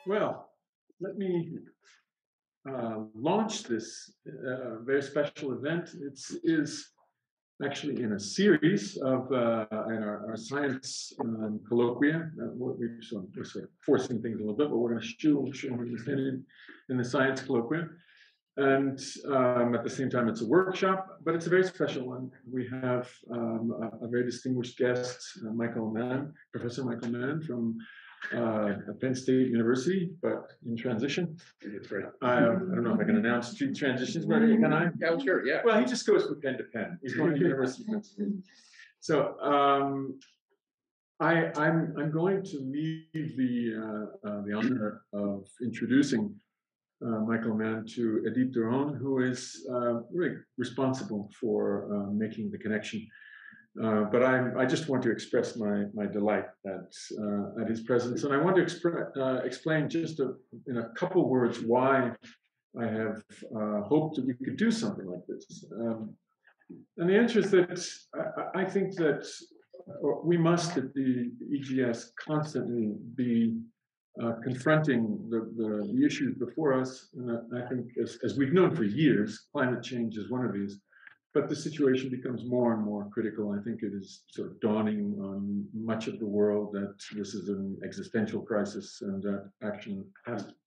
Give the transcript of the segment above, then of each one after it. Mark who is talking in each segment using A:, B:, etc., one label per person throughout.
A: Well, let me launch this very special event. It is actually in a series of in our science colloquia. We're sort of forcing things a little bit, but we're going to show in the science colloquia. And at the same time, it's a workshop, but it's a very special one. We have a very distinguished guest, Mann, Professor Michael Mann from Penn State University, but in transition.
B: That's right.
A: I don't know if I can announce street transitions, but can I?
B: Yeah, sure, yeah.
A: Well, he just goes from pen to pen. He's going to University of Penn State. So I'm going to leave the honor of introducing Michael Mann to Edith Duron, who is really responsible for making the connection. But I just want to express my delight at his presence, and I want to explain just in a couple words why I have hoped that we could do something like this. And the answer is that I think that we must at the EGS constantly be confronting the issues before us. And I think as we've known for years, climate change is one of these. But the situation becomes more and more critical. I think it is sort of dawning on much of the world that this is an existential crisis and that action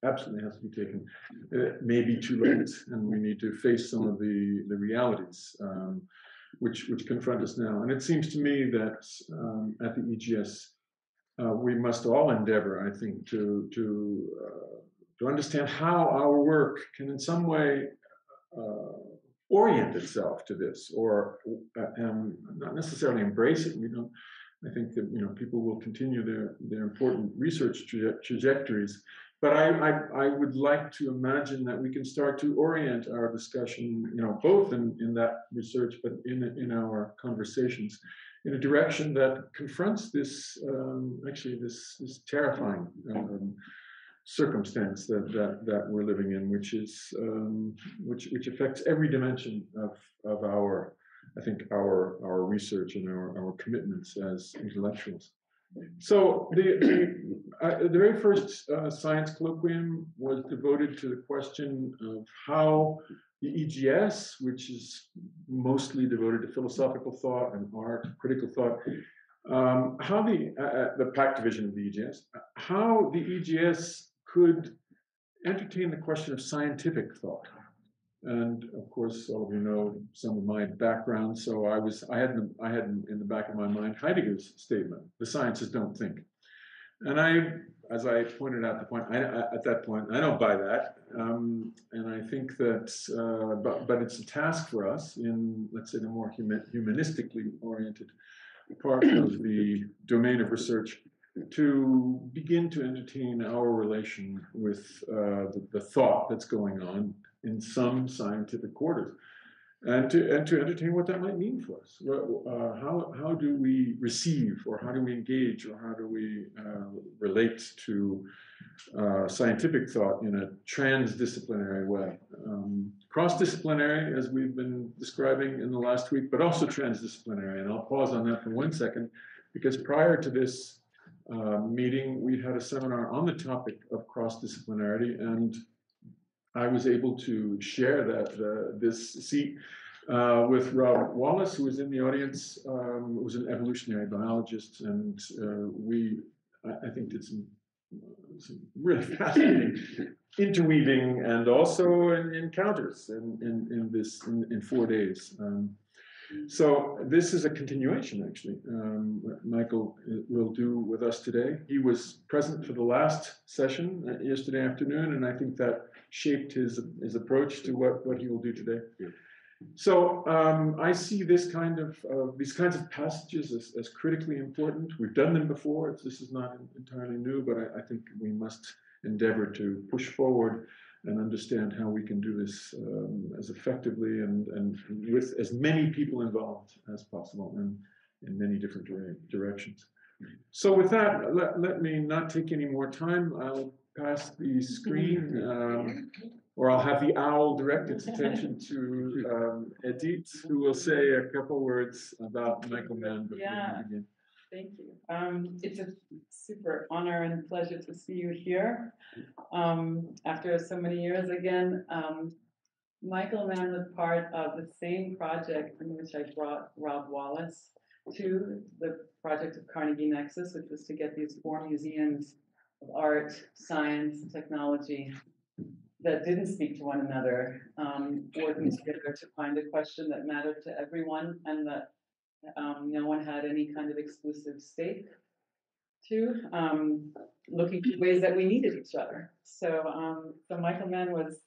A: absolutely has to be taken. It may be too late, and we need to face some of the realities which confront us now. And it seems to me that at the EGS, we must all endeavor, I think, to understand how our work can in some way orient itself to this, or not necessarily embrace it. We don't. I think that people will continue their important research trajectories, but I would like to imagine that we can start to orient our discussion, both in that research, but in our conversations, in a direction that confronts this this terrifying circumstance that we're living in, which is which affects every dimension of our, I think, our research and our commitments as intellectuals. So the very first science colloquium was devoted to the question of how the EGS, which is mostly devoted to philosophical thought and art, critical thought, how the PAC division of the EGS, how the EGS could entertain the question of scientific thought. And of course, all of you know some of my background. So I had in the back of my mind Heidegger's statement: "The sciences don't think." And as I pointed out at that point, I don't buy that. And I think that, but it's a task for us in, let's say, the more humanistically oriented part of the domain of research, to begin to entertain our relation with the thought that's going on in some scientific quarters, and to entertain what that might mean for us. How do we receive, or how do we engage, or how do we relate to scientific thought in a transdisciplinary way? Cross-disciplinary, as we've been describing in the last week, but also transdisciplinary. And I'll pause on that for 1 second, because prior to this meeting, we had a seminar on the topic of cross-disciplinarity, and I was able to share this seat with Rob Wallace, who was in the audience, who was an evolutionary biologist, and I think did some really fascinating interweaving and also encounters in 4 days. So this is a continuation, actually. Michael will do with us today. He was present for the last session yesterday afternoon, and I think that shaped his approach to what he will do today. Yeah. So I see these kinds of passages as critically important. We've done them before. This is not entirely new, but I think we must endeavor to push forward and understand how we can do this as effectively and with as many people involved as possible and in many different directions. So with that, let me not take any more time. I'll pass the screen, or I'll have the owl direct its attention to Edith, who will say a couple words about Michael Mann before we begin.
B: Thank you. It's a super honor and pleasure to see you here after so many years again. Michael Mann was part of the same project in which I brought Rob Wallace to the project of Carnegie Nexus, which was to get these 4 museums of art, science, and technology that didn't speak to one another, working together to find a question that mattered to everyone and that no one had any kind of exclusive stake to, looking for ways that we needed each other. So Michael Mann was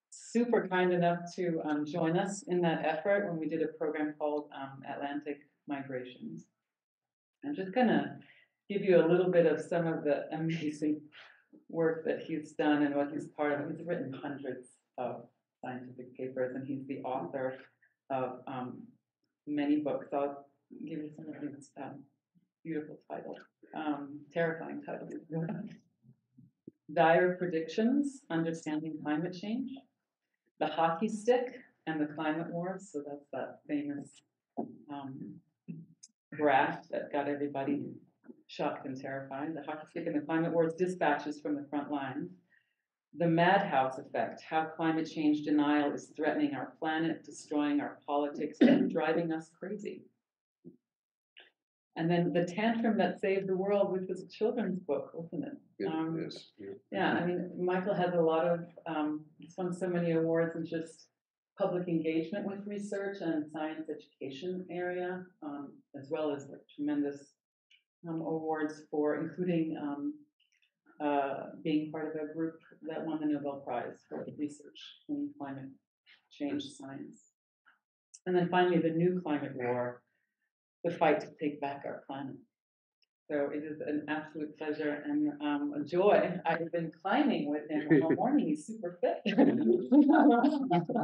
B: super kind enough to join us in that effort when we did a program called Atlantic Migrations. I'm just gonna give you a little bit of some of the amazing work that he's done and what he's part of. He's written hundreds of scientific papers, and he's the author of many books. I'll give you some of these beautiful titles, terrifying titles. Dire Predictions, Understanding Climate Change, The Hockey Stick and the Climate Wars. So that's that famous graph that got everybody shocked and terrified. The Hockey Stick and the Climate Wars, Dispatches from the Front Lines. The Madhouse Effect, How Climate Change Denial is Threatening Our Planet, Destroying Our Politics, and Driving Us Crazy. And then The Tantrum That Saved the World, which was a children's book, wasn't it?
C: Yes.
B: Yeah, I mean, Michael has a lot of, he's won so many awards in just public engagement with research and science education area, as well as like tremendous awards for including being part of a group that won the Nobel Prize for research in climate change science. And then finally, The New Climate War, The Fight to Take Back Our Planet. So it is an absolute pleasure and a joy. I've been climbing with him all morning. He's super fit.
C: You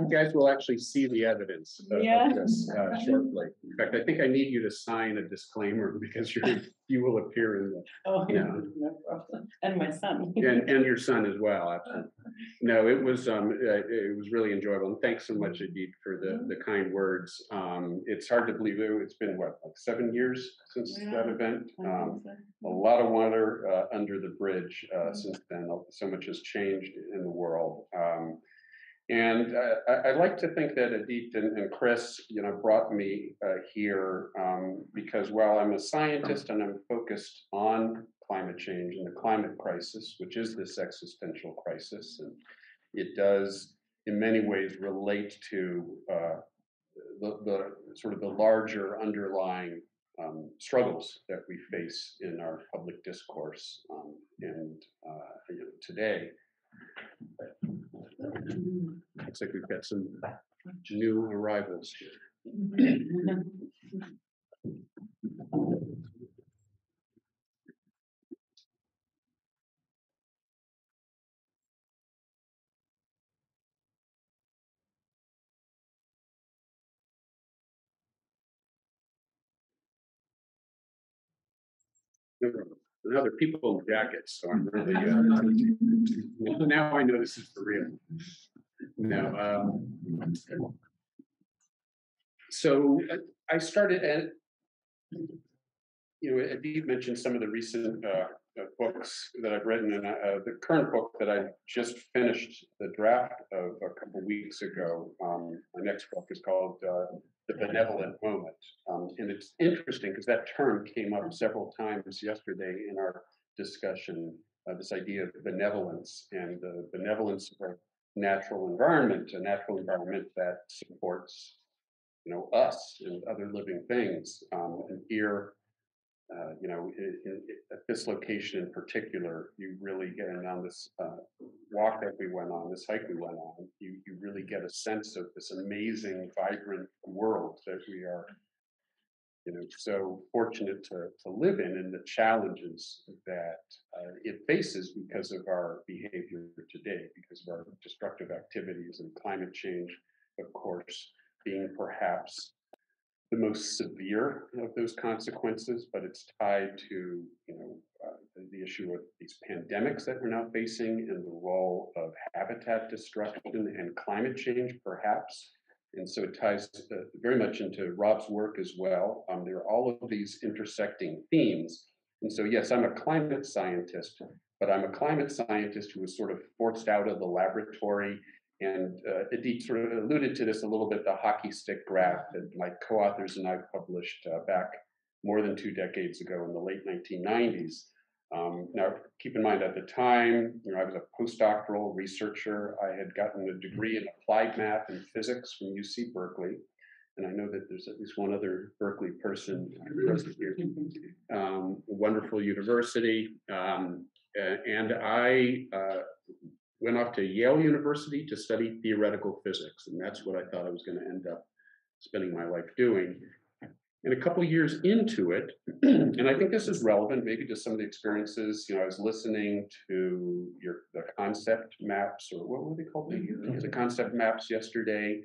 C: guys will actually see the evidence of this shortly. In fact, I think I need you to sign a disclaimer because you will appear in the.
B: Oh, no problem. And my son.
C: and your son as well. Absolutely. No, it was really enjoyable. And thanks so much, Edith, for the kind words. It's hard to believe it's been what, like 7 years since that event. A lot of water under the bridge since then. So much has changed in the world. And I like to think that Edith and Chris, brought me here because while I'm a scientist and I'm focused on climate change and the climate crisis, which is this existential crisis, and it does in many ways relate to the sort of the larger underlying struggles that we face in our public discourse and today. Looks like we've got some new arrivals here. Other people in jackets, so I'm really now I know this is for real. No, so I started at, Edith mentioned some of the recent books that I've written, and the current book that I just finished the draft of a couple weeks ago. My next book is called The Benevolent Moment, and it's interesting because that term came up several times yesterday in our discussion. This idea of benevolence and the benevolence of our natural environment, a natural environment that supports, us and other living things. And here, at this location in particular, you really get on this walk that we went on, this hike we went on, you really get a sense of this amazing, vibrant world that we are, so fortunate to live in, and the challenges that it faces because of our behavior today, because of our destructive activities, and climate change, of course, being perhaps the most severe of those consequences, but it's tied to the issue of these pandemics that we're now facing and the role of habitat destruction and climate change, perhaps And so it ties very much into Rob's work as well. There are all of these intersecting themes. And so, yes, I'm a climate scientist, but I'm a climate scientist who was sort of forced out of the laboratory. And Edith sort of alluded to this a little bit, the hockey stick graph that my co-authors and I published back more than 2 decades ago in the late 1990s. Now, keep in mind at the time, I was a postdoctoral researcher. I had gotten a degree in applied math and physics from UC Berkeley. And I know that there's at least one other Berkeley person present here. Wonderful university. And I went off to Yale University to study theoretical physics. And that's what I thought I was going to end up spending my life doing. And a couple of years into it, and I think this is relevant maybe to some of the experiences, I was listening to the concept maps, or what were they called? The concept maps yesterday.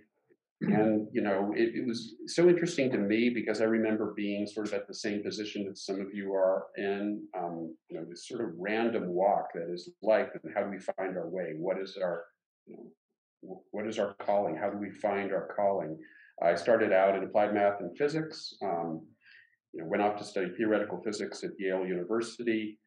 C: And, it was so interesting to me because I remember being sort of at the same position that some of you are in, this sort of random walk that is life, and how do we find our way? What is our calling? How do we find our calling? I started out in applied math and physics, went off to study theoretical physics at Yale University.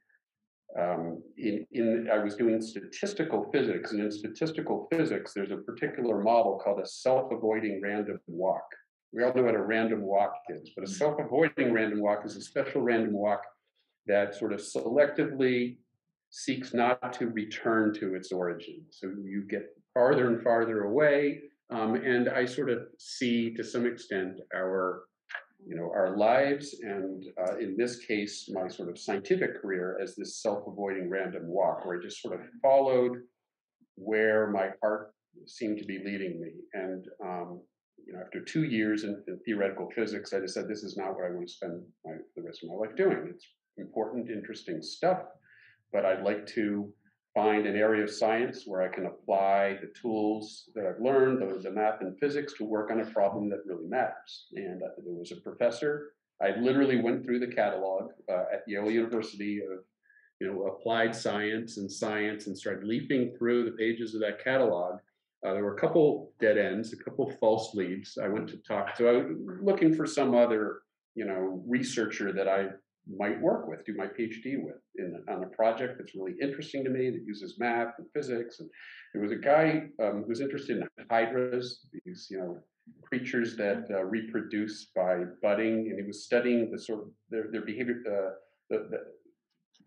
C: I was doing statistical physics, and in statistical physics, there's a particular model called a self-avoiding random walk. We all know what a random walk is, but a self-avoiding random walk is a special random walk that sort of selectively seeks not to return to its origin. So you get farther and farther away. And I sort of see, to some extent, our lives, and in this case, my sort of scientific career as this self-avoiding random walk, where I just sort of followed where my heart seemed to be leading me. And after 2 years in theoretical physics, I decided this is not what I want to spend the rest of my life doing. It's important, interesting stuff, but I'd like to find an area of science where I can apply the tools that I've learned, the math and physics, to work on a problem that really matters. And there was a professor. I literally went through the catalog at Yale University of applied science and started leaping through the pages of that catalog. There were a couple dead ends, a couple false leads. I went to talk to, I was looking for some other researcher that I might work with, do my PhD with on a project that's really interesting to me, that uses math and physics. And there was a guy who was interested in hydras, these creatures that reproduce by budding, and he was studying the sort of their behavior.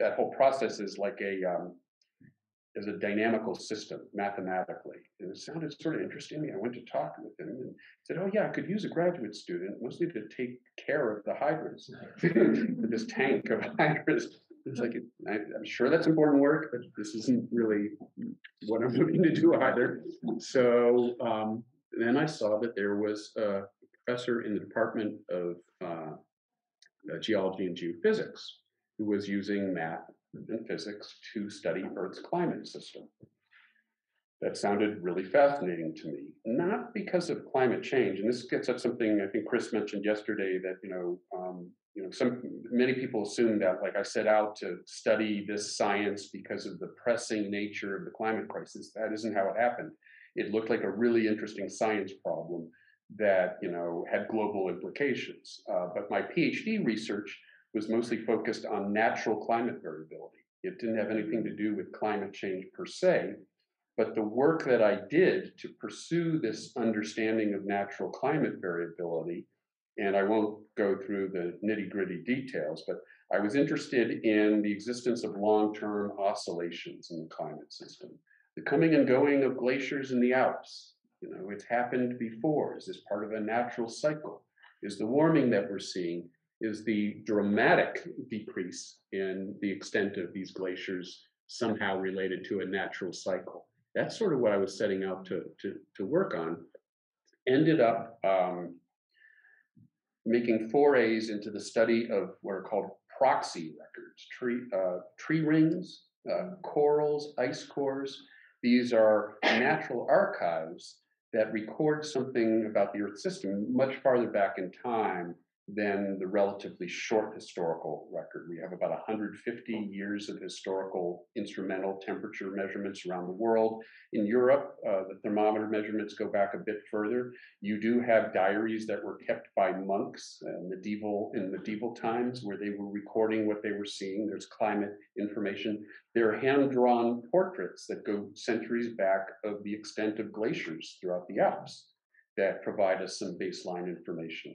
C: That whole process is like as a dynamical system mathematically, and it sounded sort of interesting to me. I went to talk with him and said, "Oh yeah, I could use a graduate student, mostly to take care of the hydras, this tank of hydras." It's like, I'm sure that's important work, but this isn't really what I'm looking to do either. So then I saw that there was a professor in the Department of Geology and Geophysics who was using math and physics to study Earth's climate system. That sounded really fascinating to me, not because of climate change. And this gets at something I think Chris mentioned yesterday, that many people assume that like I set out to study this science because of the pressing nature of the climate crisis. That isn't how it happened. It looked like a really interesting science problem that had global implications. But my PhD research was mostly focused on natural climate variability. It didn't have anything to do with climate change per se, but the work that I did to pursue this understanding of natural climate variability, and I won't go through the nitty-gritty details, but I was interested in the existence of long-term oscillations in the climate system. The coming and going of glaciers in the Alps, it's happened before. Is this part of a natural cycle? Is the warming that we're seeing, is the dramatic decrease in the extent of these glaciers somehow related to a natural cycle? That's sort of what I was setting out to work on. Ended up making forays into the study of what are called proxy records, tree rings, corals, ice cores. These are natural archives that record something about the Earth system much farther back in time than the relatively short historical record. We have about 150 years of historical instrumental temperature measurements around the world. In Europe, the thermometer measurements go back a bit further. You do have diaries that were kept by monks in medieval times where they were recording what they were seeing. There's climate information. There are hand-drawn portraits that go centuries back of the extent of glaciers throughout the Alps that provide us some baseline information.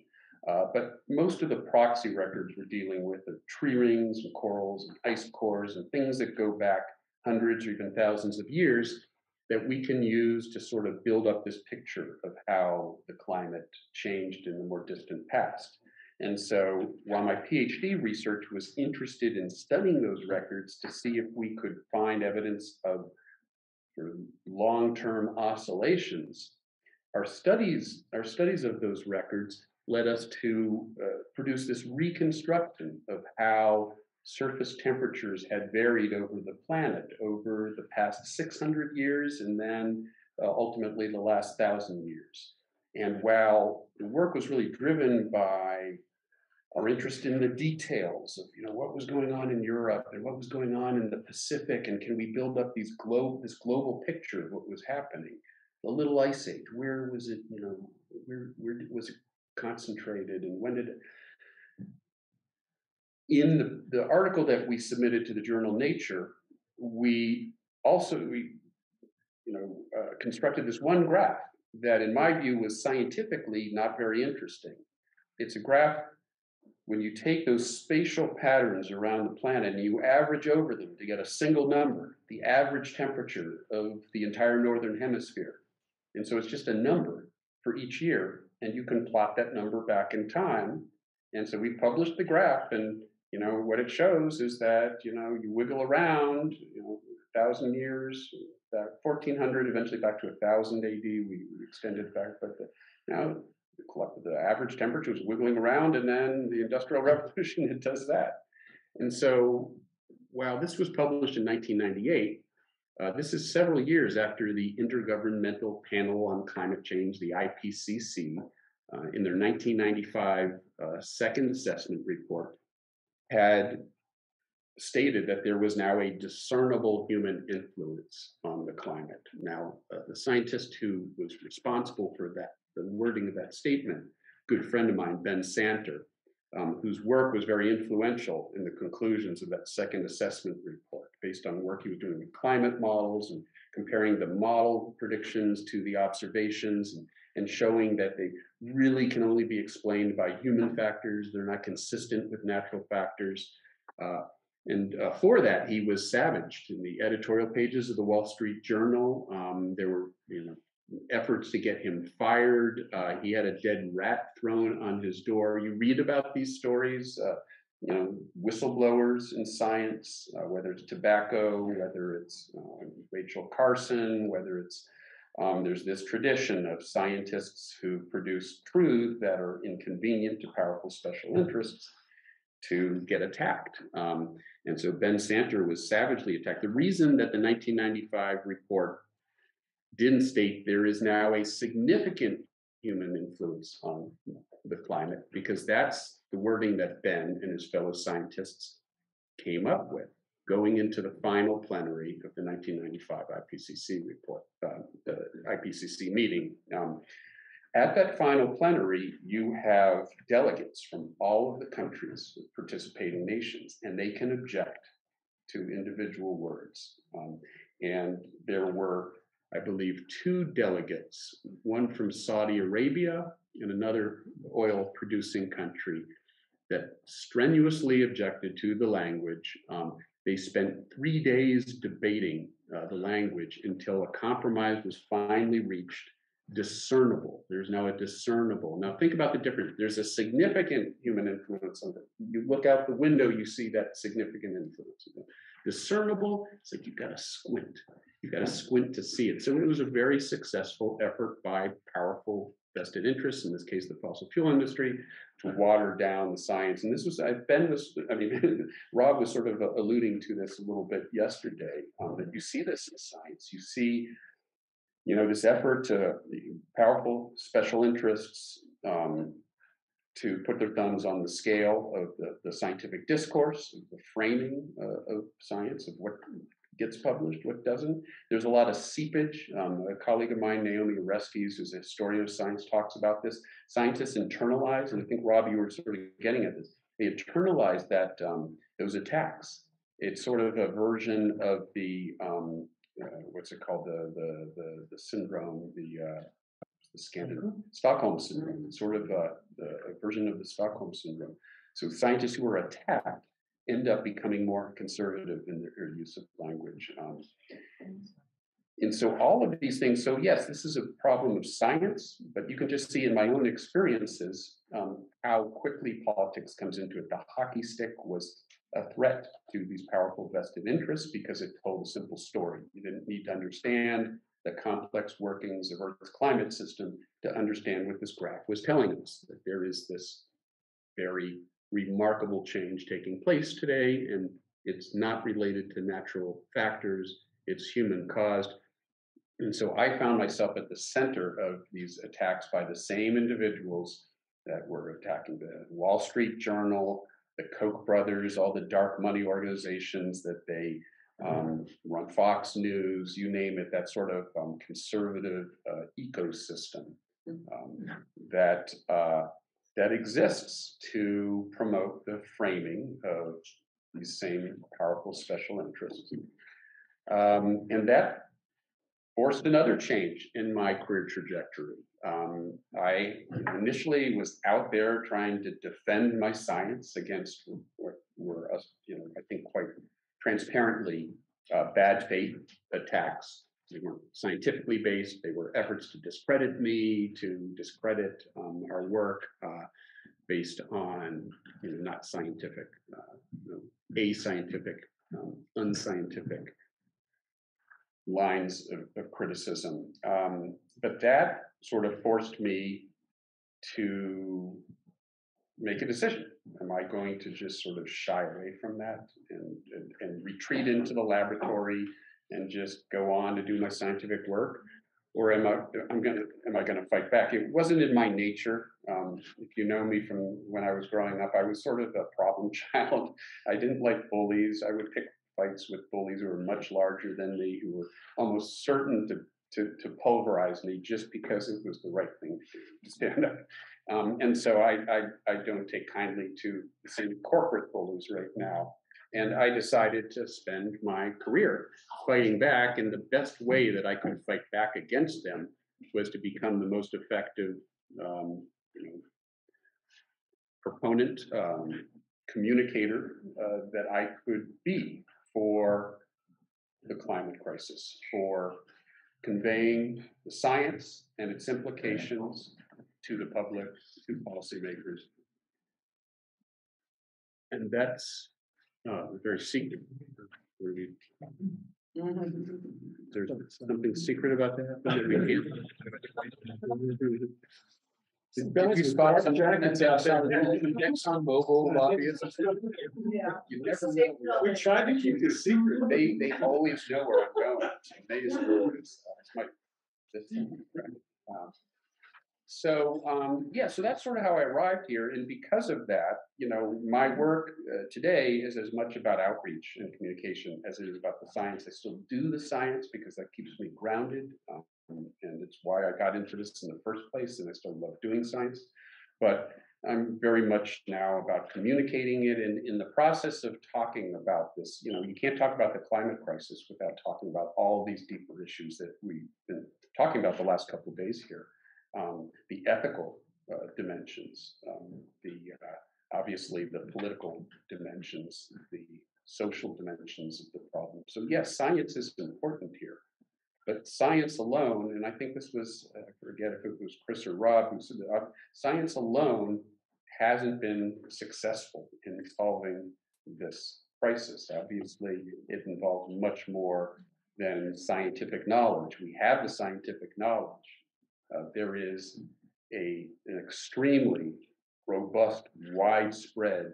C: But most of the proxy records we're dealing with are tree rings and corals and ice cores and things that go back hundreds or even thousands of years that we can use to sort of build up this picture of how the climate changed in the more distant past. And so while my PhD research was interested in studying those records to see if we could find evidence of sort of long-term oscillations, our studies of those records led us to produce this reconstruction of how surface temperatures had varied over the planet over the past 600 years and then ultimately the last 1,000 years. And while the work was really driven by our interest in the details of what was going on in Europe and what was going on in the Pacific, and can we build up this global picture of what was happening? The Little Ice Age, where was it, where was it concentrated, and when did it? In the article that we submitted to the journal Nature, we constructed this one graph that in my view was scientifically not very interesting. It's a graph when you take those spatial patterns around the planet and you average over them to get a single number, the average temperature of the entire northern hemisphere. And so it's just a number for each year, and you can plot that number back in time. And so we published the graph, and what it shows is that you wiggle around 1,000 years, 1400, eventually back to 1000 AD. We extended back, but the average temperature was wiggling around, and then the Industrial Revolution, it does that. And so while this was published in 1998, this is several years after the Intergovernmental Panel on Climate Change, the IPCC, in their 1995 second assessment report, had stated that there was now a discernible human influence on the climate. Now, the scientist who was responsible for that, the wording of that statement, good friend of mine, Ben Santer, whose work was very influential in the conclusions of that second assessment report, based on work he was doing with climate models and comparing the model predictions to the observations and showing that they really can only be explained by human factors. They're not consistent with natural factors. For that, he was savaged in the editorial pages of the Wall Street Journal. There were efforts to get him fired. He had a dead rat thrown on his door. You read about these stories, whistleblowers in science, whether it's tobacco, whether it's Rachel Carson, whether it's there's this tradition of scientists who produce truth that are inconvenient to powerful special interests to get attacked. And so Ben Santer was savagely attacked. The reason that the 1995 report didn't state there is now a significant human influence on the climate, because that's the wording that Ben and his fellow scientists came up with going into the final plenary of the 1995 IPCC report, the IPCC meeting. At that final plenary, you have delegates from all of the countries, participating nations, and they can object to individual words. And there were, I believe, 2 delegates, one from Saudi Arabia and another oil-producing country, that strenuously objected to the language. They spent 3 days debating the language until a compromise was finally reached. Discernible. There's now a discernible. Now think about the difference. There's a significant human influence on it. You look out the window, you see that significant influence. Discernible, it's like you've got to squint. You've got to squint to see it. So it was a very successful effort by powerful vested interests, in this case, the fossil fuel industry, to water down the science. And this was, Rob was sort of alluding to this a little bit yesterday, that you see this in science. You see this effort to powerful special interests to put their thumbs on the scale of the scientific discourse, of the framing of science, of what gets published, what doesn't. There's a lot of seepage. A colleague of mine, Naomi Orestes, who's a historian of science, talks about this. Scientists internalize, and I think, Rob, you were sort of getting at this. They internalize that those attacks. It's sort of a version of the what's it called, the syndrome, the Stockholm syndrome. It's sort of a version of the Stockholm syndrome. So scientists who are attacked end up becoming more conservative in their use of language. And so all of these things, so yes, this is a problem of science, but you can just see in my own experiences how quickly politics comes into it. The hockey stick was a threat to these powerful vested interests because it told a simple story. You didn't need to understand the complex workings of Earth's climate system to understand what this graph was telling us, that there is this very remarkable change taking place today, and it's not related to natural factors, it's human caused. And so I found myself at the center of these attacks by the same individuals that were attacking the Wall Street Journal, the Koch brothers, all the dark money organizations that they run Fox News, you name it, that sort of conservative ecosystem that exists to promote the framing of these same powerful special interests. And that forced another change in my career trajectory. I initially was out there trying to defend my science against what were, I think quite transparently bad faith attacks. They weren't scientifically based. They were efforts to discredit me, to discredit our work based on not scientific, ascientific, unscientific lines of criticism. But that sort of forced me to make a decision. Am I going to just sort of shy away from that and retreat into the laboratory and just go on to do my scientific work? Or am I gonna fight back? It wasn't in my nature. If you know me from when I was growing up, I was sort of a problem child. I didn't like bullies. I would pick fights with bullies who were much larger than me, who were almost certain to pulverize me just because it was the right thing to stand up. And so I don't take kindly to the same corporate bullies right now. And I decided to spend my career fighting back, and the best way that I could fight back against them was to become the most effective proponent, communicator that I could be for the climate crisis, for conveying the science and its implications to the public, to policymakers. And that's very secret. There's something secret about that. Did you spot some jackets outside of Exxon Mobil lobbyists?
B: Yeah.
C: You never know.
A: We tried to keep this secret.
C: They always know where I'm going. They just know it's my. So that's sort of how I arrived here, and because of that, my work today is as much about outreach and communication as it is about the science. I still do the science because that keeps me grounded, and it's why I got into this in the first place, and I still love doing science. But I'm very much now about communicating it, and in the process of talking about this, you can't talk about the climate crisis without talking about all these deeper issues that we've been talking about the last couple of days here. The ethical dimensions, obviously the political dimensions, the social dimensions of the problem. So yes, science is important here, but science alone, and I think this was, I forget if it was Chris or Rob who said that, science alone hasn't been successful in solving this crisis. Obviously, it involves much more than scientific knowledge. We have the scientific knowledge. There is an extremely robust, widespread,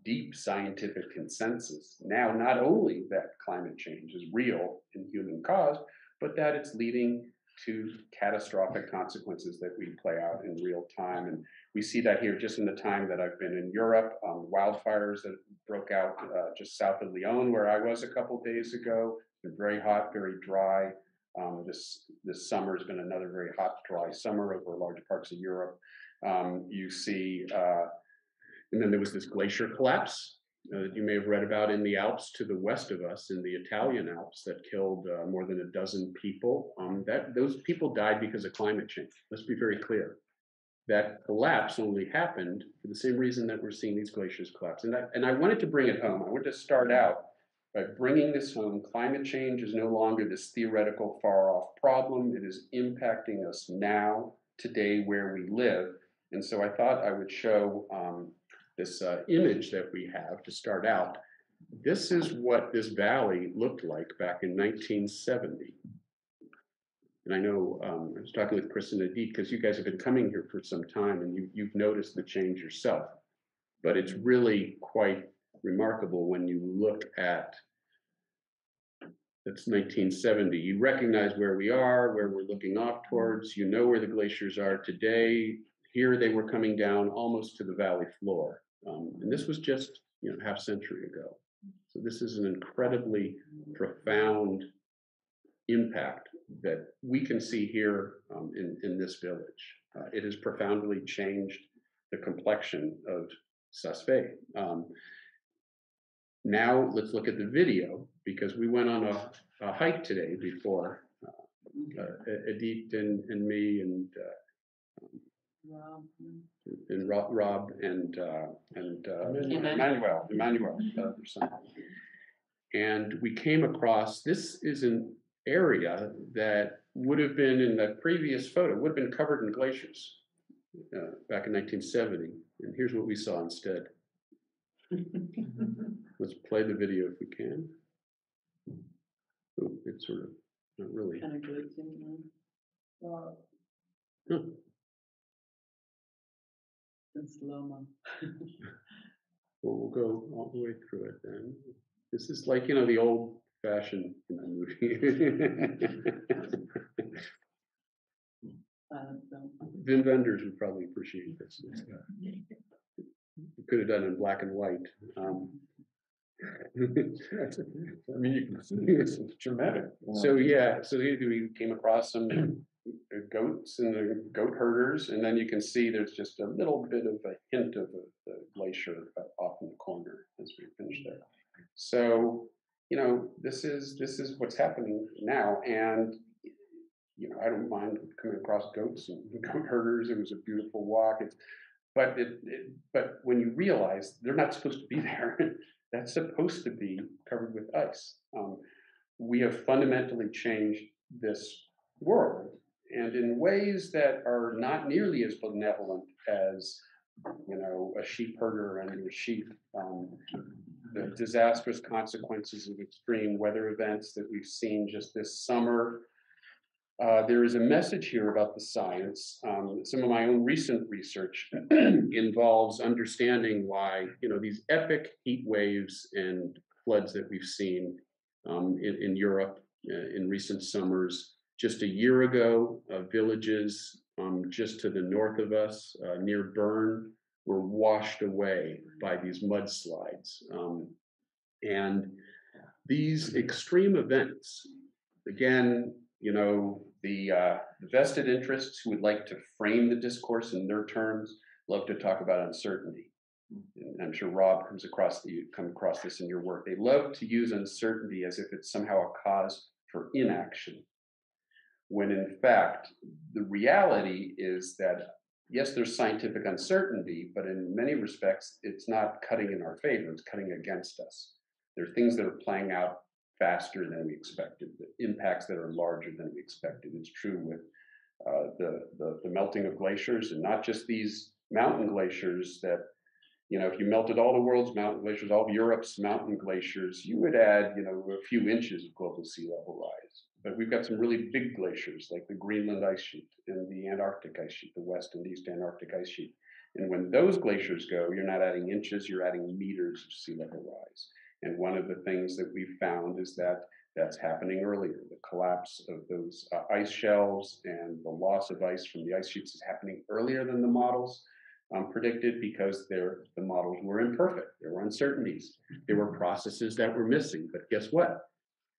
C: deep scientific consensus now, not only that climate change is real and human caused, but that it's leading to catastrophic consequences that we play out in real time. And we see that here just in the time that I've been in Europe, wildfires that broke out just south of Lyon, where I was a couple days ago. It's been very hot, very dry. This summer has been another very hot, dry summer over large parts of Europe. You see, and then there was this glacier collapse that you may have read about in the Alps to the west of us, in the Italian Alps, that killed more than a dozen people. Those people died because of climate change. Let's be very clear. That collapse only happened for the same reason that we're seeing these glaciers collapse. And I wanted to bring it home. I wanted to start out by bringing this home. Climate change is no longer this theoretical far-off problem. It is impacting us now, today, where we live. And so I thought I would show this image that we have to start out. This is what this valley looked like back in 1970. And I know I was talking with Chris and Adit, because you guys have been coming here for some time and you've noticed the change yourself. But it's really quite remarkable when you look at, that's 1970. You recognize where we are, where we're looking off towards, you know where the glaciers are today. Here they were coming down almost to the valley floor. And this was just half century ago. So this is an incredibly profound impact that we can see here in this village. It has profoundly changed the complexion of Saas-Fee. Now let's look at the video, because we went on a hike today before, Adit and me and Rob and Emmanuel, their son. And we came across, this is an area that would have been in the previous photo, would have been covered in glaciers back in 1970. And here's what we saw instead. Let's play the video if we can. Oh, it's sort of not really.
B: Kind of glitching. In slow-mo.
C: Well, we'll go all the way through it then. This is like, the old-fashioned movie. Vin Vendors would probably appreciate this. We could have done it in black and white.
A: I mean, you can see it's dramatic.
C: So yeah, so we came across some goats and the goat herders, and then you can see there's just a little bit of a hint of the glacier off in the corner as we finish there. So this is what's happening now, and I don't mind coming across goats and goat herders. It was a beautiful walk. But when you realize they're not supposed to be there, that's supposed to be covered with ice. We have fundamentally changed this world, and in ways that are not nearly as benevolent as a sheep herder and your sheep. The disastrous consequences of extreme weather events that we've seen just this summer. There is a message here about the science. Some of my own recent research involves understanding why these epic heat waves and floods that we've seen in Europe in recent summers. Just a year ago, villages just to the north of us, near Bern, were washed away by these mudslides. And these extreme events, again, the vested interests who would like to frame the discourse in their terms love to talk about uncertainty. And I'm sure Rob come across this in your work. They love to use uncertainty as if it's somehow a cause for inaction, when in fact, the reality is that, yes, there's scientific uncertainty, but in many respects, it's not cutting in our favor, it's cutting against us. There are things that are playing out faster than we expected, the impacts that are larger than we expected. It's true with the melting of glaciers, and not just these mountain glaciers that, if you melted all the world's mountain glaciers, all of Europe's mountain glaciers, you would add, a few inches of global sea level rise. But we've got some really big glaciers, like the Greenland ice sheet and the Antarctic ice sheet, the West and East Antarctic ice sheet. And when those glaciers go, you're not adding inches, you're adding meters of sea level rise. And one of the things that we've found is that That's happening earlier. The collapse of those ice shelves and the loss of ice from the ice sheets is happening earlier than the models predicted, because the models were imperfect. There were uncertainties. There were processes that were missing. But guess what?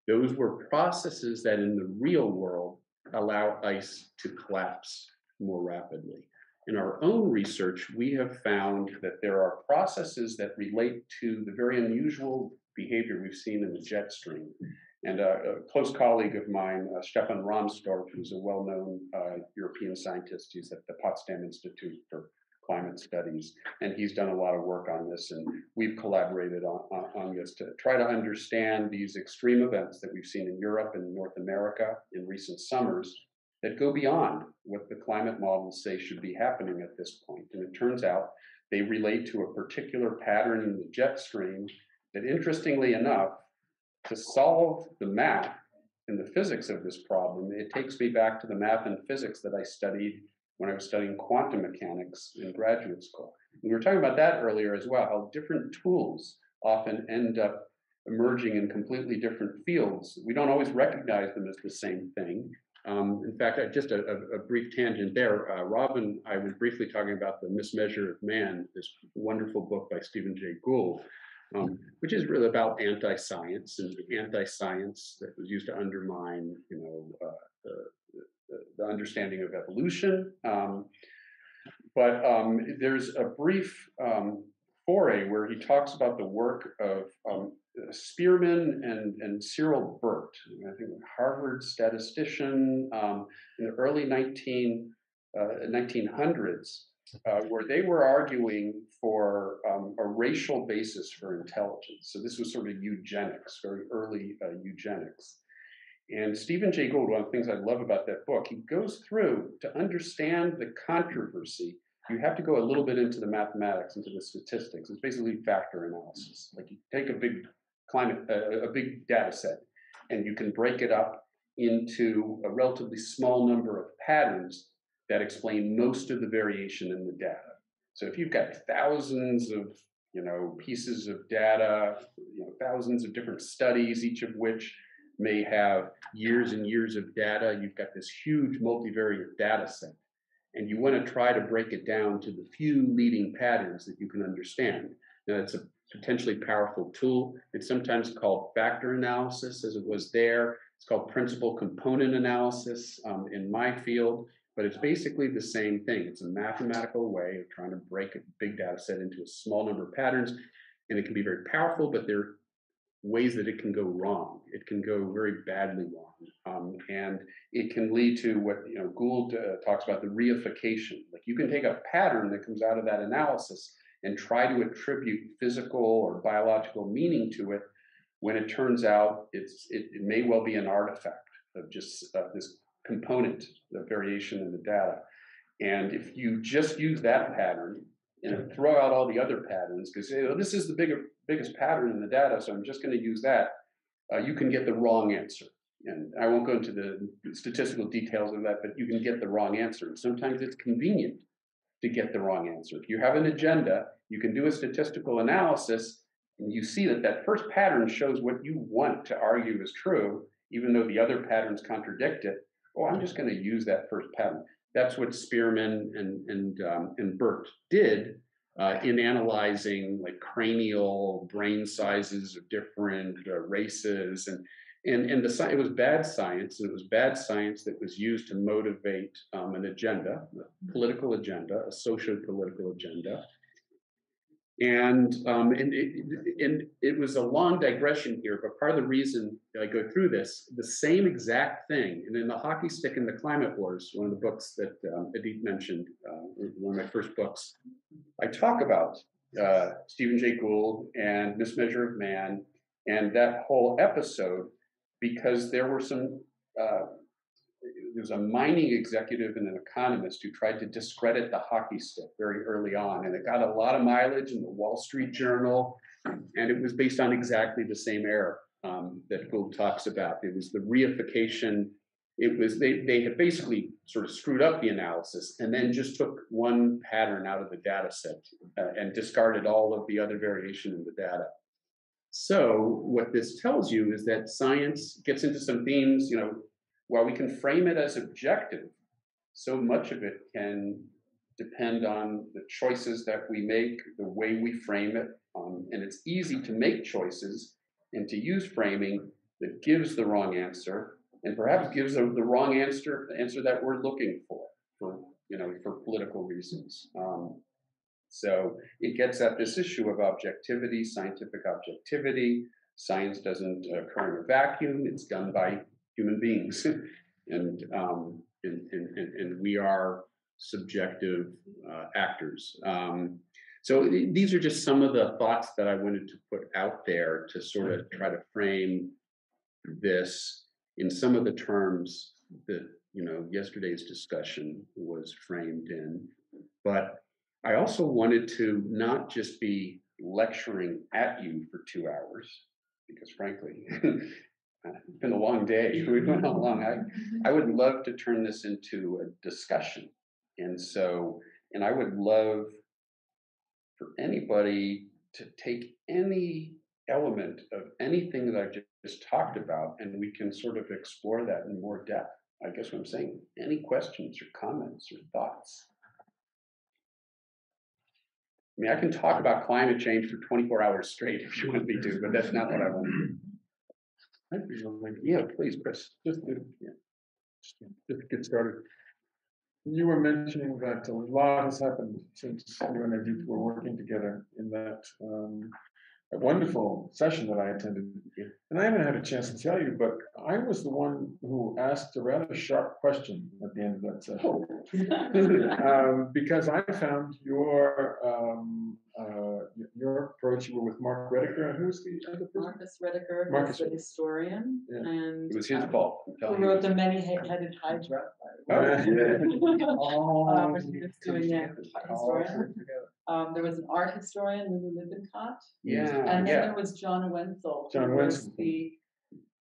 C: Those were processes that in the real world allow ice to collapse more rapidly. In our own research, we have found that there are processes that relate to the very unusual behavior we've seen in the jet stream. And a close colleague of mine, Stefan Rahmstorff, who's a well-known European scientist, he's at the Potsdam Institute for Climate Studies, and he's done a lot of work on this, and we've collaborated on this to try to understand these extreme events that we've seen in Europe and North America in recent summers that go beyond what the climate models say should be happening at this point. And it turns out they relate to a particular pattern in the jet stream that, interestingly enough, to solve the math and the physics of this problem, it takes me back to the math and physics that I studied when I was studying quantum mechanics in graduate school. We were talking about that earlier as well, how different tools often end up emerging in completely different fields. We don't always recognize them as the same thing. In fact, just a brief tangent there. Rob and I was briefly talking about The Mismeasure of Man, this wonderful book by Stephen Jay Gould, which is really about anti-science and anti-science that was used to undermine, the understanding of evolution. But there's a brief foray where he talks about the work of Spearman and Cyril Burt, I think a Harvard statistician in the early 1900s, where they were arguing for a racial basis for intelligence. So this was sort of eugenics, very early eugenics. And Stephen Jay Gould, one of the things I love about that book, he goes through to understand the controversy. You have to go a little bit into the mathematics, into the statistics. It's basically factor analysis. Like you take a big a big data set, and you can break it up into a relatively small number of patterns that explain most of the variation in the data. So if you've got thousands of pieces of data, thousands of different studies, each of which may have years and years of data, you've got this huge multivariate data set. And you want to try to break it down to the few leading patterns that you can understand. Now, it's a potentially powerful tool. It's sometimes called factor analysis, as it was there. It's called principal component analysis in my field, but it's basically the same thing. It's a mathematical way of trying to break a big data set into a small number of patterns, and it can be very powerful, but there are ways that it can go wrong. It can go very badly wrong, and it can lead to what Gould talks about, the reification. Like you can take a pattern that comes out of that analysis and try to attribute physical or biological meaning to it, when it turns out it may well be an artifact of just this component, the variation in the data. And if you just use that pattern and throw out all the other patterns, because this is the biggest pattern in the data, so I'm just going to use that, you can get the wrong answer. And I won't go into the statistical details of that, but you can get the wrong answer. And sometimes it's convenient to get the wrong answer. If you have an agenda, you can do a statistical analysis, and you see that first pattern shows what you want to argue is true, even though the other patterns contradict it. Oh, I'm just going to use that first pattern. That's what Spearman and Burt did in analyzing like cranial brain sizes of different races, and it was bad science, and it was bad science that was used to motivate an agenda, a political agenda, a socio-political agenda. And it was a long digression here, but part of the reason that I go through this, the same exact thing, and in The Hockey Stick and the Climate Wars, one of the books that Edith mentioned, one of my first books, I talk about Stephen Jay Gould and Mismeasure of Man and that whole episode, because there were there's a mining executive and an economist who tried to discredit the hockey stick very early on, and it got a lot of mileage in the Wall Street Journal, and it was based on exactly the same error that Gould talks about. It was the reification. It was they had basically sort of screwed up the analysis and then just took one pattern out of the data set and discarded all of the other variation in the data. So what this tells you is that science gets into some themes, while we can frame it as objective, so much of it can depend on the choices that we make, the way we frame it, and it's easy to make choices and to use framing that gives the wrong answer, and perhaps gives the wrong answer, the answer that we're looking for political reasons. So it gets at this issue of objectivity, scientific objectivity. Science doesn't occur in a vacuum; it's done by human beings, and we are subjective actors. So these are just some of the thoughts that I wanted to put out there to sort of try to frame this in some of the terms that yesterday's discussion was framed in. But I also wanted to not just be lecturing at you for 2 hours, because frankly, it's been a long day. We went on long. I would love to turn this into a discussion. And I would love for anybody to take any element of anything that I've just talked about, and we can sort of explore that in more depth. I guess what I'm saying, any questions or comments or thoughts? I mean, I can talk about climate change for 24 hours straight if you want me to, but that's not what I want to do. Yeah, please, Chris.
A: Just to get started. You were mentioning that a lot has happened since you and Ajit were working together in that wonderful session that I attended. And I haven't had a chance to tell you, but I was the one who asked a rather sharp question at the end of that session. Because I found your approach. You were with Mark Redeker, and who was the other person?
B: Marcus Redeker,
A: Marcus
B: who's the historian,
A: Yeah.
B: and
C: It was his fault.
B: who wrote The Many-Headed Hydra.
A: Oh,
B: He was doing it, historian. There was an art historian, Lulu Lippincott.
C: Yeah.
B: And then there was John Wenzel.
A: John
B: who was
A: Wenzel.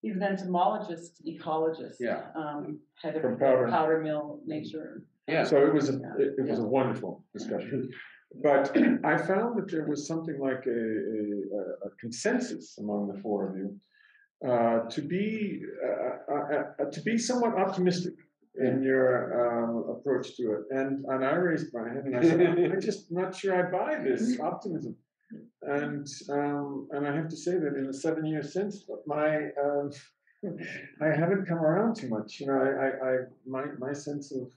B: He's an entomologist, ecologist.
C: Yeah.
B: Head of
A: From
B: the
A: Powder.
B: Powder Mill Nature.
C: Yeah.
A: So it was a wonderful discussion. But I found that there was something like a consensus among the four of you to be somewhat optimistic in your approach to it. And I raised my hand and I said, I'm just not sure I buy this optimism. And I have to say that in the 7 years since, I haven't come around too much. My sense of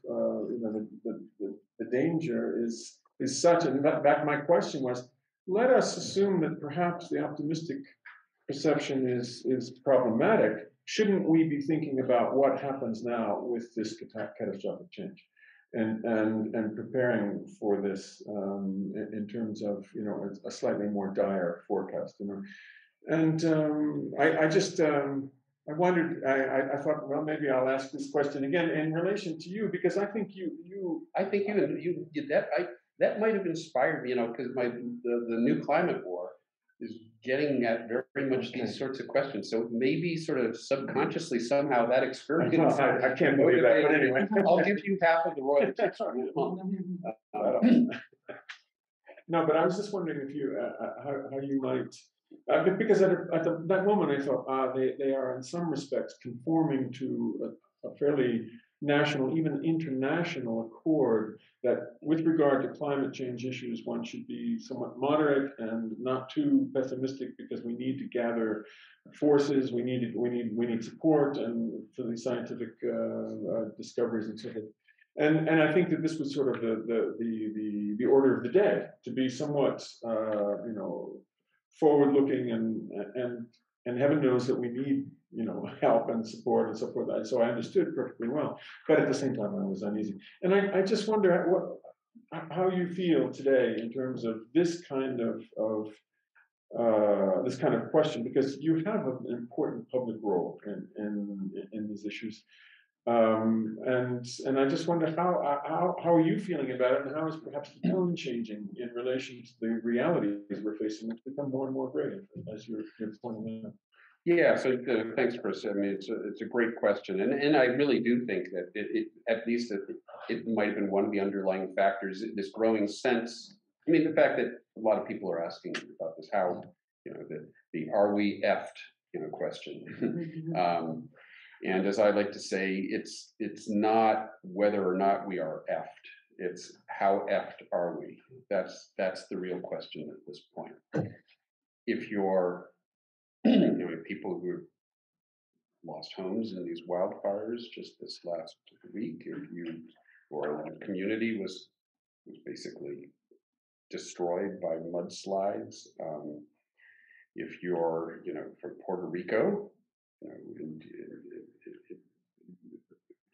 A: the danger is such. And back my question was, let us assume that perhaps the optimistic perception is problematic. Shouldn't we be thinking about what happens now with this catastrophic change, and preparing for this in terms of a slightly more dire forecast? And I wondered. I thought, well, maybe I'll ask this question again in relation to you, because I think
C: that might have inspired me, because the new climate war is getting at very much these sorts of questions. So maybe sort of subconsciously somehow that experience.
A: I can't believe that, but anyway.
C: I'll give you half of the royalties.
A: No, but I was just wondering if you how you might. Because at that moment I thought they are in some respects conforming to a fairly national, even international accord that with regard to climate change issues, one should be somewhat moderate and not too pessimistic, because we need to gather forces, we need support and for the scientific discoveries and so forth. And I think that this was sort of the order of the day, to be somewhat forward-looking and heaven knows that we need help and support and so forth. So I understood perfectly well, but at the same time I was uneasy. And I just wonder how you feel today in terms of this kind of question, because you have an important public role in these issues. And I just wonder how are you feeling about it, and how is perhaps the tone changing in relation to the realities we're facing, which become more and more grave, as you're pointing out.
C: Yeah, so thanks, Chris. I mean, it's a great question, and I really do think that at least it might have been one of the underlying factors. This growing sense. I mean, the fact that a lot of people are asking about this, how the are we effed, question. And as I like to say, it's not whether or not we are effed. It's how effed are we? That's the real question at this point. If you're, people who lost homes in these wildfires just this last week, if you or a community was basically destroyed by mudslides. If you're, from Puerto Rico,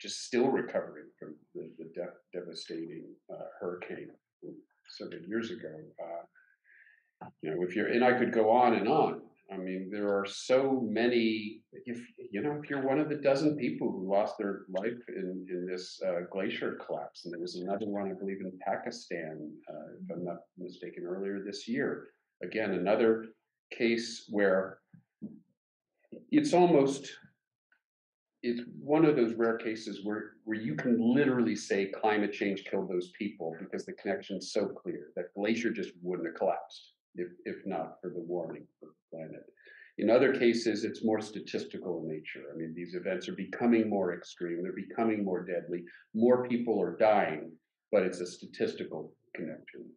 C: just still recovering from the devastating hurricane several years ago. If you're, and I could go on and on. I mean, there are so many. If you're one of the dozen people who lost their life in this glacier collapse, and there was another one, I believe, in Pakistan, if I'm not mistaken, earlier this year. Again, another case where it's one of those rare cases where you can literally say climate change killed those people because the connection's so clear that glacier just wouldn't have collapsed if not for the warming for the planet. In other cases, it's more statistical in nature. I mean, these events are becoming more extreme, they're becoming more deadly, more people are dying, but it's a statistical connection.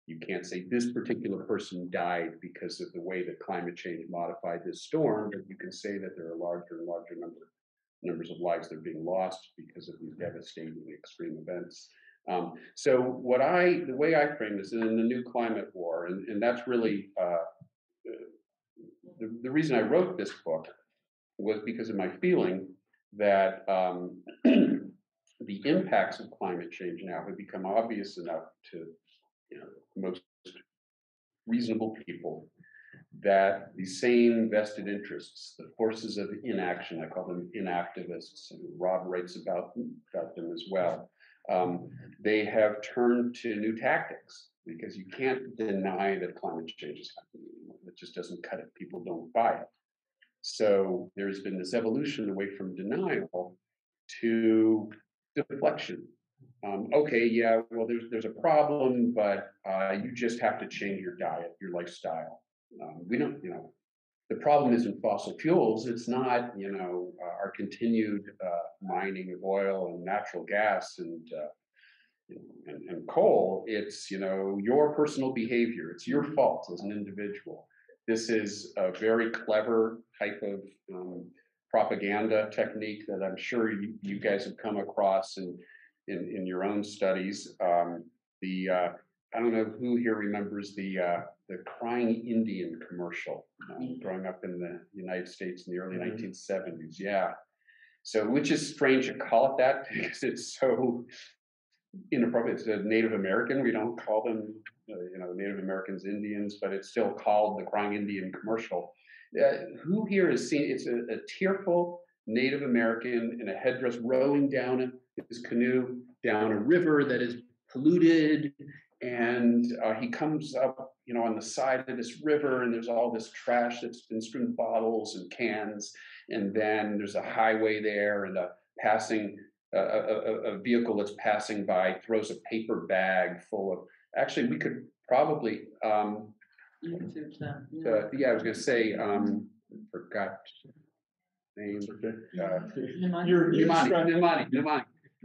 C: You can't say this particular person died because of the way that climate change modified this storm, but you can say that there are larger and larger numbers of lives that are being lost because of these devastating extreme events. So the way I frame this in the new climate war, and that's really the reason I wrote this book was because of my feeling that the impacts of climate change now have become obvious enough to most reasonable people that the same vested interests, the forces of inaction, I call them inactivists, and Rob writes about them as well, they have turned to new tactics because you can't deny that climate change is happening anymore. It just doesn't cut it. People don't buy it. So there's been this evolution away from denial to deflection. Okay, yeah, well, there's a problem, but you just have to change your diet, your lifestyle. We don't, the problem isn't fossil fuels. It's not, our continued mining of oil and natural gas and coal. It's, your personal behavior. It's your fault as an individual. This is a very clever type of propaganda technique that I'm sure you guys have come across in your own studies. I don't know who here remembers the crying Indian commercial growing up in the United States in the early 1970s. Yeah. So, which is strange to call it that because it's so inappropriate. It's a Native American. We don't call them, Native Americans Indians, but it's still called the crying Indian commercial. Who here has seen? It's a tearful Native American in a headdress rowing down his canoe down a river that is polluted, and he comes up, on the side of this river, and there's all this trash that's been strewn, bottles and cans, and then there's a highway there, and a vehicle that's passing by throws a paper bag full of. Actually, we could probably.
B: YouTube that.
C: Yeah, I was going to say. Forgot. Name.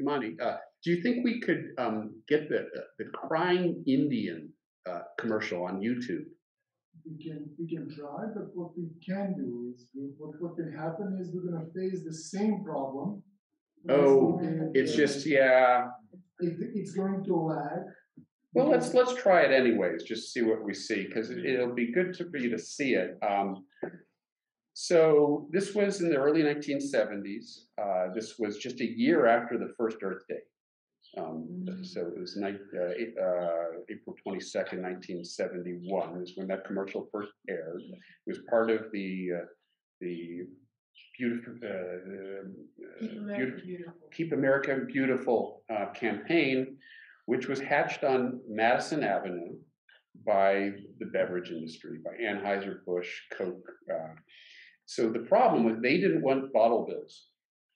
C: Nimani. Do you think we could get the crying Indian commercial on YouTube?
D: We can try, but what we can do is what can happen is we're going to face the same problem.
C: Oh, it's just
D: It's going to lag.
C: Well, let's try it anyways, just see what we see, because it'll be good for you to see it. So this was in the early 1970s. This was just a year after the first Earth Day. So it was April 22nd, 1971 is when that commercial first aired. It was part of the Keep America Beautiful campaign, which was hatched on Madison Avenue by the beverage industry, by Anheuser-Busch, Coke. So the problem was they didn't want bottle bills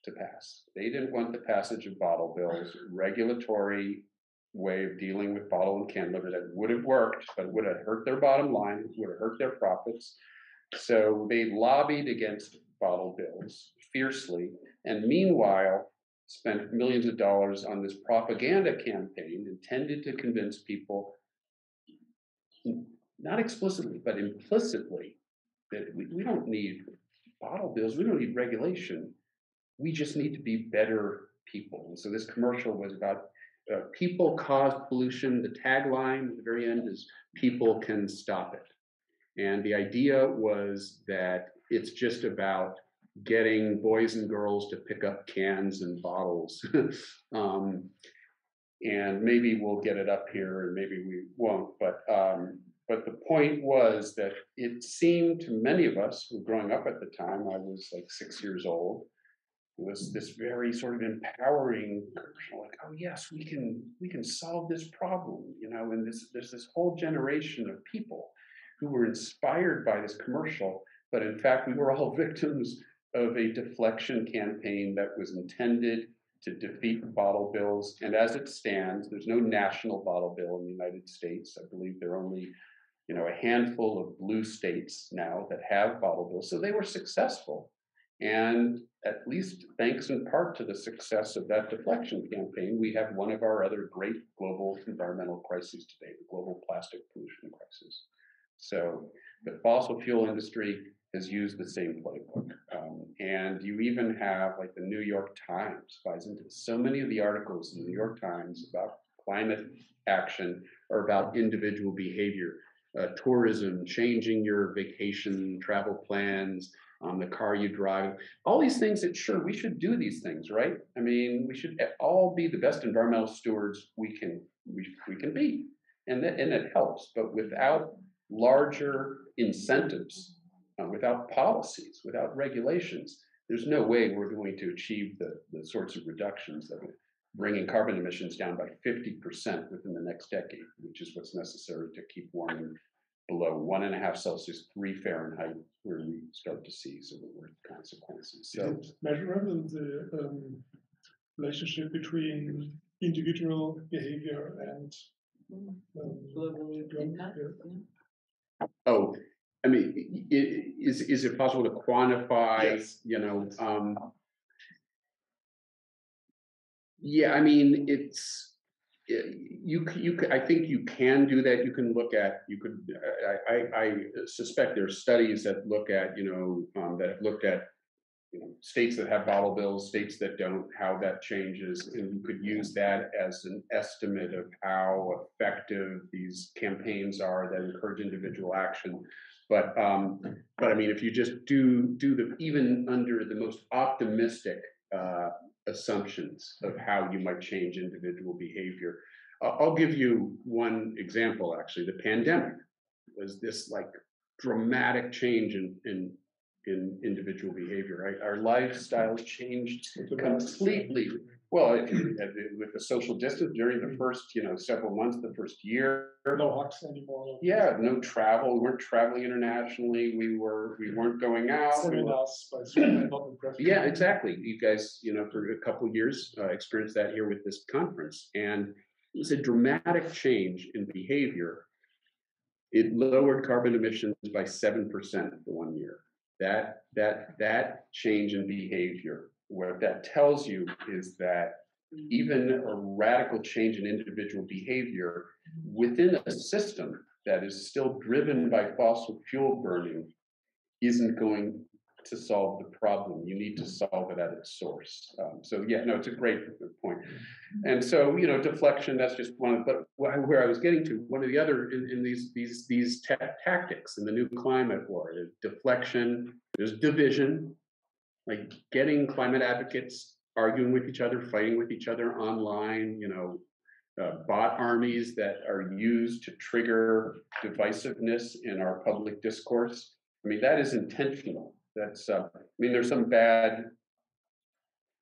C: to pass. They didn't want the passage of bottle bills. Regulatory way of dealing with bottle and can litter that would have worked, but would have hurt their bottom line, would have hurt their profits. So they lobbied against bottle bills fiercely, and meanwhile spent millions of dollars on this propaganda campaign intended to convince people, not explicitly, but implicitly, that we don't need bottle bills, we don't need regulation, we just need to be better people. And so this commercial was about people cause pollution. The tagline at the very end is people can stop it. And the idea was that it's just about getting boys and girls to pick up cans and bottles. And maybe we'll get it up here and maybe we won't, but the point was that it seemed to many of us who were growing up at the time, I was like 6 years old, was this very sort of empowering commercial, like, oh yes, we can solve this problem, you know, and there's this whole generation of people who were inspired by this commercial, but in fact we were all victims of a deflection campaign that was intended to defeat bottle bills. And as it stands, there's no national bottle bill in the United States. I believe there are only, you know, a handful of blue states now that have bottle bills. So they were successful. And at least thanks in part to the success of that deflection campaign, we have one of our other great global environmental crises today, the global plastic pollution crisis. So the fossil fuel industry has used the same playbook. And you even have, like, the New York Times buys into so many of the articles in the New York Times about climate action are about individual behavior, tourism, changing your vacation travel plans, the car you drive, all these things that, sure, we should do these things, right? I mean, we should all be the best environmental stewards we can be, and it helps, but without larger incentives, without policies, without regulations, there's no way we're going to achieve the sorts of reductions that would bringing carbon emissions down by 50% within the next decade, which is what's necessary to keep warming below 1.5 Celsius, 3 Fahrenheit, where we start to see some of the consequences. So,
E: is it measurable, the relationship between individual behavior and
B: global impact?
C: oh, I mean, is it possible to quantify?
E: Yes.
C: You know, yeah, I mean, it's I think you can do that. You can look at, I suspect there are studies that look at, you know, that have looked at, you know, states that have bottle bills, states that don't, how that changes, and you could use that as an estimate of how effective these campaigns are that encourage individual action. But I mean, if you just do even under the most optimistic assumptions of how you might change individual behavior, I'll give you one example. Actually, the pandemic was this like dramatic change in individual behavior. Right? Our lifestyles changed completely. Well, with the social distance during the first, you know, several months, the first year.
E: no hugs anymore.
C: Yeah, no travel. We weren't traveling internationally. We weren't going out.
E: Seminars by Zoom, not in person.
C: Yeah, exactly. You guys, you know, for a couple of years experienced that here with this conference, and it was a dramatic change in behavior. It lowered carbon emissions by 7% for 1 year. That change in behavior, what that tells you is that even a radical change in individual behavior within a system that is still driven by fossil fuel burning isn't going to solve the problem. You need to solve it at its source. So yeah, no, it's a great point. And so, you know, deflection, that's just one, but where I was getting to, one of the other in these tactics in the new climate war, there's deflection, there's division, like getting climate advocates arguing with each other, fighting with each other online, you know, bot armies that are used to trigger divisiveness in our public discourse. I mean, that is intentional. That's, I mean, there's some bad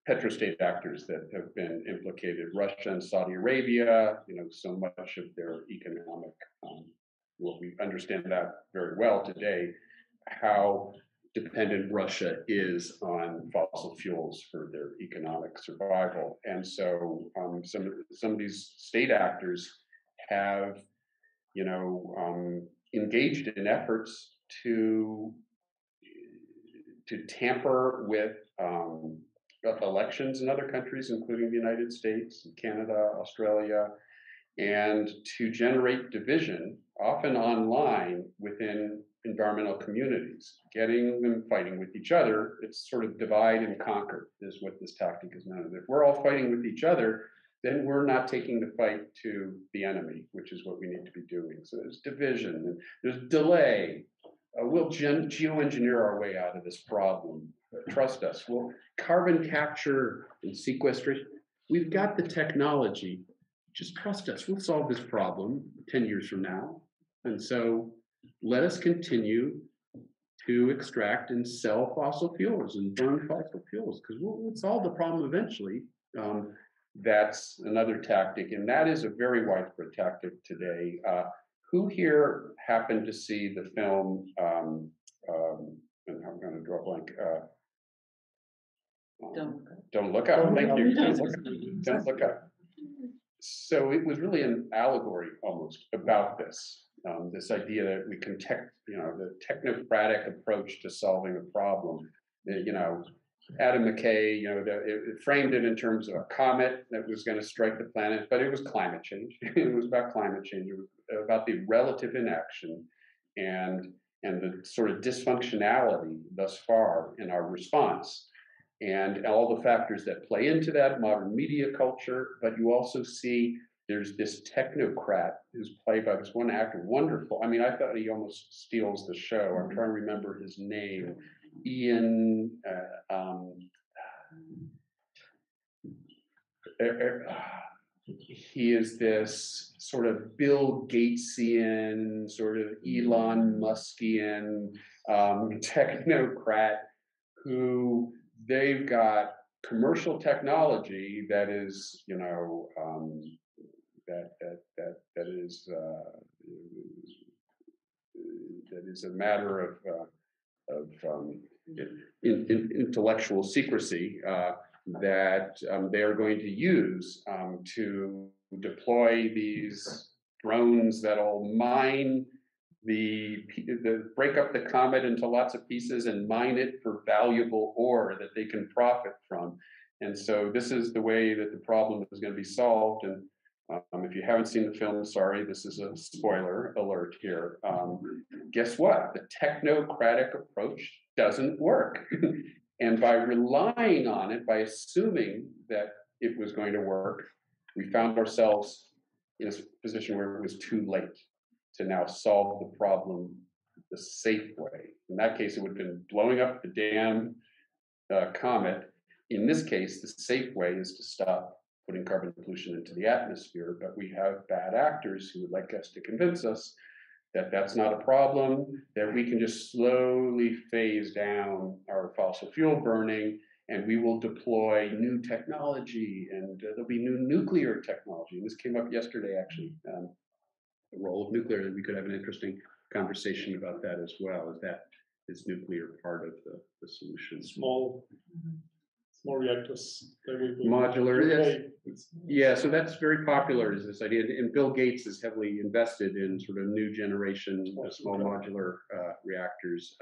C: petrostate actors that have been implicated, Russia and Saudi Arabia, you know, so much of their economic, well, we understand that very well today, how dependent Russia is on fossil fuels for their economic survival. And so some of these state actors have, engaged in efforts to tamper with elections in other countries, including the United States, Canada, Australia, and to generate division, often online within environmental communities, getting them fighting with each other. It's sort of divide and conquer is what this tactic is known as. If we're all fighting with each other, then we're not taking the fight to the enemy, which is what we need to be doing. So there's division, and there's delay. We'll geoengineer our way out of this problem. Trust us. We'll carbon capture and sequestration. We've got the technology. Just trust us. We'll solve this problem 10 years from now. And so let us continue to extract and sell fossil fuels and burn fossil fuels, because we'll solve the problem eventually. That's another tactic, and that is a very widespread tactic today. Who here happened to see the film, and I'm going to draw a blank, Don't Look Up. Thank you. Don't Look Up. So it was really an allegory almost about this, this idea that we can the technocratic approach to solving a problem. Adam McKay, it framed it in terms of a comet that was going to strike the planet, but it was climate change. It was about climate change. It was about the relative inaction and the sort of dysfunctionality thus far in our response, and all the factors that play into that, modern media culture. But you also see there's this technocrat who's played by this one actor, wonderful. I mean, I thought he almost steals the show. I'm trying to remember his name. Ian, he is this sort of Bill Gatesian, sort of Elon Muskian technocrat who they've got commercial technology that is, that is a matter of intellectual secrecy that they are going to use to deploy these drones that'll mine break up the comet into lots of pieces and mine it for valuable ore that they can profit from. And so this is the way that the problem is going to be solved. And if you haven't seen the film, sorry, this is a spoiler alert here. Guess what? The technocratic approach doesn't work. And by relying on it, by assuming that it was going to work, we found ourselves in a position where it was too late to now solve the problem the safe way. In that case, it would have been blowing up the damn comet. In this case, the safe way is to stop putting carbon pollution into the atmosphere, but we have bad actors who would like us to convince us that that's not a problem, that we can just slowly phase down our fossil fuel burning, and we will deploy new technology, and there'll be new nuclear technology. And this came up yesterday, actually, the role of nuclear. We could have an interesting conversation about that as well. Is nuclear part of the solution? Small reactors, modular. Yeah, so that's very popular, is this idea, and Bill Gates is heavily invested in sort of new generation small modular reactors.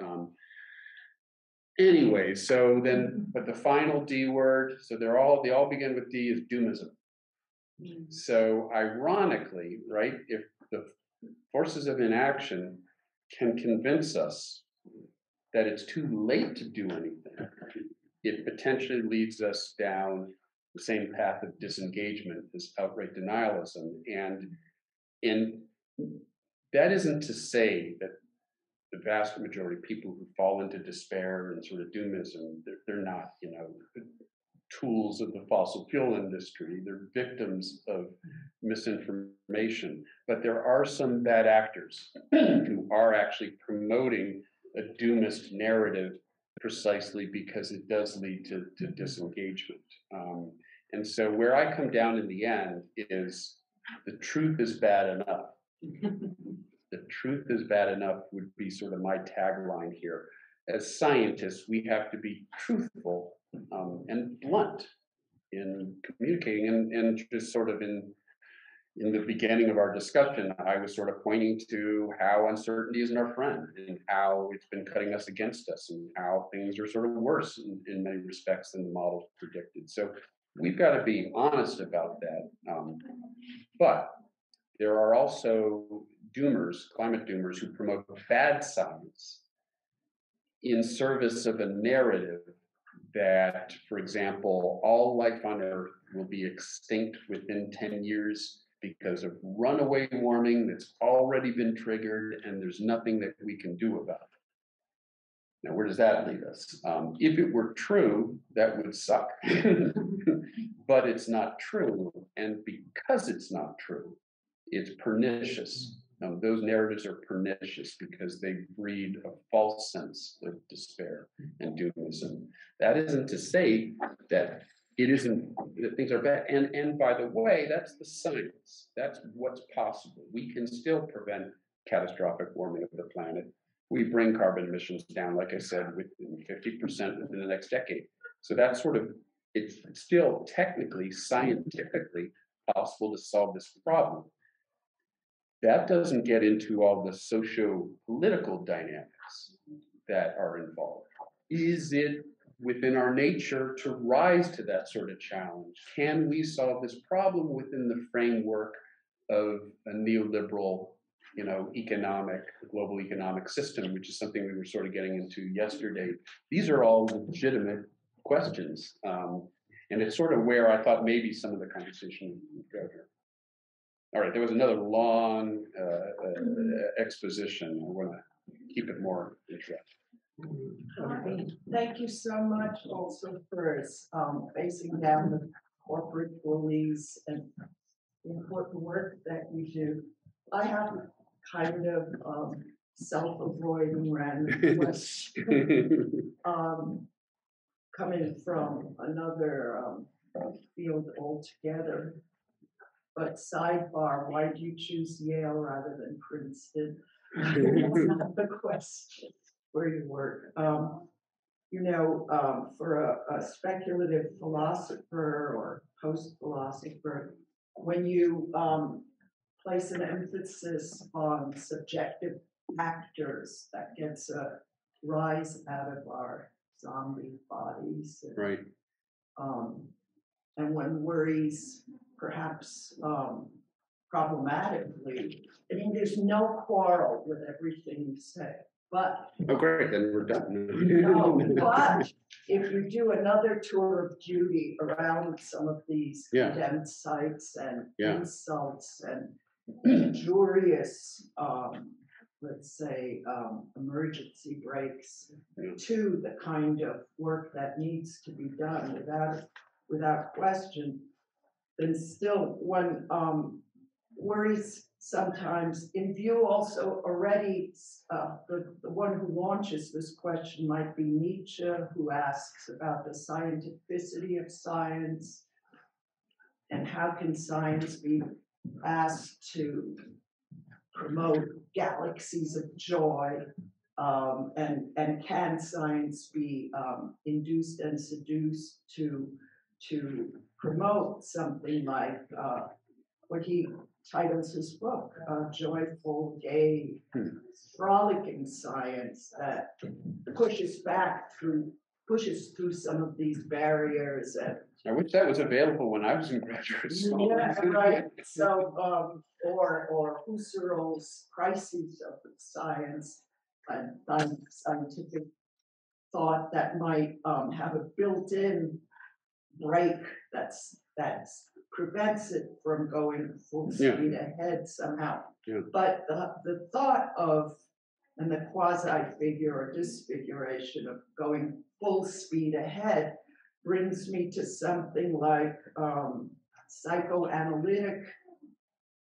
C: Anyway, so then, but the final D word, so they all begin with D, is Doomism. So ironically, right, if the forces of inaction can convince us that it's too late to do anything, it potentially leads us down the same path of disengagement, this outright denialism. And that isn't to say that the vast majority of people who fall into despair and sort of doomism, they're not, tools of the fossil fuel industry. They're victims of misinformation. But there are some bad actors who are actually promoting a doomist narrative precisely because it does lead to disengagement. And so where I come down in the end is the truth is bad enough. The truth is bad enough would be sort of my tagline here. as scientists, we have to be truthful and blunt in communicating, and just sort of in the beginning of our discussion, I was sort of pointing to how uncertainty isn't our friend, and how it's been cutting us against us, and how things are sort of worse in many respects than the model predicted. So we've got to be honest about that. But there are also doomers, climate doomers, who promote bad science in service of a narrative that, for example, all life on Earth will be extinct within 10 years because of runaway warming that's already been triggered, and there's nothing that we can do about it. Now, where does that leave us? If it were true, that would suck. But it's not true, and because it's not true, it's pernicious. Those narratives are pernicious because they breed a false sense of despair and doomism. That isn't to say that it isn't, that things are bad. And by the way, that's the science. That's what's possible. We can still prevent catastrophic warming of the planet. We bring carbon emissions down, like I said, within 50% within the next decade. So that's sort of, it's still technically, scientifically possible to solve this problem. That doesn't get into all the socio-political dynamics that are involved. Is it within our nature to rise to that sort of challenge? Can we solve this problem within the framework of a neoliberal, global economic system, which is something we were sort of getting into yesterday? These are all legitimate questions. And it's sort of where I thought maybe some of the conversation would go here. All right, there was another long exposition. I want to keep it more interactive.
F: Thank you so much also for facing down the corporate bullies and the important work that you do. I have kind of self-avoiding random question coming from another field altogether. But sidebar, why do you choose Yale rather than Princeton? That's not the question where you work. For a speculative philosopher or post-philosopher, when you place an emphasis on subjective actors, that gets a rise out of our zombie bodies.
C: Right.
F: And when worries, perhaps problematically, I mean, there's no quarrel with everything you say, but
C: oh, great, then we're done.
F: no, but if you do another tour of duty around some of these condemned sites and insults and injurious, let's say, emergency breaks to the kind of work that needs to be done without question, then still one worries sometimes, in view also already, the one who launches this question might be Nietzsche, who asks about the scientificity of science, and how can science be asked to promote galaxies of joy, and can science be induced and seduced to promote something like what he titles his book, joyful, gay, frolicking science that pushes through some of these barriers. And
C: I wish that was available when I was in graduate school.
F: yeah, right. So, or Husserl's crises of science and scientific thought that might have a built-in break that prevents it from going full speed ahead somehow. Yeah. But the thought of, and the quasi-figure or disfiguration of going full speed ahead brings me to something like psychoanalytic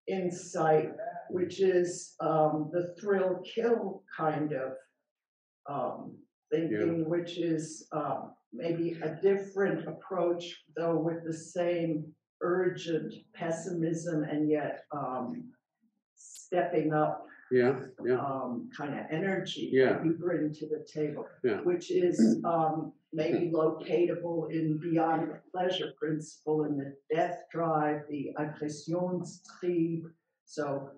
F: insight, which is the thrill-kill kind of thinking, which is maybe a different approach, though with the same urgent pessimism and yet stepping up kind of energy
C: Yeah.
F: that you bring to the table,
C: Yeah.
F: which is maybe locatable in beyond the pleasure principle in the death drive, the Aggressionstrieb. So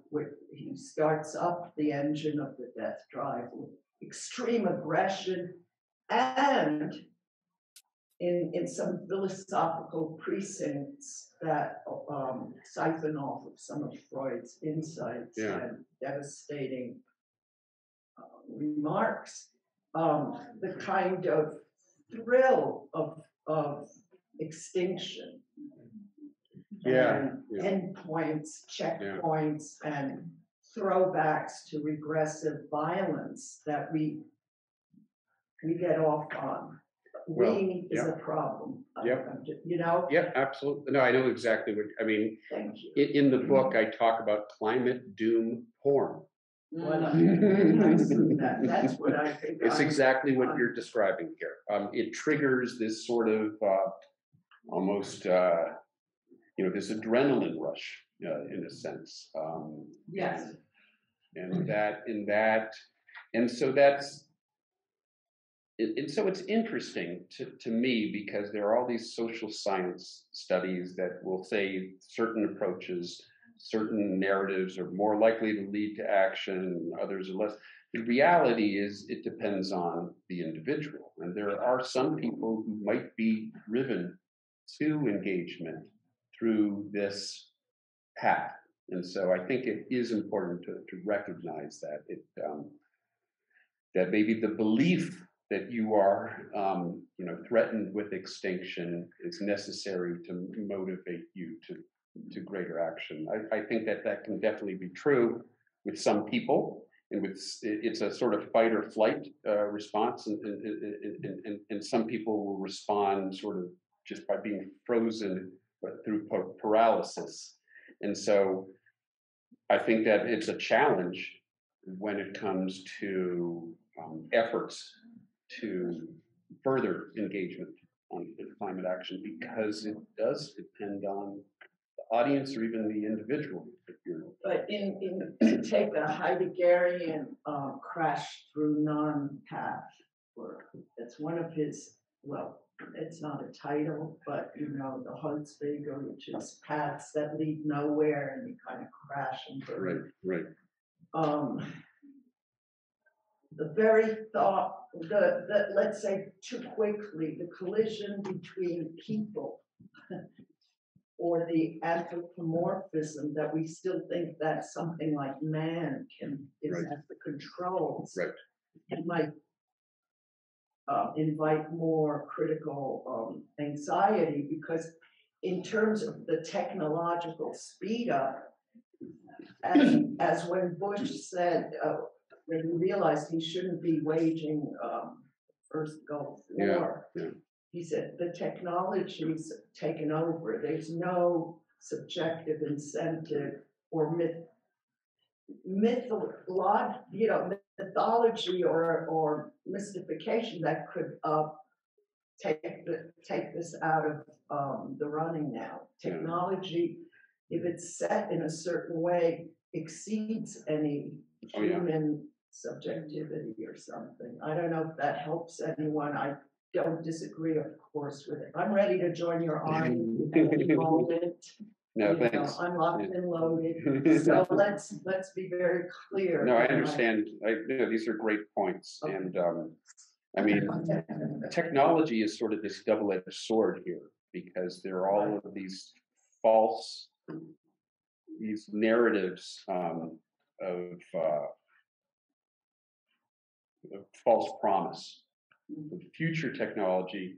F: he starts up the engine of the death drive with extreme aggression, and in some philosophical precincts that siphon off of some of Freud's insights and devastating remarks, the kind of thrill of extinction, and endpoints, checkpoints, and throwbacks to regressive violence that we get off on. We is a problem. You know?
C: Yeah, absolutely. No, I know exactly what, I mean,
F: Thank you.
C: in the book, I talk about climate doom porn.
F: That's what I think.
C: It's exactly what you're describing here. It triggers this sort of almost, this adrenaline rush, in a sense.
F: Yes.
C: And so that's, and so it's interesting to me, because there are all these social science studies that will say certain approaches, certain narratives are more likely to lead to action, and others are less. The reality is it depends on the individual. And there are some people who might be driven to engagement through this path. And so I think it is important to recognize that that maybe the belief that you are, threatened with extinction is necessary to motivate you to greater action. I think that can definitely be true with some people, and it's a sort of fight or flight response, and some people will respond sort of just by being frozen through paralysis. And so I think that it's a challenge when it comes to efforts to further engagement on climate action, because it does depend on the audience or even the individual.
F: But to take the Heideggerian crash through non-path, it's one of his, well, it's not a title, but the Holzwege, which is paths that lead nowhere and you kind of crash and burn.
C: Right.
F: The very thought, let's say too quickly, the collision between people or the anthropomorphism that we still think that something like man is at the controls.
C: Right.
F: It might invite more critical anxiety, because in terms of the technological speed up, as when Bush said, when he realized he shouldn't be waging first Gulf War, he said the technology's taken over. There's no subjective incentive or mythology or mystification that could take this out of the running now. Technology, if it's set in a certain way, exceeds any human subjectivity or something. I don't know if that helps anyone. I don't disagree, of course, with it. I'm ready to join your army at any moment.
C: No, thanks.
F: I'm locked and loaded. So let's be very clear.
C: No, I understand. These are great points. Okay. And I mean, technology is sort of this double-edged sword here, because there are all of these narratives of false promise of future technology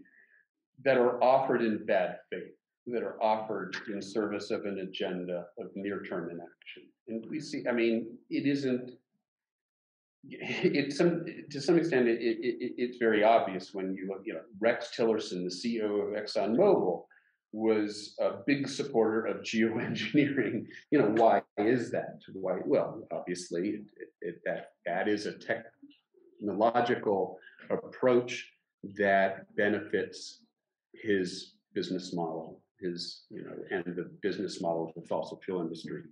C: that are offered in bad faith, that are offered in service of an agenda of near-term inaction. And we see, I mean, it isn't, to some extent, it's very obvious when you look, Rex Tillerson, the CEO of ExxonMobil, was a big supporter of geoengineering. Why is that? Why? Well, obviously, that is a technological approach that benefits his business model, and the business model of the fossil fuel industry.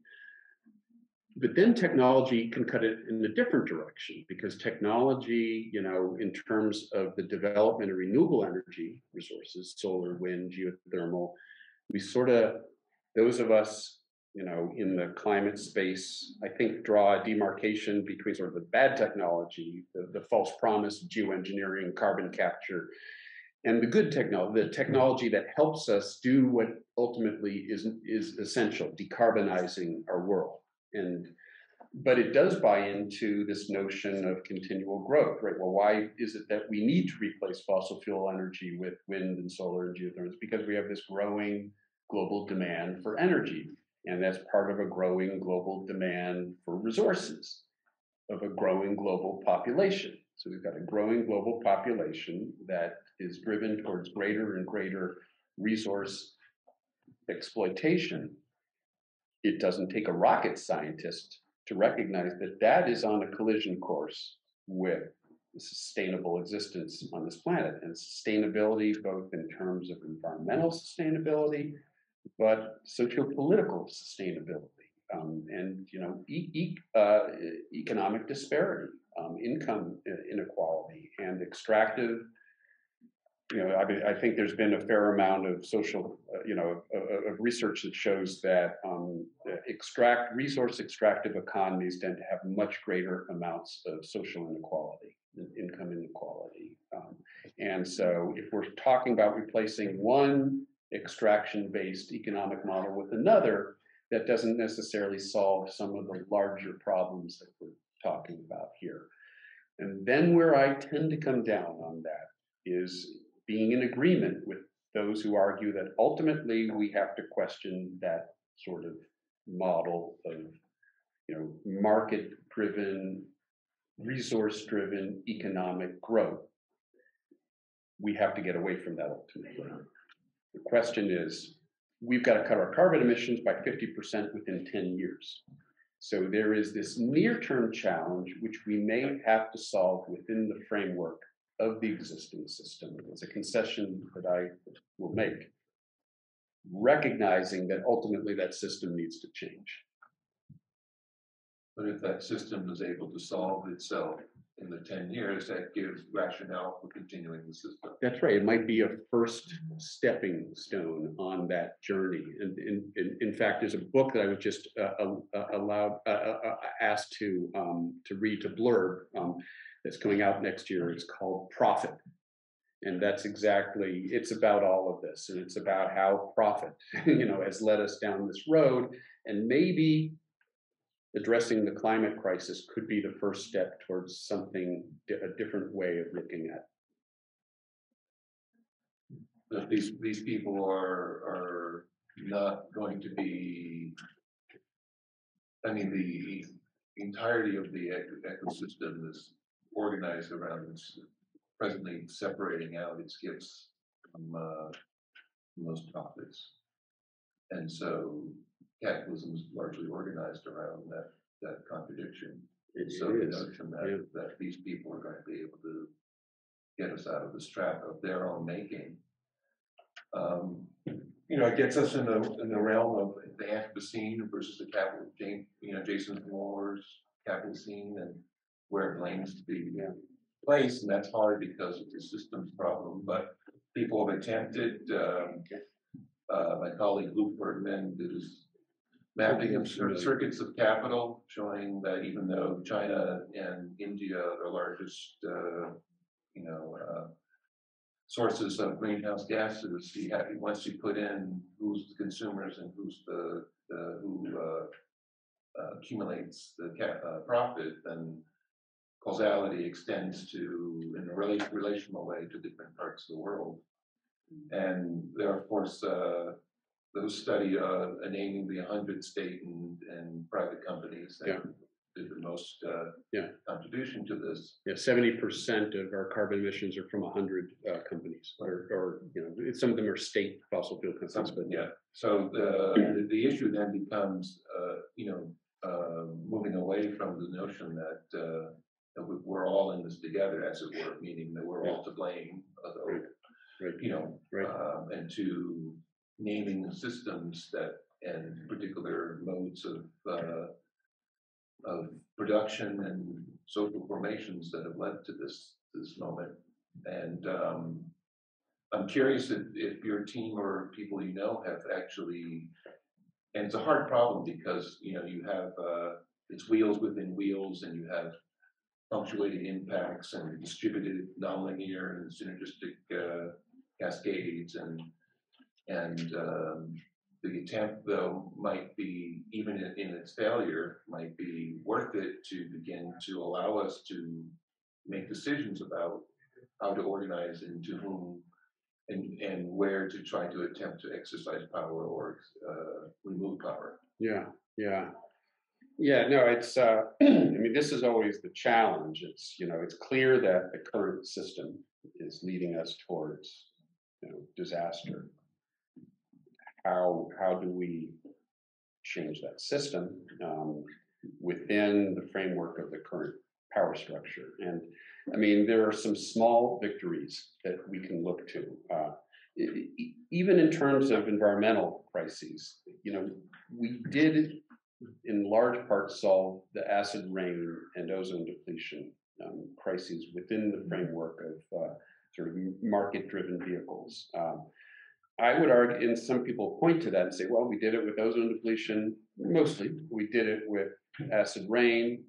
C: But then technology can cut it in a different direction, because technology, in terms of the development of renewable energy resources, solar, wind, geothermal, we sort of, those of us, in the climate space, I think draw a demarcation between sort of the bad technology, the false promise of geoengineering, carbon capture, and the good technology, the technology that helps us do what ultimately is essential, decarbonizing our world. But it does buy into this notion of continual growth, right? Well, why is it that we need to replace fossil fuel energy with wind and solar and geothermal? It's because we have this growing global demand for energy. And that's part of a growing global demand for resources, of a growing global population. So we've got a growing global population that is driven towards greater and greater resource exploitation. It doesn't take a rocket scientist to recognize that that is on a collision course with the sustainable existence on this planet, and sustainability, both in terms of environmental sustainability, but socio-political sustainability, and economic disparity, income inequality, and extractive. I think there's been a fair amount of social, of research that shows that resource extractive economies tend to have much greater amounts of social inequality, income inequality. And so if we're talking about replacing one extraction-based economic model with another, that doesn't necessarily solve some of the larger problems that we're talking about here. And then where I tend to come down on that is being in agreement with those who argue that ultimately we have to question that sort of model of, market-driven, resource-driven economic growth. We have to get away from that ultimately. The question is, we've got to cut our carbon emissions by 50% within 10 years. So there is this near-term challenge, which we may have to solve within the framework of the existing system. It's a concession that I will make, recognizing that ultimately that system needs to change.
G: But if that system is able to solve itself in the 10 years, that gives rationale for continuing the system.
C: That's right. It might be a first stepping stone on that journey. And in fact, there's a book that I was just asked to read, to blurb, that's coming out next year. It's called Profit. And that's exactly, it's about all of this. And it's about how profit, has led us down this road. And maybe addressing the climate crisis could be the first step towards something, a different way of looking at.
G: But these people are not going to be, the entirety of the ecosystem is organized around this, presently separating out its gifts from those profits. And so capitalism is largely organized around that contradiction. So the notion that these people are going to be able to get us out of this trap of their own making, it gets us in the realm of the Anthropocene versus the capital, Jason Moore's Capitalism, and where it blames to be placed, and that's hard because it's a systems problem. But people have attempted. My colleague Luke Bergman did his mapping of circuits of capital, showing that even though China and India are the largest, sources of greenhouse gases, once you put in who's the consumers and who's who accumulates the profit, then causality extends to, in a relational way, to different parts of the world. And there are, of course, those study naming the 100 state and private companies that did the most contribution to this. 70%
C: of our carbon emissions are from 100 companies, or some of them are state fossil fuel companies. But
G: so the issue then becomes, moving away from the notion that we're all in this together, as it were, meaning that we're all to blame, and to naming systems that and particular modes of production and social formations that have led to this moment. And I'm curious if your team or people you know have actually, and it's a hard problem because you have it's wheels within wheels, and you have punctuated impacts and distributed nonlinear and synergistic cascades, and the attempt though might be, even in its failure, might be worth it to begin to allow us to make decisions about how to organize and to whom and where to try to attempt to exercise power or remove power.
C: Yeah, yeah. Yeah, no, it's, I mean, this is always the challenge. It's, it's clear that the current system is leading us towards, disaster. How do we change that system within the framework of the current power structure? And I mean, there are some small victories that we can look to. Even in terms of environmental crises, we did in large part solve the acid rain and ozone depletion crises within the framework of sort of market-driven vehicles. I would argue, and some people point to that and say, well, we did it with ozone depletion, mostly. We did it with acid rain.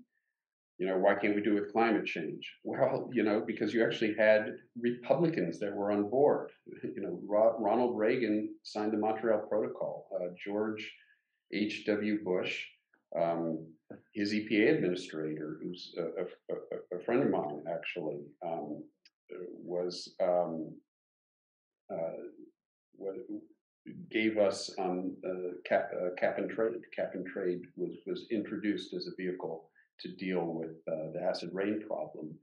C: Why can't we do it with climate change? Well, because you actually had Republicans that were on board. Ronald Reagan signed the Montreal Protocol. George H.W. Bush, his EPA administrator, who's a friend of mine, actually, gave us cap and trade. Cap and trade was introduced as a vehicle to deal with the acid rain problem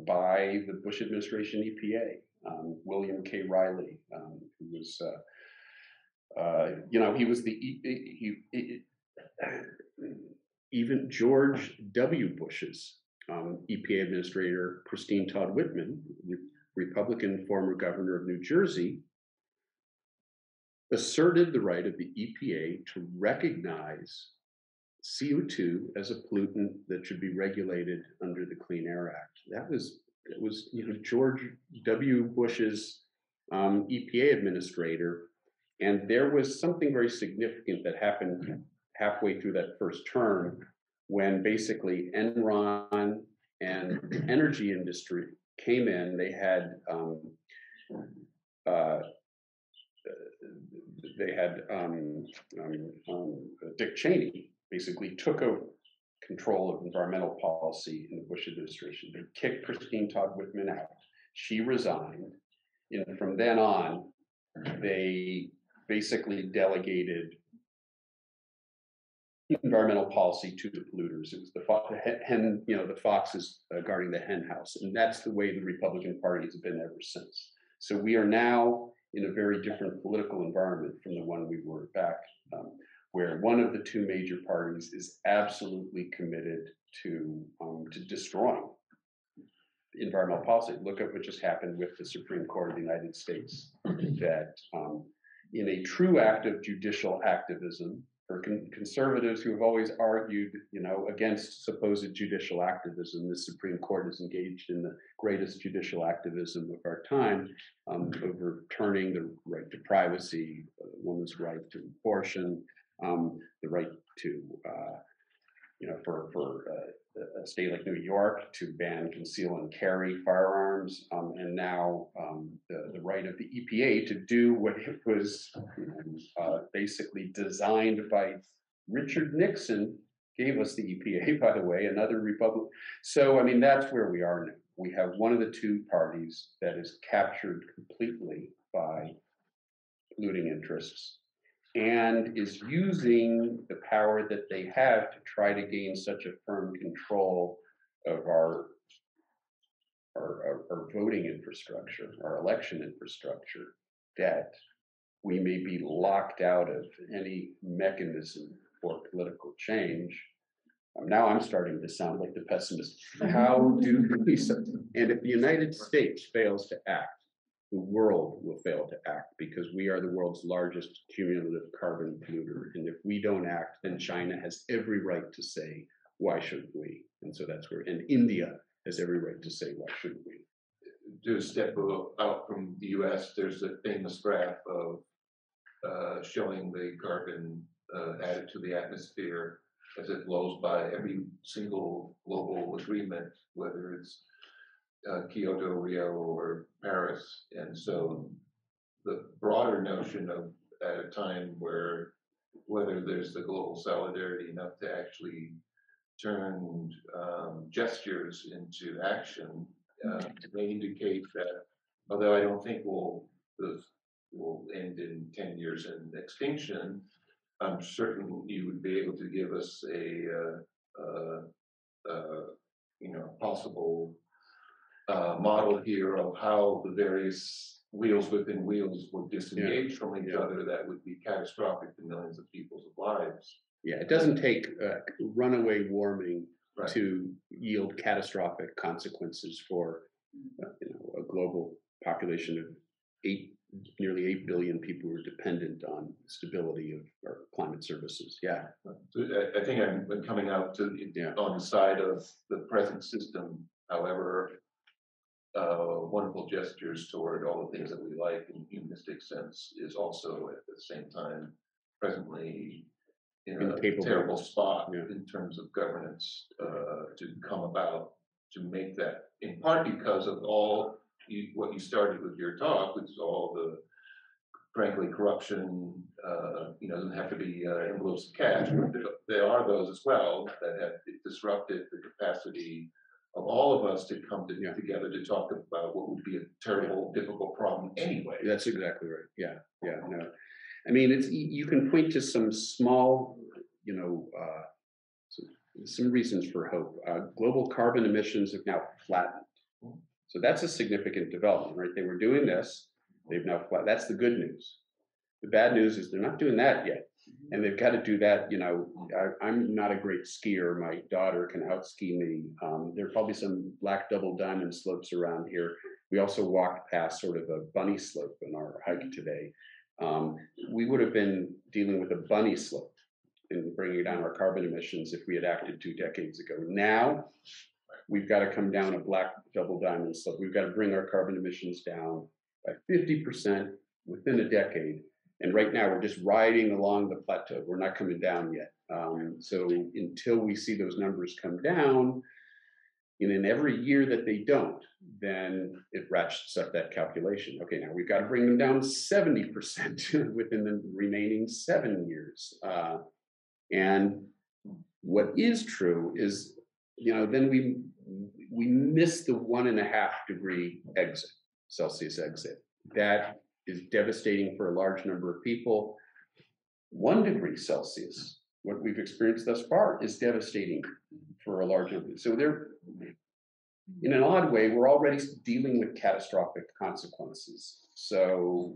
C: by the Bush administration EPA. William K. Riley, who was, he was even George W. Bush's EPA administrator, Christine Todd Whitman, Republican former governor of New Jersey, asserted the right of the EPA to recognize CO2 as a pollutant that should be regulated under the Clean Air Act. It was George W. Bush's EPA administrator, and there was something very significant that happened halfway through that first term when basically Enron and the energy industry came in. They had Dick Cheney basically took over control of environmental policy in the Bush administration. They kicked Christine Todd Whitman out. She resigned. And from then on, they basically delegated environmental policy to the polluters. It was the foxes guarding the hen house. And that's the way the Republican Party has been ever since. So we are now in a very different political environment from the one we were back, where one of the two major parties is absolutely committed to destroying environmental policy. Look at what just happened with the Supreme Court of the United States, that in a true act of judicial activism, for conservatives who have always argued, against supposed judicial activism, the Supreme Court is engaged in the greatest judicial activism of our time, overturning the right to privacy, a woman's right to abortion, the right to, for a state like New York to ban conceal and carry firearms, and now the right of the EPA to do what it was basically designed by Richard Nixon, gave us the EPA, by the way, another Republican. So, I mean, that's where we are now. We have one of the two parties that is captured completely by polluting interests and is using the power that they have to try to gain such a firm control of our voting infrastructure, our election infrastructure, that we may be locked out of any mechanism for political change. Now I'm starting to sound like the pessimist. How do we, and if the United States fails to act, the world will fail to act, because we are the world's largest cumulative carbon polluter. And if we don't act, then China has every right to say, why shouldn't we? And so that's where, and India has every right to say, why shouldn't we?
G: To a step out from the US, there's a famous graph of showing the carbon added to the atmosphere as it blows by every single global agreement, whether it's Kyoto, Rio, or Paris. And so the broader notion of at a time where whether there's the global solidarity enough to actually turn gestures into action may indicate that, although I don't think we'll end in 10 years in extinction, I'm certain you would be able to give us a possible model here of how the various wheels within wheels would disengage from each other that would be catastrophic to millions of people's lives.
C: Yeah, it doesn't take runaway warming
G: Right.
C: to yield catastrophic consequences for a global population of nearly 8 billion people who are dependent on stability of our climate services. Yeah.
G: So I think I'm coming out to on the side of the present system, however, wonderful gestures toward all the things that we like in humanistic sense is also at the same time presently in a
C: Incapable.
G: terrible spot in terms of governance to come about to make that, in part because of what you started with your talk, which is all the frankly corruption. Doesn't have to be envelopes of cash, but there are those as well that have disrupted the capacity of all of us to come together to talk about what would be a terrible, difficult problem anyway.
C: That's exactly right. Yeah. No, I mean, you can point to some small, some reasons for hope. Global carbon emissions have now flattened. So that's a significant development, right? They were doing this, they've now flattened. That's the good news. The bad news is they're not doing that yet. And they've got to do that, I'm not a great skier. My daughter can out-ski me. There are probably some black double diamond slopes around here. We also walked past sort of a bunny slope in our hike today. We would have been dealing with a bunny slope in bringing down our carbon emissions if we had acted 2 decades ago. Now, we've got to come down a black double diamond slope. We've got to bring our carbon emissions down by 50% within a decade. And right now, we're just riding along the plateau. We're not coming down yet. So until we see those numbers come down, and in every year that they don't, then it ratchets up that calculation. Okay, now we've got to bring them down 70% within the remaining 7 years. And what is true is, then we miss the 1.5 degree exit, Celsius exit. That is devastating for a large number of people. 1 degree Celsius, what we've experienced thus far, is devastating for a large number. So in an odd way, we're already dealing with catastrophic consequences. So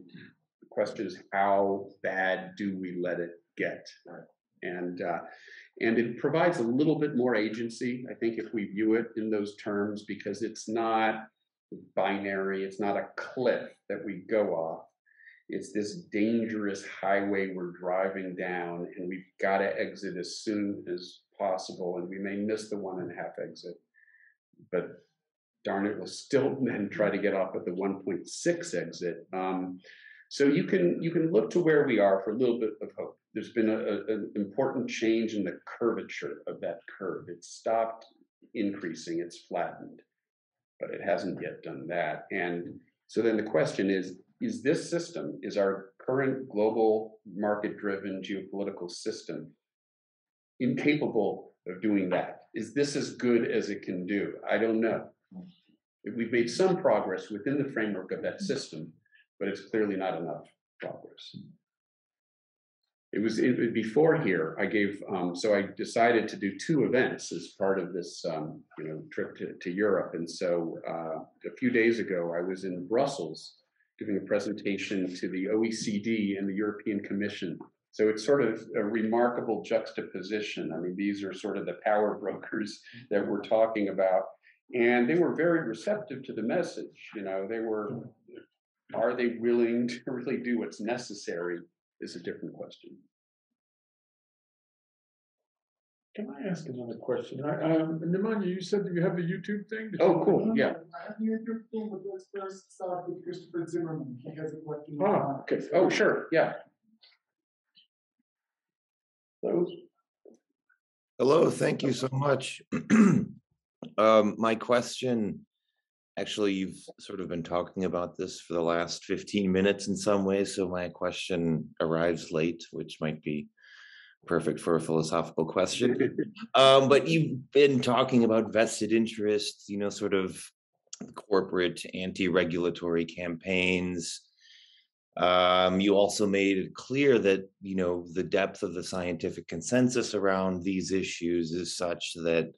C: the question is, how bad do we let it get? And it provides a little bit more agency, I think, if we view it in those terms, because it's not binary, it's not a cliff that we go off. It's this dangerous highway we're driving down, and we've got to exit as soon as possible, and we may miss the 1.5 exit, but darn it, we'll still then try to get off at the 1.6 exit. So you can look to where we are for a little bit of hope. There's been an important change in the curvature of that curve. It's stopped increasing, it's flattened, but it hasn't yet done that. And so then the question is this system, is our current global market-driven geopolitical system incapable of doing that? Is this as good as it can do? I don't know. We've made some progress within the framework of that system, but it's clearly not enough progress. Before here, I gave, so I decided to do 2 events as part of this trip to Europe. And so a few days ago, I was in Brussels giving a presentation to the OECD and the European Commission. So it's sort of a remarkable juxtaposition. I mean, these are sort of the power brokers that we're talking about. And they were very receptive to the message. Are they willing to really do what's necessary is a different question.
A: Can I ask another question? Nemanja, you said you have the YouTube thing? Did
C: Oh,
A: you-
C: cool, yeah.
D: I have the YouTube thing, but let's first start with Christopher Zimmerman. He has a question.
A: Ah,
C: Okay. Oh, sure, yeah. Hello?
H: Hello, thank you so much. My question, actually, you've sort of been talking about this for the last 15 minutes in some ways, so my question arrives late, which might be perfect for a philosophical question. But you've been talking about vested interests, sort of corporate anti-regulatory campaigns. You also made it clear that, the depth of the scientific consensus around these issues is such that,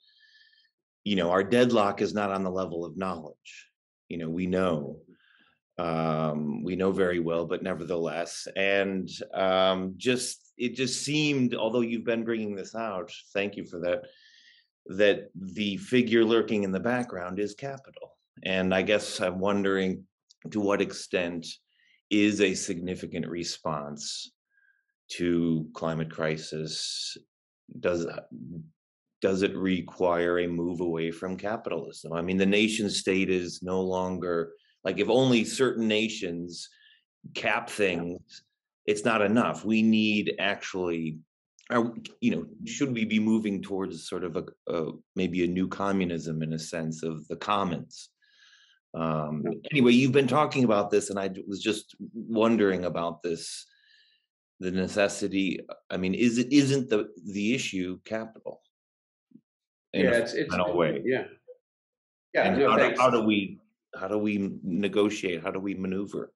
H: our deadlock is not on the level of knowledge. We know very well, but nevertheless, and it just seemed, although you've been bringing this out, thank you for that, that the figure lurking in the background is capital. And I guess I'm wondering, to what extent is a significant response to climate crisis, does it require a move away from capitalism? I mean, the nation state is no longer, like, if only certain nations cap things, it's not enough. We need actually, should we be moving towards sort of maybe a new communism in a sense of the commons? Anyway, you've been talking about this, and I was just wondering about this, the necessity. I mean, isn't the issue capital? In
C: Yeah,
H: a way.
C: Yeah. Yeah,
H: And
C: no, thanks.
H: how do we negotiate? How do we maneuver?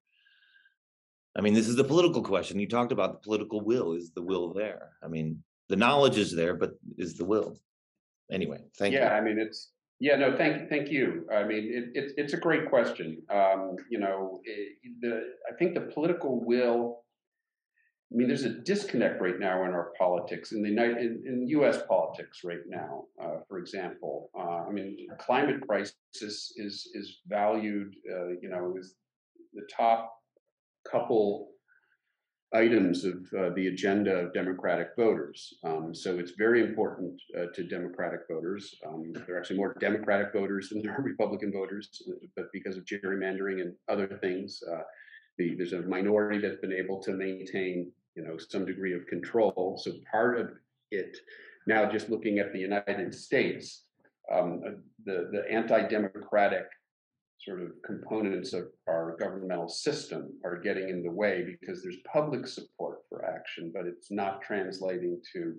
H: I mean, this is the political question. You talked about the political will. Is the will there? I mean, the knowledge is there, but is the will? Anyway, thank you.
C: Yeah, I mean, no, thank you. I mean, it's a great question. I think the political will, I mean, there's a disconnect right now in our politics, in U.S. politics right now. For example, I mean, climate crisis is valued, is the top couple items of the agenda of Democratic voters. So it's very important to Democratic voters. There are actually more Democratic voters than there are Republican voters, but because of gerrymandering and other things, there's a minority that's been able to maintain, some degree of control. So part of it, now just looking at the United States, the anti-democratic sort of components of our governmental system are getting in the way because there's public support for action, but it's not translating to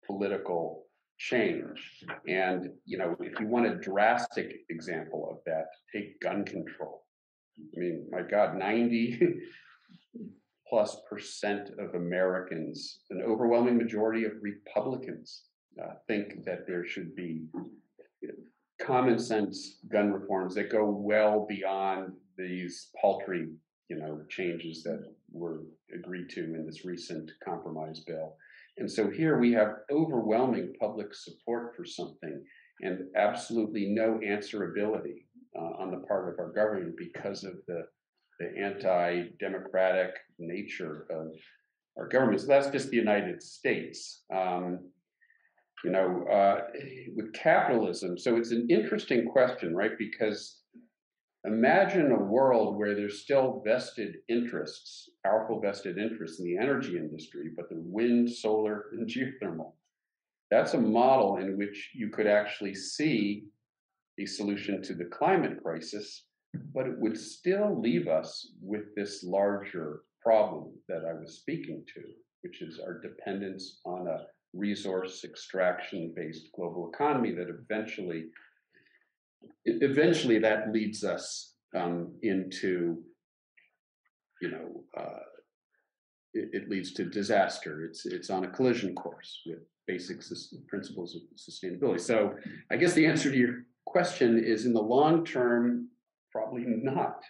C: political change. And, if you want a drastic example of that, take gun control. I mean, my God, 90+% of Americans, an overwhelming majority of Republicans, think that there should be common sense gun reforms that go well beyond these paltry, changes that were agreed to in this recent compromise bill. And so here we have overwhelming public support for something and absolutely no answerability on the part of our government because of the anti-democratic nature of our government. So that's just the United States. With capitalism, so it's an interesting question, right? Because imagine a world where there's still vested interests, powerful vested interests in the energy industry, but the wind, solar, and geothermal. That's a model in which you could actually see a solution to the climate crisis, but it would still leave us with this larger problem that I was speaking to, which is our dependence on a resource extraction-based global economy that eventually that leads us into, it leads to disaster. It's on a collision course with basic principles of sustainability. So I guess the answer to your question is, in the long term, probably not.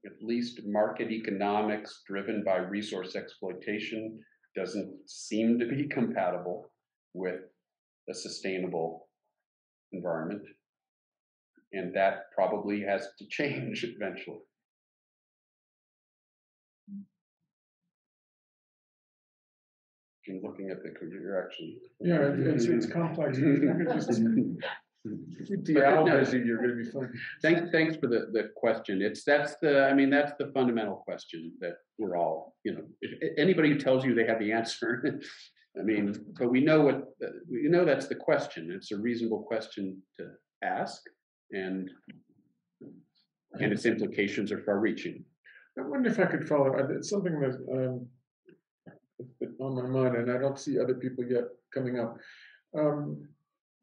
C: At least market economics driven by resource exploitation doesn't seem to be compatible with a sustainable environment. And that probably has to change eventually. I'm looking at the, you're actually.
A: Yeah, it's complex. Keep the owl busy, you're gonna be fine.
C: Thanks for the question. That's the fundamental question that we're all, if anybody who tells you they have the answer, I mean, but we know that's the question. It's a reasonable question to ask, and its implications are far-reaching.
A: I wonder if I could follow. It's something that's on my mind, and I don't see other people yet coming up.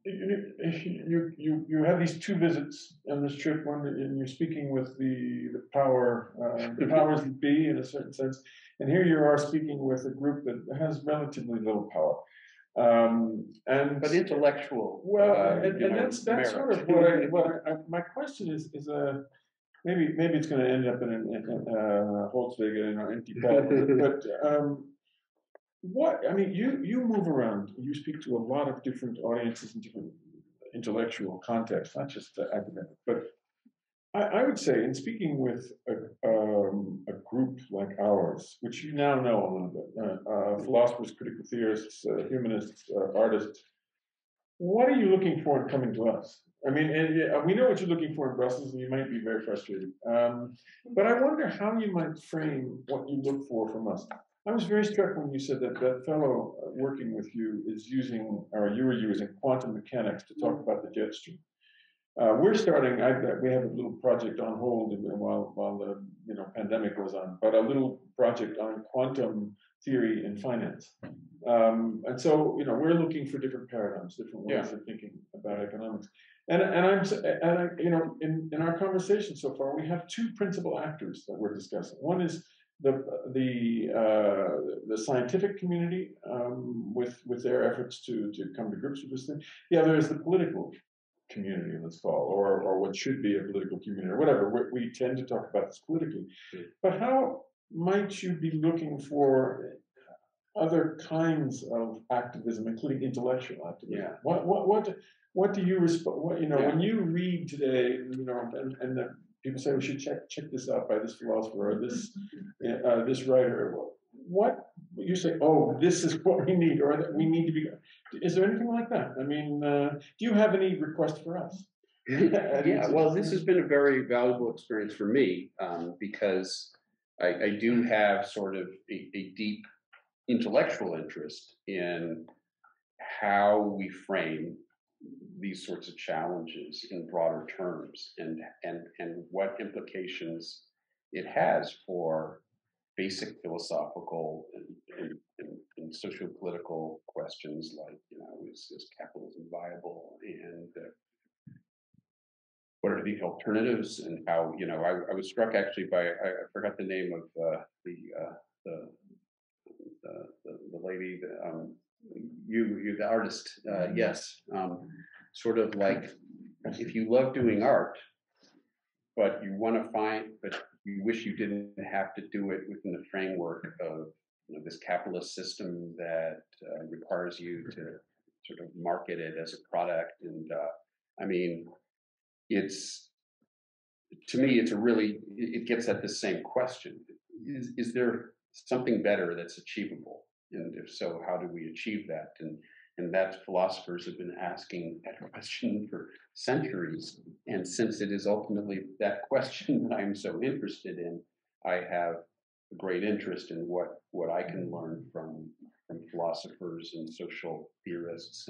A: You had these two visits on this trip. One, and you're speaking with the powers that be in a certain sense, and here you are speaking with a group that has relatively little power.
C: But intellectual.
A: Well, and that's sort of what my question is maybe it's going to end up in a Volkswagen in an empty pad, but you move around. You speak to a lot of different audiences in different intellectual contexts, not just academic. But I would say, in speaking with a group like ours, which you now know a little bit, philosophers, critical theorists, humanists, artists, what are you looking for in coming to us? I mean, we know what you're looking for in Brussels, and you might be very frustrated. But I wonder how you might frame what you look for from us. I was very struck when you said that fellow working with you is using, or you were using quantum mechanics to talk about the jet stream. We're starting. We have a little project on hold while the pandemic goes on, but a little project on quantum theory in finance. And so we're looking for different paradigms, different ways of thinking about economics. And in our conversation so far, we have two principal actors that we're discussing. One is the scientific community with their efforts to come to grips with this thing. The other is the political community, let's call, or what should be a political community, or whatever. We tend to talk about this politically. But how might you be looking for other kinds of activism, including intellectual activism? Yeah. What do you respond? When you read today, and people say we should check this out by this philosopher or this writer. What you say? Oh, this is what we need, or that we need to be. Is there anything like that? I mean, do you have any request for us?
C: Yeah. Well, this has been a very valuable experience for me because I do have sort of a deep intellectual interest in how we frame these sorts of challenges in broader terms, and what implications it has for basic philosophical and socio-political questions like, is capitalism viable, and what are the alternatives, and how, I was struck actually by, I forgot the name of the lady, you the artist, yes, sort of like, if you love doing art, but you wish you didn't have to do it within the framework of this capitalist system that requires you to sort of market it as a product. And I mean, to me, it gets at the same question. Is there something better that's achievable? And if so, how do we achieve that? And that philosophers have been asking that question for centuries. And since it is ultimately that question that I'm so interested in, I have a great interest in what I can learn from philosophers and social theorists.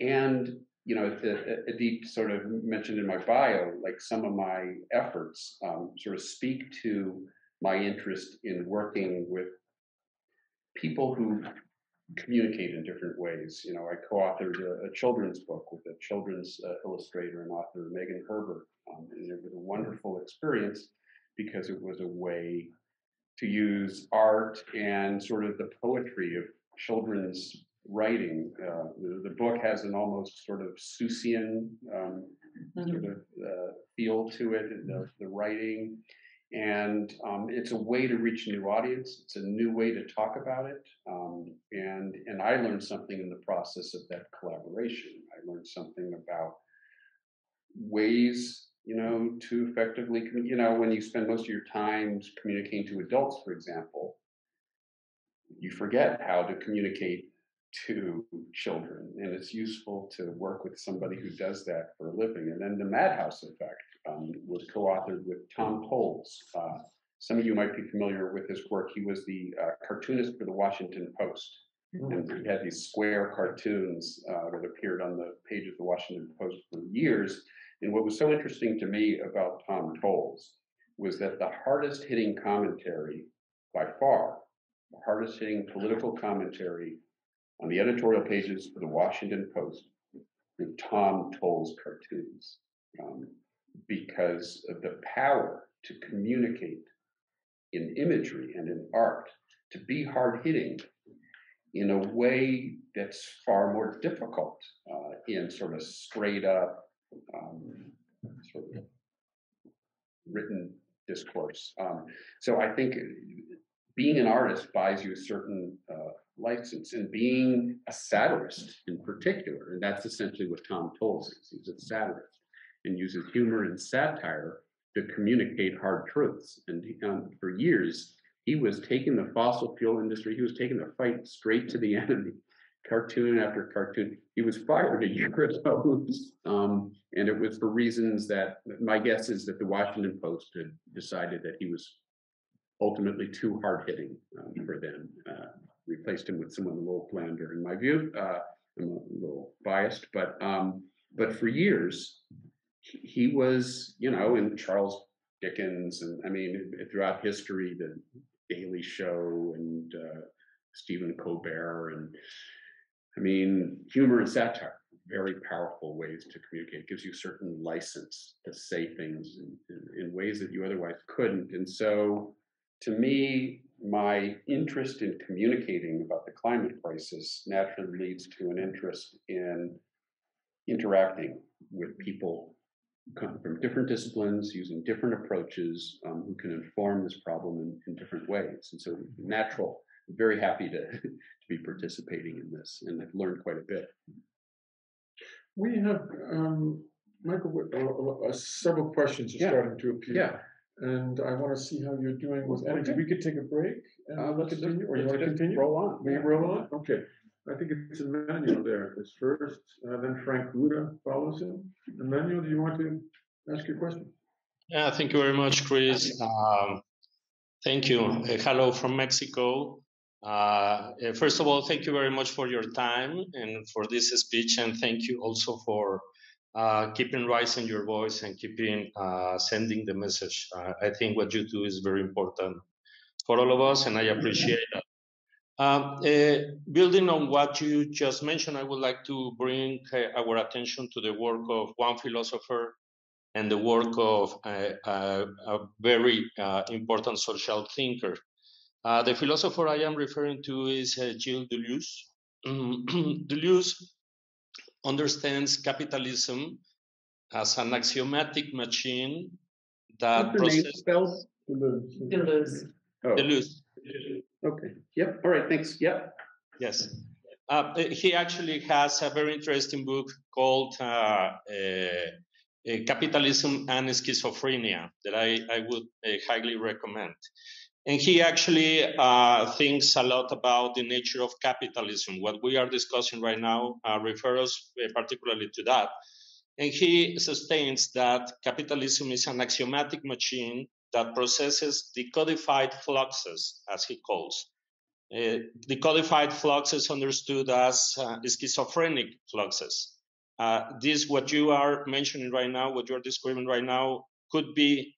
C: And Adit sort of mentioned in my bio, like some of my efforts sort of speak to my interest in working with people who communicate in different ways. I co-authored a children's book with a children's illustrator and author, Megan Herbert, and it was a wonderful experience because it was a way to use art and sort of the poetry of children's writing. The book has an almost sort of Seussian sort of feel to it, the writing. And it's a way to reach a new audience. It's a new way to talk about it. And I learned something in the process of that collaboration. I learned something about ways, to effectively, when you spend most of your time communicating to adults, for example, you forget how to communicate to children, and it's useful to work with somebody who does that for a living. And then the Madhouse Effect was co-authored with Tom Towles. Some of you might be familiar with his work. He was the cartoonist for the Washington Post. And he had these square cartoons that appeared on the page of the Washington Post for years. And what was so interesting to me about Tom Towles was that the hardest hitting commentary by far, the hardest hitting political commentary on the editorial pages for the Washington Post were Tom Towles cartoons, because of the power to communicate in imagery and in art, to be hard hitting in a way that's far more difficult in sort of straight up sort of written discourse. So I think being an artist buys you a certain license, and being a satirist in particular, and that's essentially what Tom Towles is. He's a satirist and uses humor and satire to communicate hard truths. And for years, he was taking the fossil fuel industry, he was taking the fight straight to the enemy, cartoon after cartoon. He was fired a year ago, and it was for reasons that, my guess is that the Washington Post had decided that he was ultimately too hard-hitting for them. Replaced him with someone a little blander, in my view. I'm a little biased, but for years, he was, you know, in Charles Dickens, and I mean, throughout history, the Daily Show and Stephen Colbert, and I mean, humor and satire, very powerful ways to communicate. It gives you certain license to say things in ways that you otherwise couldn't. And so, to me, my interest in communicating about the climate crisis naturally leads to an interest in interacting with people come from different disciplines, using different approaches, who can inform this problem in different ways. And so natural, I'm very happy to be participating in this, and I've learned quite a bit.
A: We have, Michael, several questions are starting to appear.
C: Yeah.
A: And I want to see how you're doing with energy. We could take a break and we'll continue, or you want to continue?
C: Roll on.
A: We roll on? Okay. I think it's Emmanuel there is first, then Frank Ruda follows him. Emmanuel, do you want to ask your question?
I: Yeah, thank you very much, Chris. Thank you. Hello from Mexico. First of all, thank you very much for your time and for this speech, and thank you also for keeping raising your voice and keeping sending the message. I think what you do is very important for all of us, and I appreciate that. Building on what you just mentioned, I would like to bring our attention to the work of one philosopher and the work of a very important social thinker. The philosopher I am referring to is Gilles Deleuze. Deleuze understands capitalism as an axiomatic machine that processes.
B: Deleuze.
C: Oh.
I: Deleuze.
C: Okay. Yep. All right. Thanks. Yep.
I: Yes. He actually has a very interesting book called Capitalism and Schizophrenia that I would highly recommend. And he actually thinks a lot about the nature of capitalism. What we are discussing right now refers particularly to that. And he sustains that capitalism is an axiomatic machine that processes decodified fluxes, as he calls. Decodified fluxes understood as schizophrenic fluxes. This, what you are mentioning right now, what you are describing right now, could be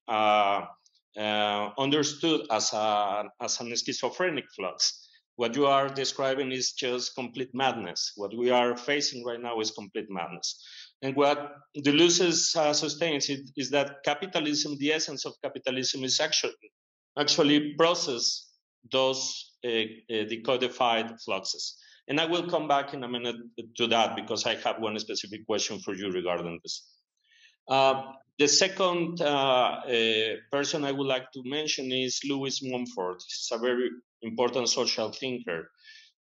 I: understood as an schizophrenic flux. What you are describing is just complete madness. What we are facing right now is complete madness. And what Deleuze sustains is that capitalism, the essence of capitalism, is actually process those decodified fluxes. And I will come back in a minute to that because I have one specific question for you regarding this. The second person I would like to mention is Louis Mumford. He's a very important social thinker.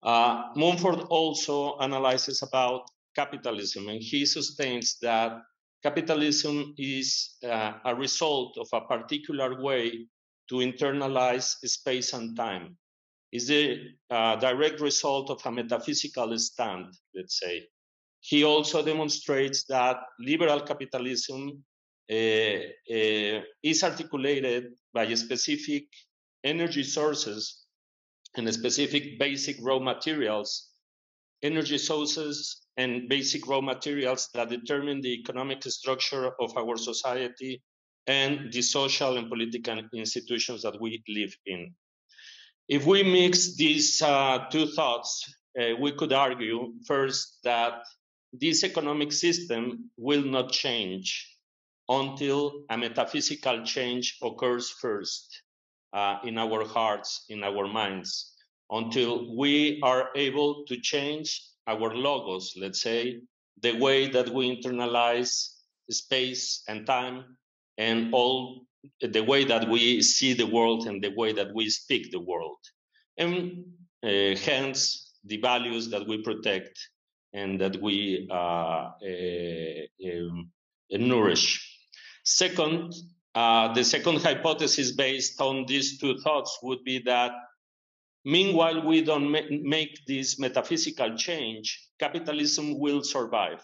I: Mumford also analyzes about capitalism, and he sustains that capitalism is a result of a particular way to internalize space and time. is the direct result of a metaphysical stand, let's say. He also demonstrates that liberal capitalism is articulated by specific energy sources and specific basic raw materials, energy sources and basic raw materials that determine the economic structure of our society and the social and political institutions that we live in. If we mix these two thoughts, we could argue first that this economic system will not change until a metaphysical change occurs first in our hearts, in our minds, until we are able to change our logos, let's say, the way that we internalize space and time and all the way that we see the world and the way that we speak the world. And hence, the values that we protect and that we nourish. Second, the second hypothesis based on these two thoughts would be that meanwhile we don't make this metaphysical change, capitalism will survive.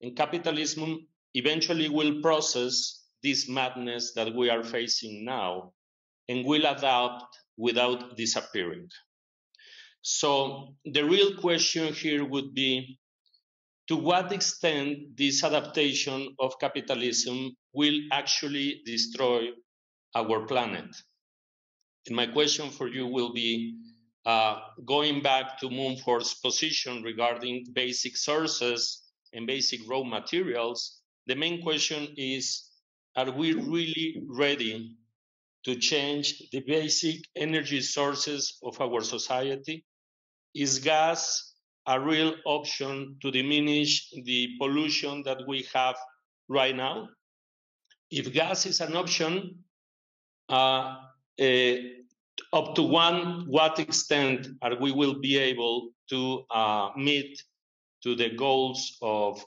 I: And capitalism eventually will process this madness that we are facing now and will adapt without disappearing. So the real question here would be, to what extent this adaptation of capitalism will actually destroy our planet? And my question for you will be, going back to Mumford's position regarding basic sources and basic raw materials, the main question is, are we really ready to change the basic energy sources of our society? Is gas a real option to diminish the pollution that we have right now? If gas is an option, up to what extent are we will be able to meet to the goals of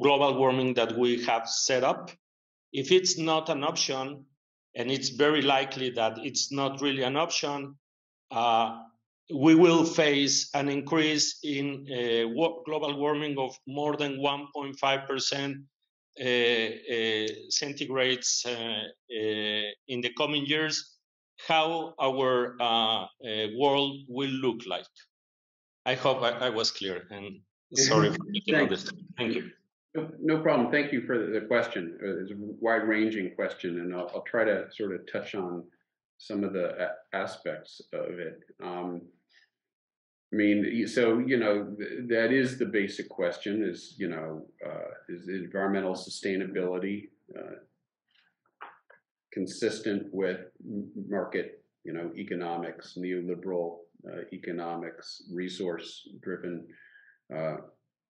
I: global warming that we have set up? If it's not an option, and it's very likely that it's not really an option, we will face an increase in global warming of more than 1.5% centigrades in the coming years. How our world will look like. I hope I was clear, and sorry for taking all this. Thank you.
C: No problem. Thank you for the question. It's a wide-ranging question, and I'll try to sort of touch on some of the aspects of it. I mean, so, you know, that is the basic question, is, you know, is environmental sustainability consistent with market, you know, economics, neoliberal economics, resource-driven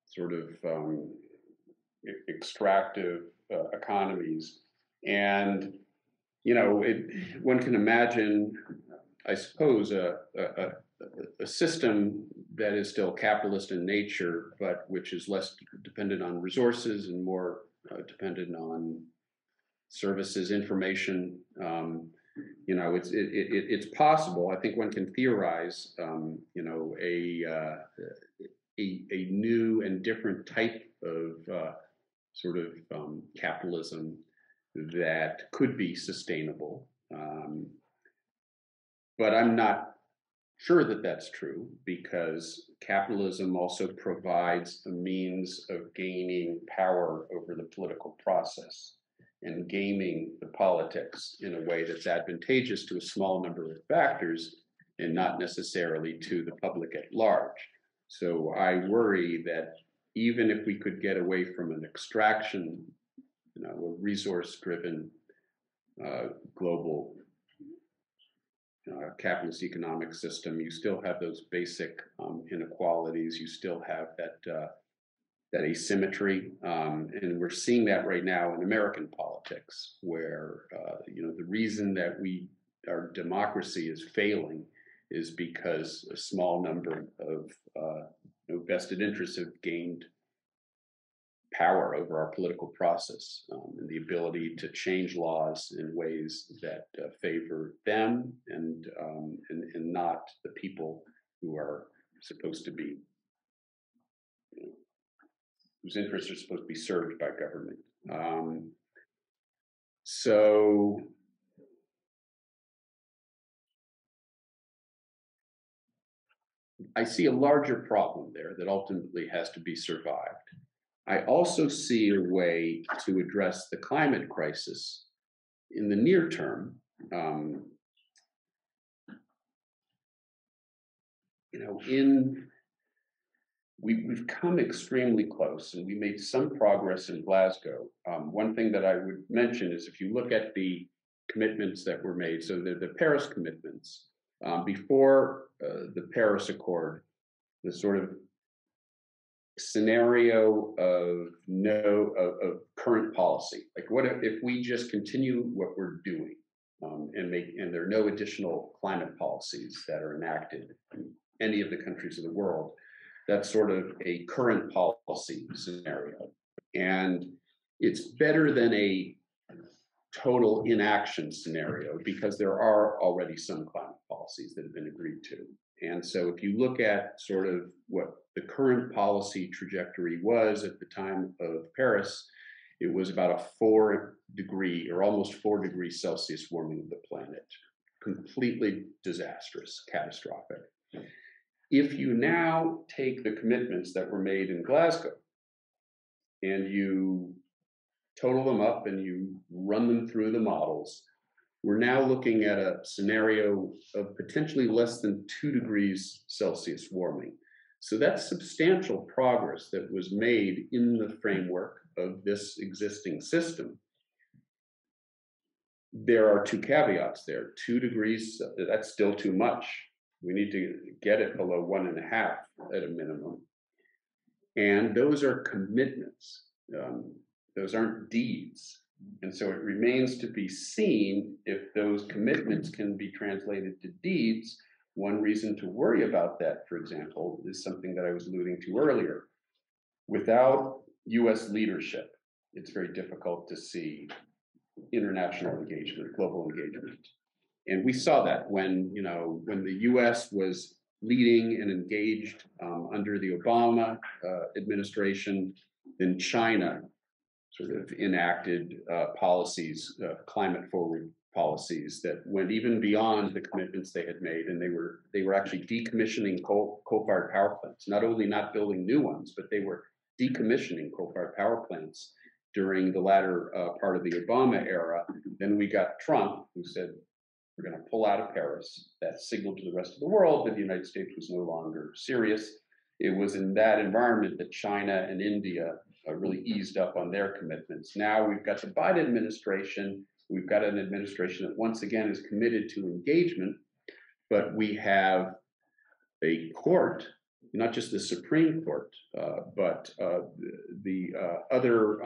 C: sort of extractive economies. And, you know, one can imagine, I suppose, a system that is still capitalist in nature, but which is less dependent on resources and more dependent on services, information. You know, it's possible. I think one can theorize, you know, a new and different type of sort of capitalism that could be sustainable. But I'm not sure that that's true, because capitalism also provides a means of gaining power over the political process and gaming the politics in a way that's advantageous to a small number of factors and not necessarily to the public at large. So I worry that even if we could get away from an extraction, you know, a resource-driven global capitalist economic system, you still have those basic inequalities. You still have that asymmetry, and we're seeing that right now in American politics, where you know, the reason that our democracy is failing is because a small number of vested interests have gained power over our political process, and the ability to change laws in ways that favor them and not the people who are supposed to be, whose interests are supposed to be served by government. So I see a larger problem there that ultimately has to be survived. I also see a way to address the climate crisis in the near term. We've come extremely close, and we made some progress in Glasgow. One thing that I would mention is if you look at the commitments that were made, so the Paris commitments, before the Paris Accord, the sort of scenario of current policy, like what if we just continue what we're doing, and there are no additional climate policies that are enacted in any of the countries of the world. That's sort of a current policy scenario, and it's better than a total inaction scenario because there are already some climate policies that have been agreed to. And so if you look at sort of what the current policy trajectory was at the time of Paris, it was about a 4 degree or almost 4 degrees Celsius warming of the planet. Completely disastrous, catastrophic. If you now take the commitments that were made in Glasgow and you total them up and you run them through the models, we're now looking at a scenario of potentially less than 2 degrees Celsius warming. So that's substantial progress that was made in the framework of this existing system. There are 2 caveats there. 2 degrees, that's still too much. We need to get it below 1.5 at a minimum. And those are commitments. Those aren't deeds. And so it remains to be seen if those commitments can be translated to deeds. One reason to worry about that, for example, is something that I was alluding to earlier. Without US leadership, it's very difficult to see international engagement, global engagement. And we saw that when the US was leading and engaged under the Obama administration, then China sort of enacted policies, climate forward policies that went even beyond the commitments they had made, and they were actually decommissioning coal-fired power plants. Not only not building new ones, but they were decommissioning coal-fired power plants during the latter part of the Obama era. Then we got Trump, who said, we're going to pull out of Paris. That signaled to the rest of the world that the United States was no longer serious. It was in that environment that China and India really eased up on their commitments. Now we've got the Biden administration. We've got an administration that once again is committed to engagement, but we have a court, not just the Supreme Court, but the other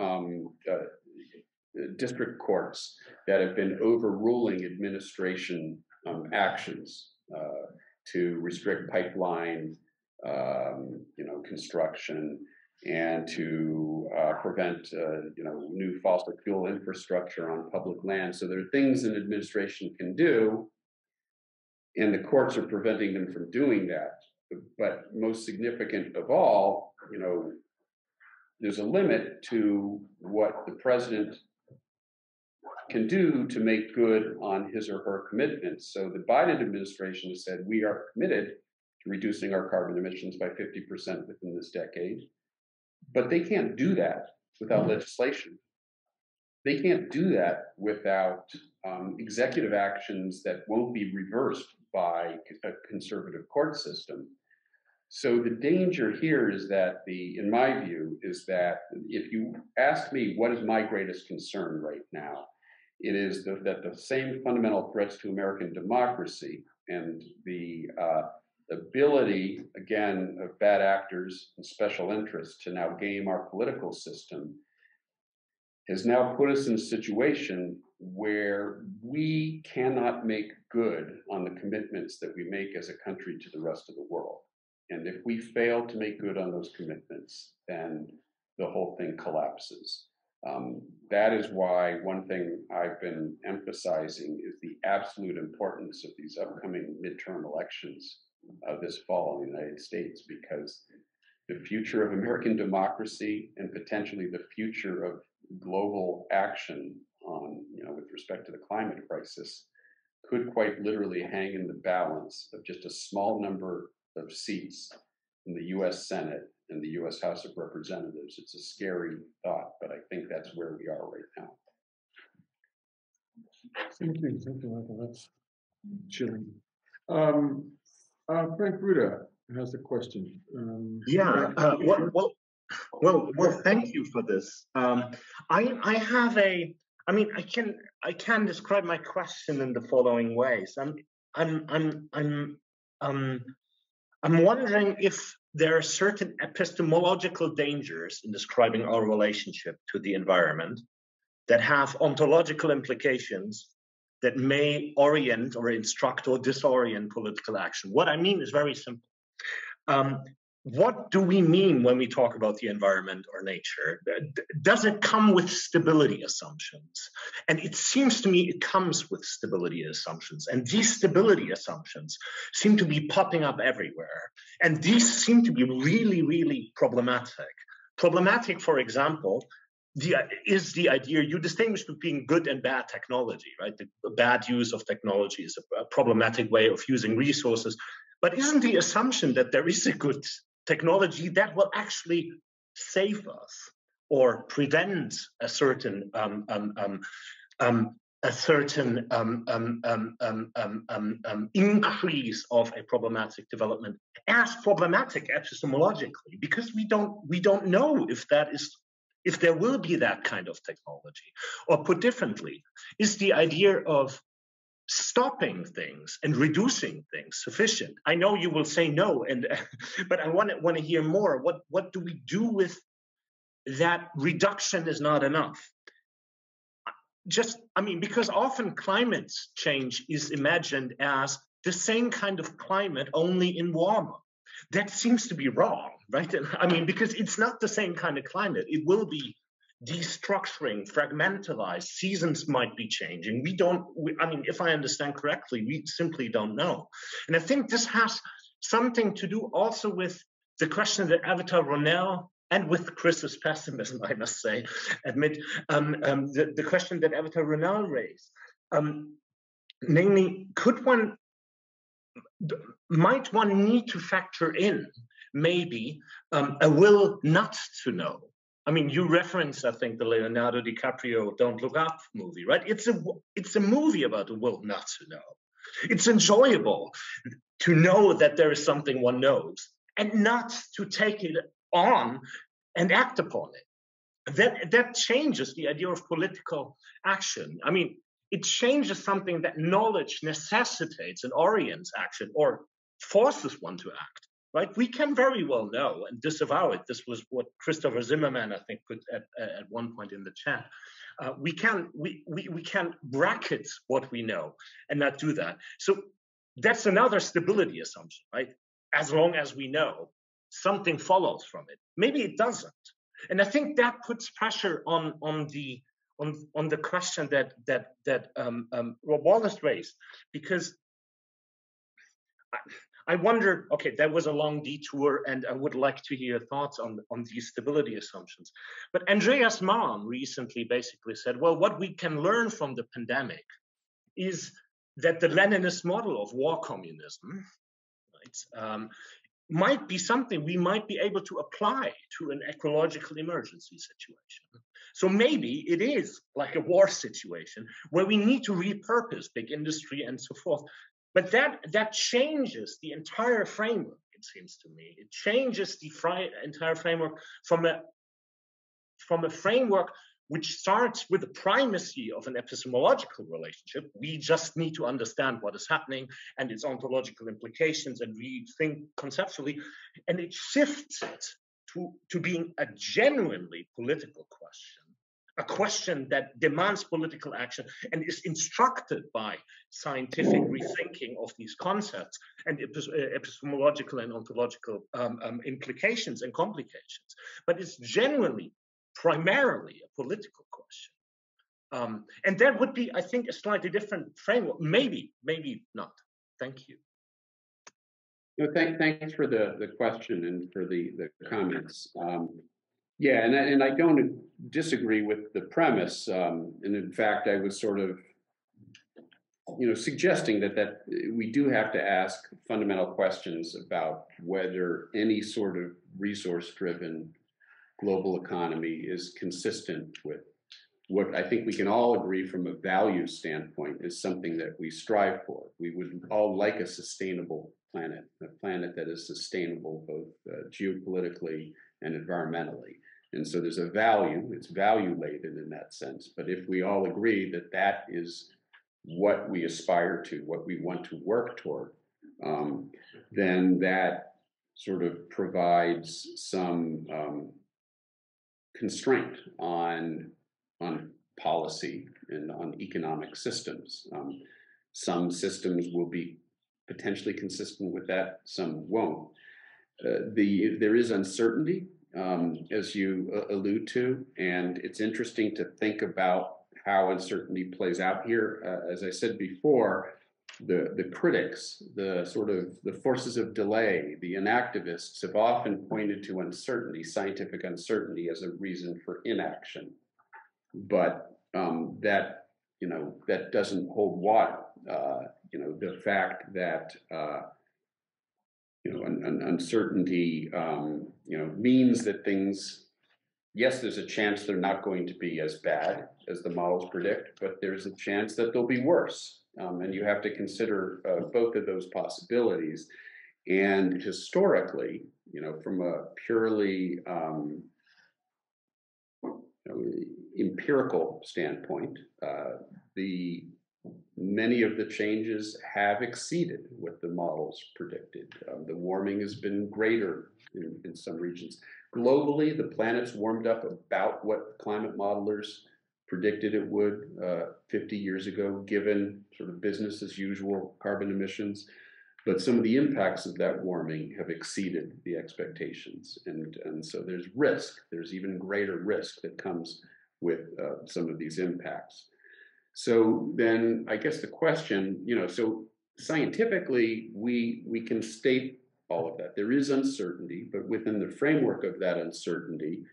C: district courts that have been overruling administration actions to restrict pipeline construction and to prevent new fossil fuel infrastructure on public land. So there are things an administration can do, and the courts are preventing them from doing that. But most significant of all, there's a limit to what the president can do to make good on his or her commitments. So the Biden administration has said, we are committed to reducing our carbon emissions by 50% within this decade. But they can't do that without legislation. They can't do that without executive actions that won't be reversed by a conservative court system. So the danger here is that in my view, is that if you ask me what is my greatest concern right now, it is that the same fundamental threats to American democracy and the ability, again, of bad actors and special interests to now game our political system has now put us in a situation where we cannot make good on the commitments that we make as a country to the rest of the world. And if we fail to make good on those commitments, then the whole thing collapses. That is why one thing I've been emphasizing is the absolute importance of these upcoming midterm elections this fall in the United States, because the future of American democracy and potentially the future of global action on, with respect to the climate crisis could quite literally hang in the balance of just a small number of seats in the US Senate and the US House of Representatives. It's a scary thought, but I think that's where we are right now.
A: Thank you, Michael. That's chilling. Frank Ruda has a question.
J: Well, thank you for this. I have a. I mean, I can describe my question in the following ways. I'm wondering if there are certain epistemological dangers in describing our relationship to the environment that have ontological implications that may orient or instruct or disorient political action. What I mean is very simple. What do we mean when we talk about the environment or nature? Does it come with stability assumptions? And it seems to me it comes with stability assumptions. And these stability assumptions seem to be popping up everywhere. And these seem to be really, really problematic. Problematic, for example, is the idea you distinguish between good and bad technology, right? The bad use of technology is a problematic way of using resources. But isn't the assumption that there is a good technology that will actually save us or prevent a certain increase of a problematic development as problematic epistemologically, because we don't know if there will be that kind of technology. Or put differently, is the idea of stopping things and reducing things sufficient? I know you will say no, but I want to hear more. What do we do with that reduction is not enough? Because often climate change is imagined as the same kind of climate, only in warmer. That seems to be wrong, right? Because it's not the same kind of climate. It will be destructuring, fragmentalized, seasons might be changing. If I understand correctly, we simply don't know. And I think this has something to do also with the question that Avatar Ronell, and with Chris's pessimism, I must say, the question that Avatar Ronell raised. Namely, might one need to factor in maybe a will not to know? You referenced, I think, the Leonardo DiCaprio "Don't Look Up" movie, right? It's a movie about a will not to know. It's enjoyable to know that there is something one knows and not to take it on and act upon it. That changes the idea of political action. It changes something that knowledge necessitates and orients action or forces one to act. Right? We can very well know and disavow it. This was what Christopher Zimmerman, I think, put at one point in the chat. We can bracket what we know and not do that. So that's another stability assumption, right? As long as we know, something follows from it. Maybe it doesn't. And I think that puts pressure on the question that Rob Wallace raised, because I wonder, okay, that was a long detour, and I would like to hear thoughts on these stability assumptions. But Andreas Mann recently basically said, well, what we can learn from the pandemic is that the Leninist model of war communism, right, might be something we might be able to apply to an ecological emergency situation. So maybe it is like a war situation where we need to repurpose big industry and so forth. But that changes the entire framework, it seems to me. It changes the entire framework from a framework which starts with the primacy of an epistemological relationship. We just need to understand what is happening and its ontological implications and rethink conceptually. And it shifts it to being a genuinely political question a question that demands political action and is instructed by scientific rethinking of these concepts and epistemological and ontological implications and complications. But it's genuinely, primarily a political question. And that would be, I think, a slightly different framework. Maybe not. Thank you.
C: No, thanks for the question and for the comments. Yeah, and I don't disagree with the premise. And in fact, I was sort of, suggesting that we do have to ask fundamental questions about whether any sort of resource-driven global economy is consistent with what I think we can all agree from a value standpoint is something that we strive for. We would all like a sustainable planet, a planet that is sustainable both geopolitically and environmentally. And so there's a value, it's value laden in that sense. But if we all agree that that is what we aspire to, what we want to work toward, then that sort of provides some constraint on policy and on economic systems. Some systems will be potentially consistent with that, some won't. There is uncertainty, as you allude to, and it's interesting to think about how uncertainty plays out here. As I said before, the critics, the forces of delay, the inactivists have often pointed to uncertainty, scientific uncertainty, as a reason for inaction. But that doesn't hold water. The fact that uncertainty means that things, yes, there's a chance they're not going to be as bad as the models predict, but there's a chance that they'll be worse. And you have to consider both of those possibilities. And historically, from a purely empirical standpoint, many of the changes have exceeded what the models predicted. The warming has been greater in some regions. Globally, the planet's warmed up about what climate modelers predicted it would 50 years ago, given sort of business as usual carbon emissions. But some of the impacts of that warming have exceeded the expectations. And so there's risk. There's even greater risk that comes with some of these impacts. So then I guess the question, so scientifically, we can state all of that. There is uncertainty, but within the framework of that uncertainty,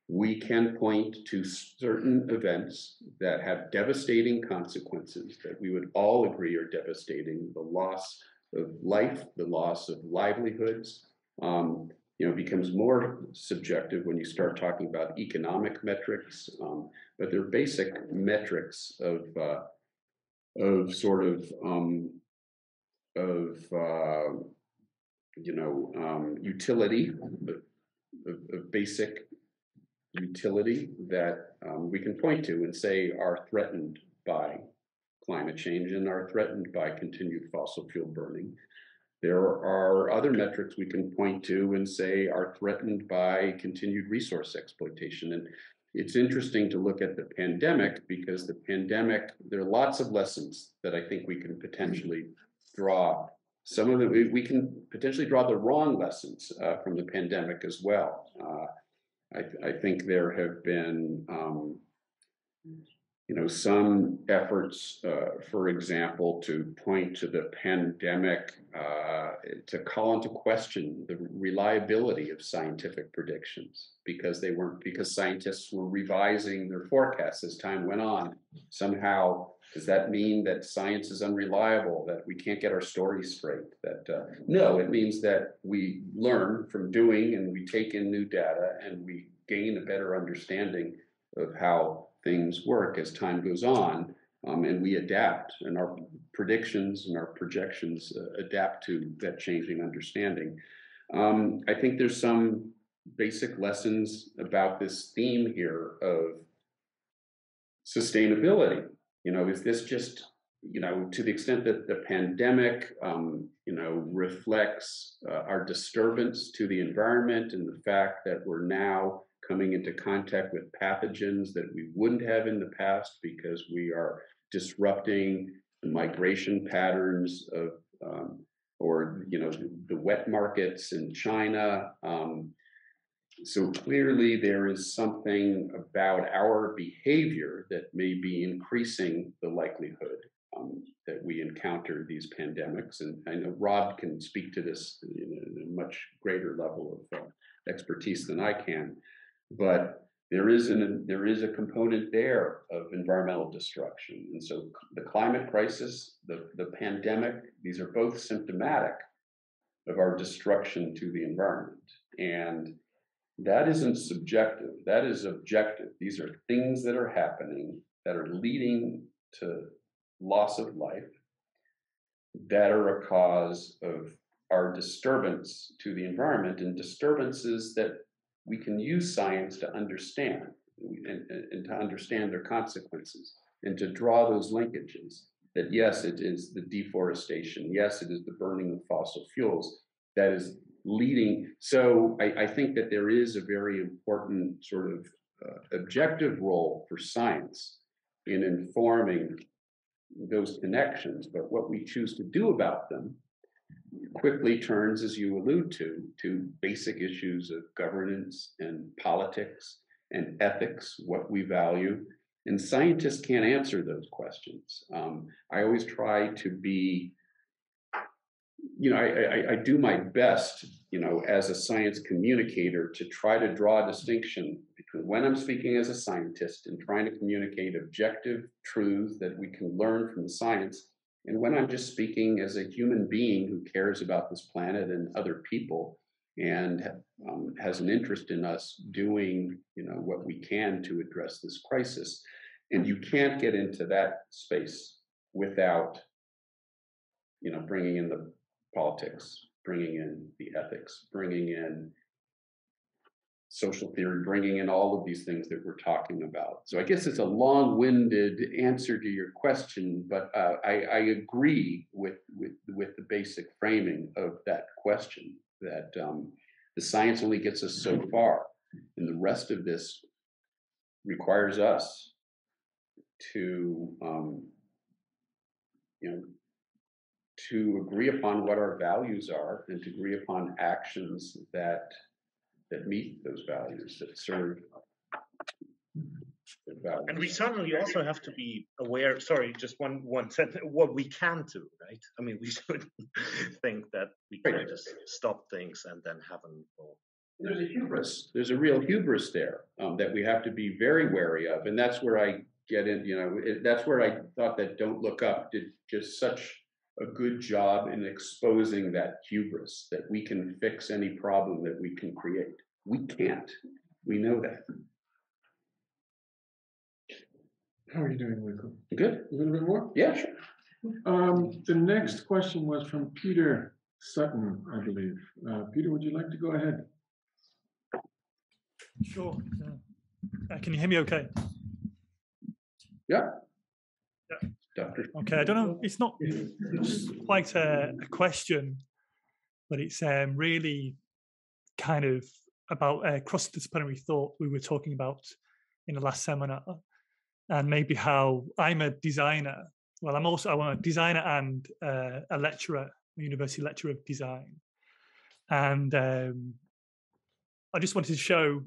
C: we can point to certain events that have devastating consequences that we would all agree are devastating. The loss of life, the loss of livelihoods, becomes more subjective when you start talking about economic metrics, but they're basic metrics of utility, of basic utility that we can point to and say are threatened by climate change and are threatened by continued fossil fuel burning. There are other metrics we can point to and say are threatened by continued resource exploitation. And it's interesting to look at the pandemic, because the pandemic, there are lots of lessons that I think we can potentially draw. Some of them, we can potentially draw the wrong lessons from the pandemic as well. I think there have been some efforts, for example, to point to the pandemic to call into question the reliability of scientific predictions, because scientists were revising their forecasts as time went on. Somehow, does that mean that science is unreliable, that we can't get our stories straight? No, it means that we learn from doing, and we take in new data, and we gain a better understanding of how things work as time goes on, and we adapt, and our predictions and our projections adapt to that changing understanding. I think there's some basic lessons about this theme here of sustainability. Is this just, to the extent that the pandemic, reflects our disturbance to the environment and the fact that we're now coming into contact with pathogens that we wouldn't have in the past because we are disrupting the migration patterns of, or the wet markets in China. So clearly there is something about our behavior that may be increasing the likelihood that we encounter these pandemics. And I know Rob can speak to this in a much greater level of expertise than I can, but there is a component there of environmental destruction. And so the climate crisis, the pandemic, these are both symptomatic of our destruction to the environment. And that isn't subjective, that is objective. These are things that are happening that are leading to loss of life, that are a cause of our disturbance to the environment, and disturbances that we can use science to understand, and to understand their consequences, and to draw those linkages. That yes, it is the deforestation, yes, it is the burning of fossil fuels that is leading. So I think that there is a very important sort of objective role for science in informing those connections, but what we choose to do about them quickly turns, as you allude to basic issues of governance and politics and ethics, what we value. And scientists can't answer those questions. I always try to be, I do my best, as a science communicator, to try to draw a distinction between when I'm speaking as a scientist and trying to communicate objective truths that we can learn from the science, and when I'm just speaking as a human being who cares about this planet and other people, and has an interest in us doing, what we can to address this crisis. And you can't get into that space without, bringing in the politics, bringing in the ethics, bringing in social theory, bringing in all of these things that we're talking about. So I guess it's a long-winded answer to your question, but I agree with the basic framing of that question, that the science only gets us so far, and the rest of this requires us to, to agree upon what our values are, and to agree upon actions that meet those values, that serve the values.
J: And we certainly also have to be aware, sorry, just one sentence, what we can do, right? I mean, we shouldn't think that we can just stop things and then have them all.
C: There's a hubris. There's a real hubris there that we have to be very wary of. And that's where I get in, that's where I thought that Don't Look Up did just such a good job in exposing that hubris, that we can fix any problem that we can create. We can't. We know that.
A: How are you doing, Michael?
C: Good.
A: A little bit more?
C: Yeah, sure.
A: The next question was from Peter Sutton, I believe. Peter, would you like to go ahead?
K: Sure. Can you hear me okay?
C: Yeah.
K: Yeah.
C: Doctor.
K: Okay, I don't know, it's not quite a question, but it's really kind of about cross-disciplinary thought we were talking about in the last seminar, and maybe how I'm a designer. Well, I'm a designer and a lecturer, a university lecturer of design. And I just wanted to show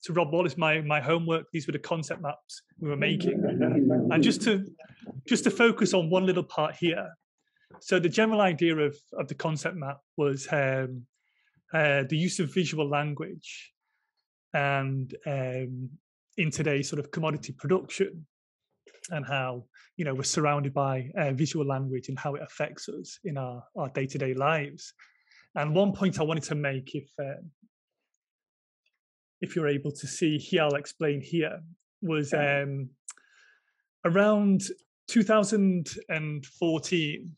K: to Rob Wallace my homework. These were the concept maps we were making, and just to focus on one little part here. So the general idea of the concept map was the use of visual language, and in today's sort of commodity production, and how we're surrounded by visual language and how it affects us in our day-to-day lives. And one point I wanted to make, if you're able to see here, I'll explain here, was around 2014,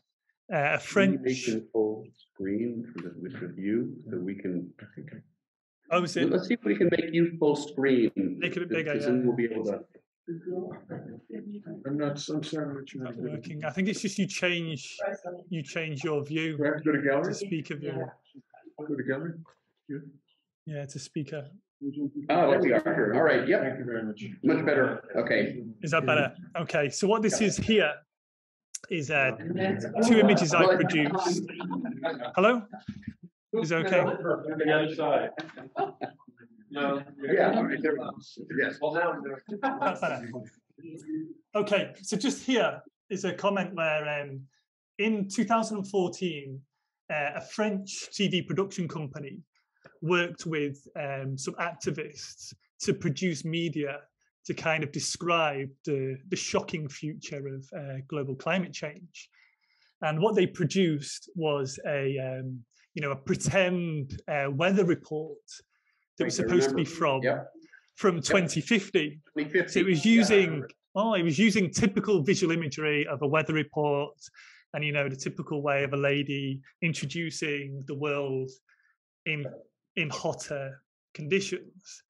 K: a French.
C: Full screen with the view, so we can.
K: Oh, is it?
C: Let's see if we can make you full screen.
K: Make it a bit bigger.
C: Yeah. We'll be able to.
A: I'm sorry what you're
K: not working. I think it's just you change your view.
A: We have to go to gallery.
K: To speaker view.
A: Go to gallery. Good.
K: Yeah, to speaker.
C: Oh, we are here. All right. Yep.
A: Thank you very much.
C: Much better. Okay.
K: Is that better? Okay. So what this is here is 2 images I produced. Hello? Is it okay?
G: The other side. No.
C: Yeah. All right. There we go. Yes.
G: Well, now.
K: That's better. Okay. So just here is a comment where in 2014, a French TV production company worked with some activists to produce media to kind of describe the shocking future of global climate change. And what they produced was a pretend weather report that was supposed to be from 2050. So it was using typical visual imagery of a weather report, and the typical way of a lady introducing the world in hotter conditions.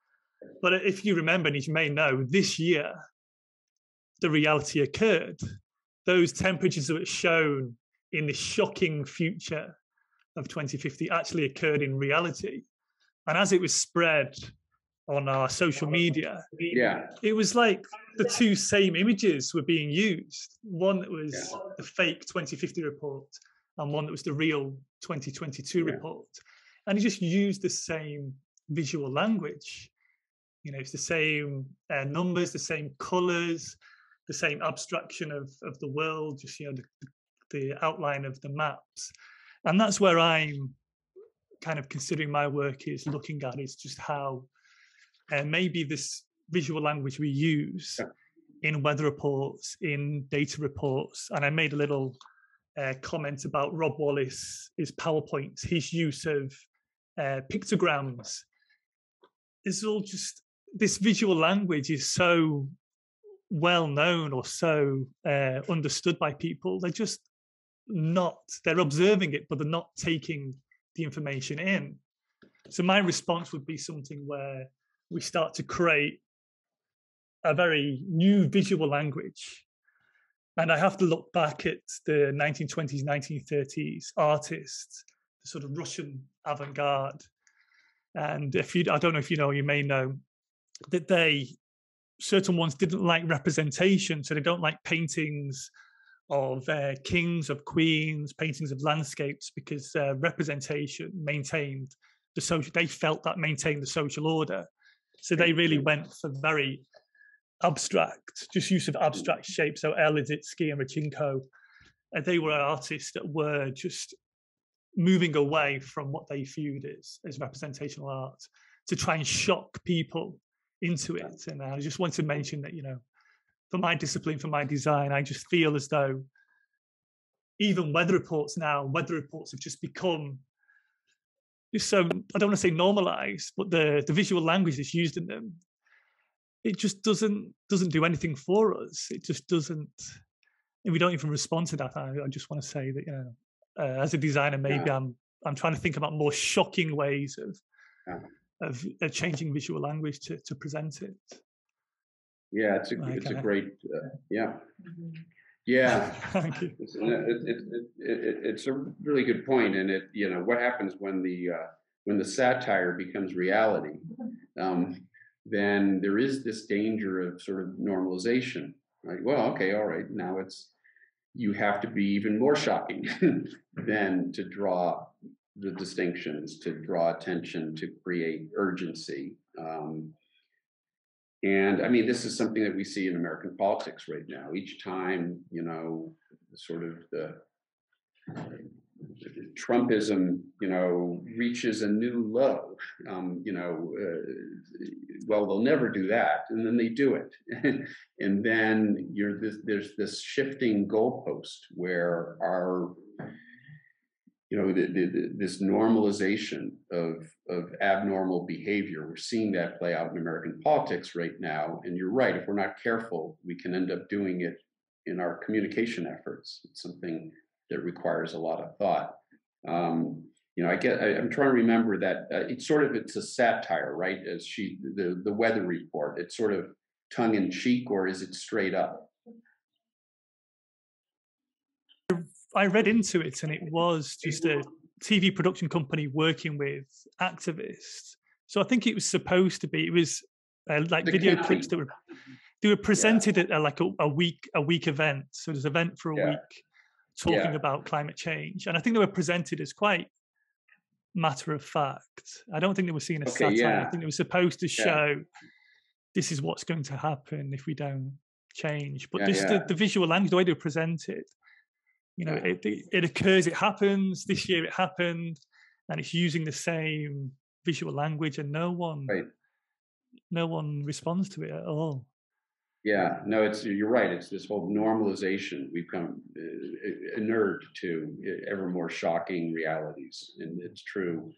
K: But if you remember, and as you may know, this year the reality occurred. Those temperatures that were shown in the shocking future of 2050 actually occurred in reality. And as it was spread on our social media, it was like the 2 same images were being used. One that was the fake 2050 report, and one that was the real 2022 report. And he just used the same visual language. It's the same numbers, the same colors, the same abstraction of the world, just the outline of the maps. And that's where I'm kind of considering my work is looking at, is just how maybe this visual language we use in weather reports, in data reports. And I made a little comment about Rob Wallace's PowerPoints, his use of pictograms. It's all just, this visual language is so well known or so understood by people. They're observing it, but they're not taking the information in. So my response would be something where we start to create a very new visual language. And I have to look back at the 1920s, 1930s artists, the sort of Russian avant-garde. And I don't know if you know, you may know, that certain ones didn't like representation. So they don't like paintings of kings, of queens, paintings of landscapes, because representation maintained the social, they felt that maintained the social order. So they really went for very abstract, just use of abstract shapes. So Lidzitsky and Rodchenko, they were artists that were just moving away from what they viewed as representational art to try and shock people into it. And I just want to mention that, for my discipline, for my design, I just feel as though even weather reports have just become just so, I don't want to say normalized, but the visual language that's used in them, it just doesn't do anything for us. It just doesn't, and we don't even respond to that. I just want to say that, as a designer, maybe I'm trying to think about more shocking ways of changing visual language to present it.
C: Yeah, it's a great,
K: Thank you.
C: It's a really good point, and what happens when the satire becomes reality, then there is this danger of sort of normalization, right? Well, okay, all right, now you have to be even more shocking than to draw the distinctions, to draw attention, to create urgency. And I mean, this is something that we see in American politics right now. Each time, sort of the Trumpism, reaches a new low, well, they'll never do that, and then they do it. And then there's this shifting goalpost where this normalization of abnormal behavior, we're seeing that play out in American politics right now. And you're right, if we're not careful, we can end up doing it in our communication efforts. It's something that requires a lot of thought. I'm trying to remember that it's a satire, right? As the weather report, it's sort of tongue in cheek, or is it straight up?
K: I read into it, and it was just a TV production company working with activists So I think it was supposed to be. It was like
C: The
K: video
C: camping.
K: clips that were presented at like a week event. So there's an event for a week talking about climate change, and I think they were presented as quite matter of fact. I don't think they were seen as satire. I think they were supposed to show this is what's going to happen if we don't change. But the visual language, the way they were presented, you know, it occurs, it happens. This year it happened, and it's using the same visual language, and no one responds to it at all. Yeah, no, you're right. It's this whole normalization. We've become inured to ever more shocking realities, and it's true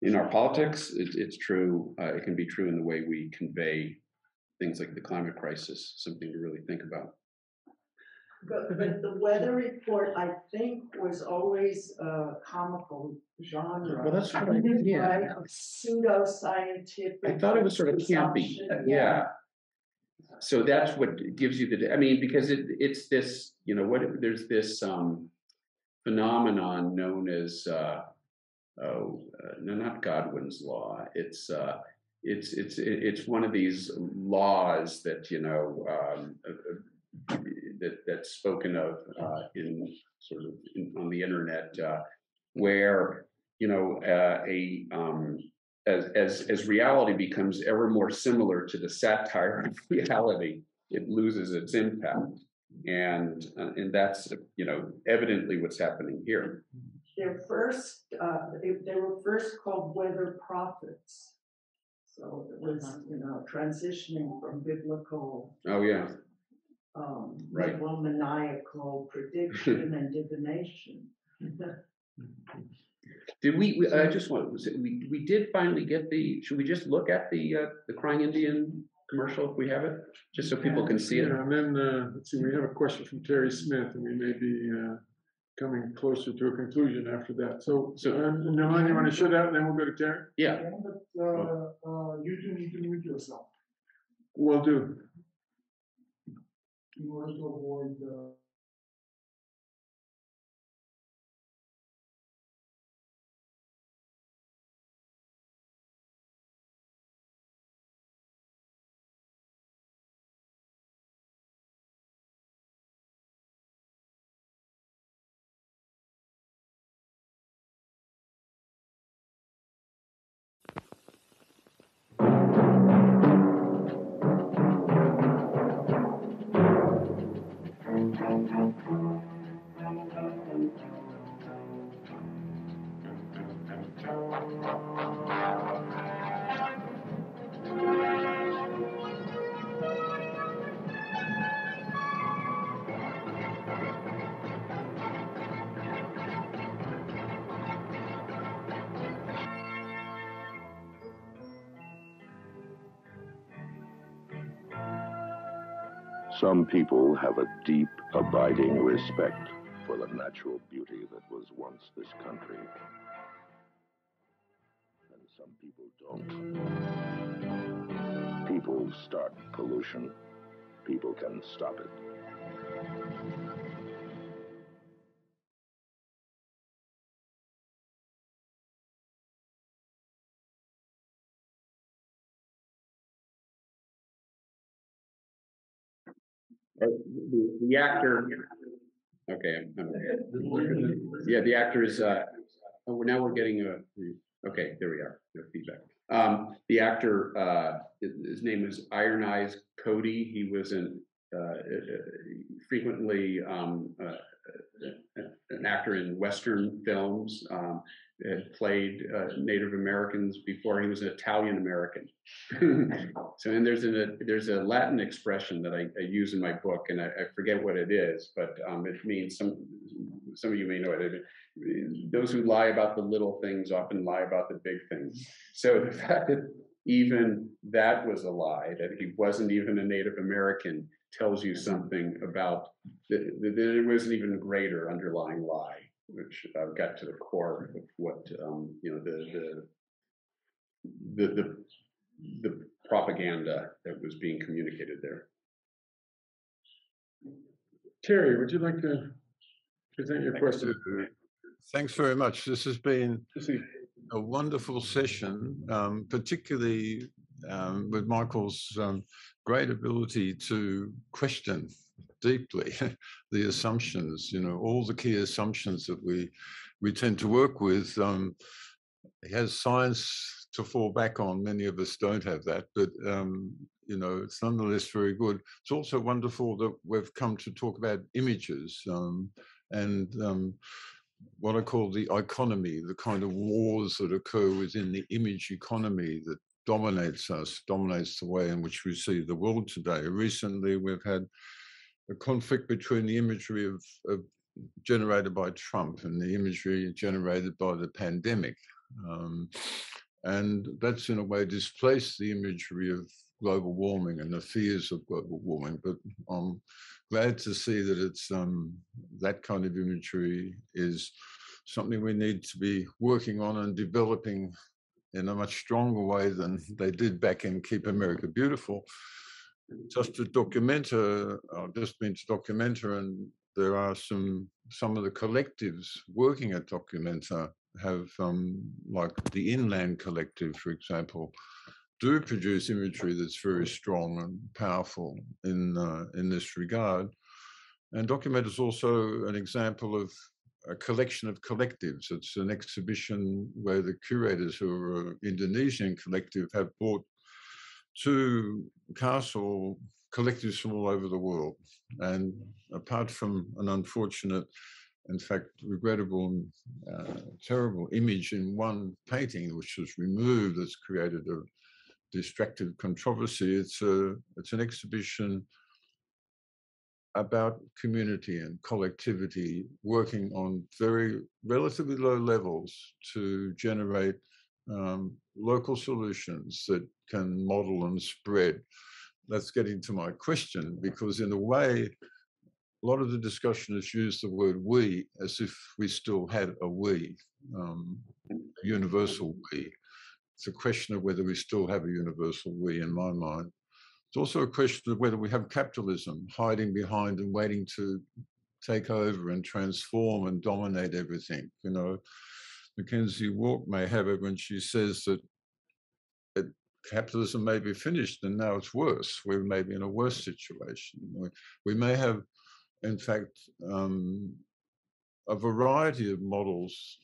K: in our politics. It's true. It can be true in the way we convey things like the climate crisis. Something to really think about.
F: But the weather report, I think, was always a comical genre.
C: Well, that's what I did. Yeah,
F: right? Pseudo-scientific.
C: I thought it was sort of campy. Yeah. So that's what gives you the. I mean, because it's this. You know, there's this phenomenon known as no, not Godwin's law. It's one of these laws that that's spoken of in sort of on the internet, where as reality becomes ever more similar to the satire of reality, it loses its impact, and that's evidently what's happening here.
F: They were first called weather prophets, so it was transitioning from biblical.
C: Oh yeah.
F: Right. Maniacal prediction and divination.
C: Did we? I just want. We did finally get the. Should we just look at the Crying Indian commercial if we have it, just so people can see it?
A: Yeah, and then let's see. We have a question from Terry Smith, and we may be coming closer to a conclusion after that. So Nolan, you want to show that, and then we'll go to Terry?
C: Yeah.
D: But you do need to mute yourself.
A: Will do.
D: In order to avoid
L: Some people have a deep, abiding respect for the natural beauty that was once this country. And some people don't. People start pollution. People can stop it.
C: The actor. Okay. Yeah, the actor is. Now we're getting a. Okay, there we are. No feedback. The actor, his name is Iron Eyes Cody. He was frequently an actor in Western films. Had played Native Americans before he was an Italian American. So, and there's a Latin expression that I use in my book, and I forget what it is, but it means some of you may know it. Those who lie about the little things often lie about the big things. So the fact that even that was a lie, that he wasn't even a Native American, tells you something about that there was an even greater underlying lie, which got to the core of what the propaganda that was being communicated there.
A: Terry, would you like to present your question?
M: Thanks very much. This has been a wonderful session, particularly with Michael's great ability to question deeply the assumptions, all the key assumptions that we tend to work with. He has science to fall back on. Many of us don't have that, but it's nonetheless very good. It's also wonderful that we've come to talk about images and what I call the economy, the kind of wars that occur within the image economy that dominates us, dominates the way in which we see the world today. Recently, we've had a conflict between the imagery of generated by Trump and the imagery generated by the pandemic. And that's in a way displaced the imagery of global warming and the fears of global warming. But I'm glad to see that it's that kind of imagery is something we need to be working on and developing in a much stronger way than they did back in Keep America Beautiful. Just to Documenta, I've just been to Documenta, and there are some of the collectives working at Documenta have, like the Inland Collective, for example, do produce imagery that's very strong and powerful in this regard. And Documenta is also an example of a collection of collectives. It's an exhibition where the curators, who are an Indonesian collective, have brought to Castle collectives from all over the world. And apart from an unfortunate, in fact, regrettable and terrible image in one painting, which was removed, that's created a distracted controversy, it's an exhibition about community and collectivity, working on very relatively low levels to generate local solutions that can model and spread. That's getting to my question, because in a way, a lot of the discussion has used the word we as if we still had a we, a universal we. It's a question of whether we still have a universal we in my mind. It's also a question of whether we have capitalism hiding behind and waiting to take over and transform and dominate everything. Mackenzie Walk may have it when she says that capitalism may be finished and now it's worse. We may be in a worse situation. We may have, in fact, a variety of models,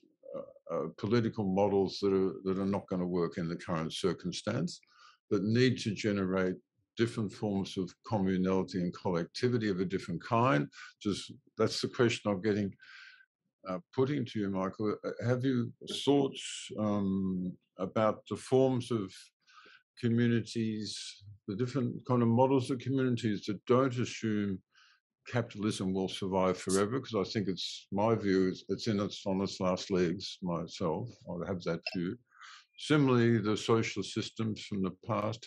M: political models that are not going to work in the current circumstance, but need to generate different forms of communality and collectivity of a different kind. That's the question I'm getting putting to you, Michael. Have you thoughts about the forms of communities, the different kind of models of communities that don't assume capitalism will survive forever? Because I think it's my view, it's on its last legs myself. I have that view. Similarly, the social systems from the past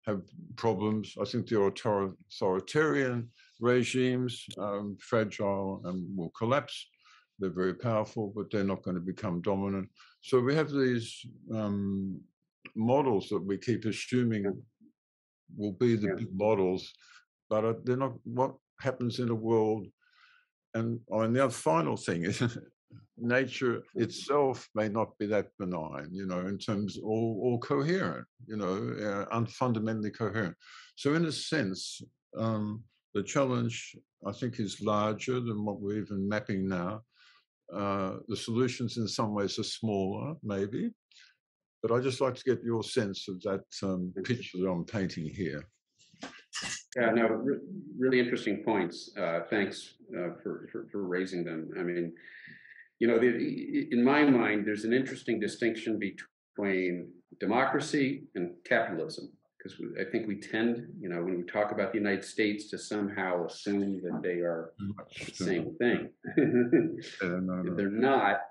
M: have problems. I think the authoritarian regimes fragile and will collapse. They're very powerful, but they're not going to become dominant. So we have these models that we keep assuming will be the big models, but they're not what happens in a world. And the other final thing is nature itself may not be that benign, in terms or coherent, fundamentally coherent. So in a sense, the challenge, I think, is larger than what we're even mapping now. The solutions in some ways are smaller, maybe, but I'd just like to get your sense of that picture that I'm painting here.
C: Yeah, no, really interesting points. Thanks for raising them. I mean, in my mind, there's an interesting distinction between democracy and capitalism, because I think we tend, when we talk about the United States, to somehow assume that they are the same thing. They're not.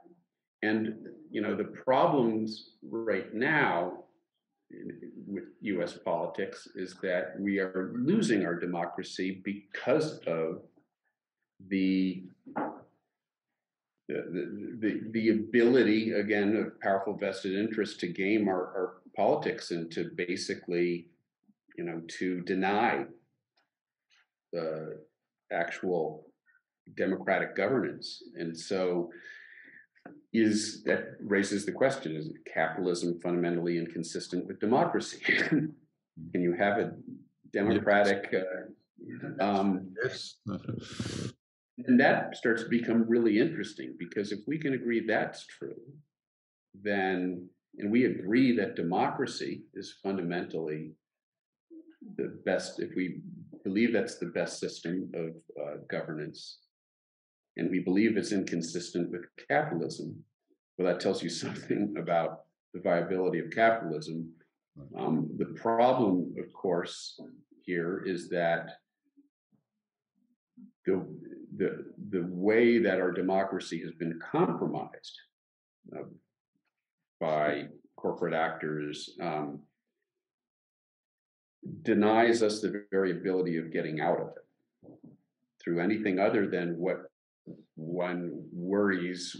C: And, the problems right now with US politics is that we are losing our democracy because of the ability, again, of powerful vested interests to game our politics and to basically, to deny the actual democratic governance. And so that raises the question: is capitalism fundamentally inconsistent with democracy? Can you have a democratic?
M: Yes.
C: And that starts to become really interesting, because if we can agree that's true, then, and we agree that democracy is fundamentally the best, if we believe that's the best system of governance, and we believe it's inconsistent with capitalism, well, that tells you something about the viability of capitalism. The problem, of course, here is that the way that our democracy has been compromised by corporate actors denies us the very ability of getting out of it through anything other than what one worries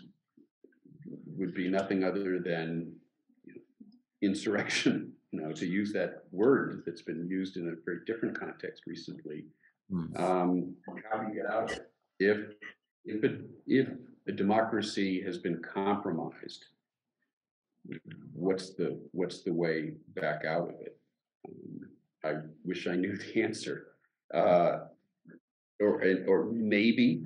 C: would be nothing other than insurrection, to use that word that's been used in a very different context recently. How do you get out of it? If a democracy has been compromised, what's the way back out of it? I wish I knew the answer, or maybe,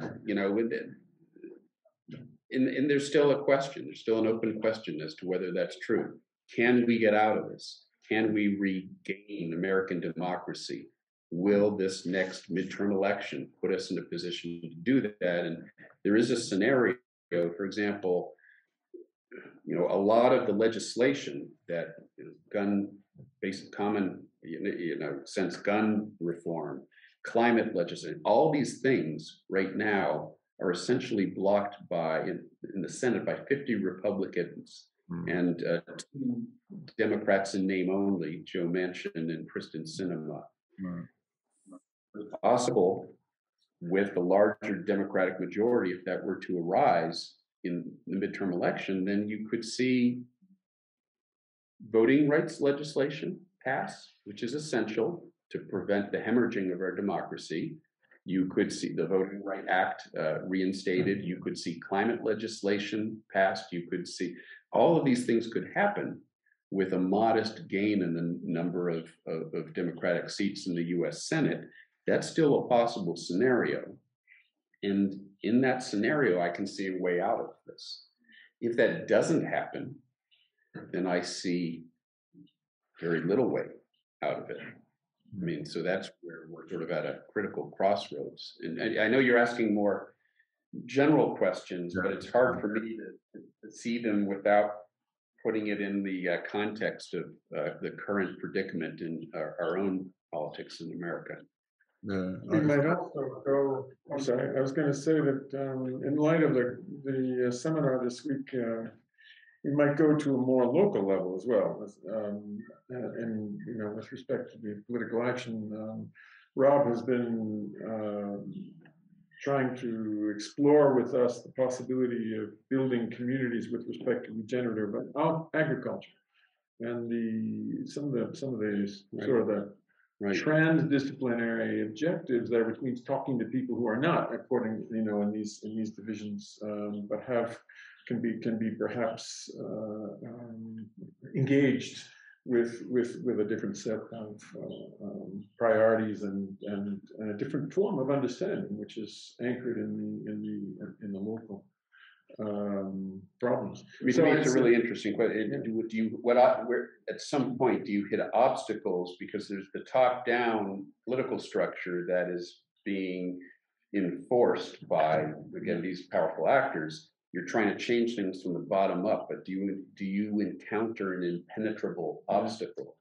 C: and there's still a question. There's still an open question as to whether that's true. Can we get out of this? Can we regain American democracy? Will this next midterm election put us in a position to do that? And there is a scenario, for example, a lot of the legislation that gun-based common, sense gun reform, climate legislation, all these things right now are essentially blocked in the Senate by 50 Republicans and 2 Democrats in name only, Joe Manchin and Kristen Sinema. It's possible with a larger Democratic majority, if that were to arise in the midterm election, then you could see voting rights legislation pass, which is essential to prevent the hemorrhaging of our democracy. You could see the Voting Rights Act reinstated. You could see climate legislation passed. You could see all of these things could happen with a modest gain in the number of Democratic seats in the US Senate. That's still a possible scenario. And in that scenario, I can see a way out of this. If that doesn't happen, then I see very little way out of it. I mean, so that's where we're sort of at a critical crossroads. And I know you're asking more general questions, but it's hard for me to see them without putting it in the context of the current predicament in our own politics in America.
A: We might also go, I'm sorry, I was going to say that in light of the seminar this week, we might go to a more local level as well. And with respect to the political action, Rob has been trying to explore with us the possibility of building communities with respect to regenerative agriculture, and some of the sort of the transdisciplinary objectives there, which means talking to people who are not according, in these divisions, but can be perhaps engaged with a different set of priorities and a different form of understanding, which is anchored in the local problems.
C: I mean, to me, it's a really interesting question. Where at some point do you hit obstacles because there's the top-down political structure that is being enforced by, again, these powerful actors? You're trying to change things from the bottom up, but do you encounter an impenetrable obstacle?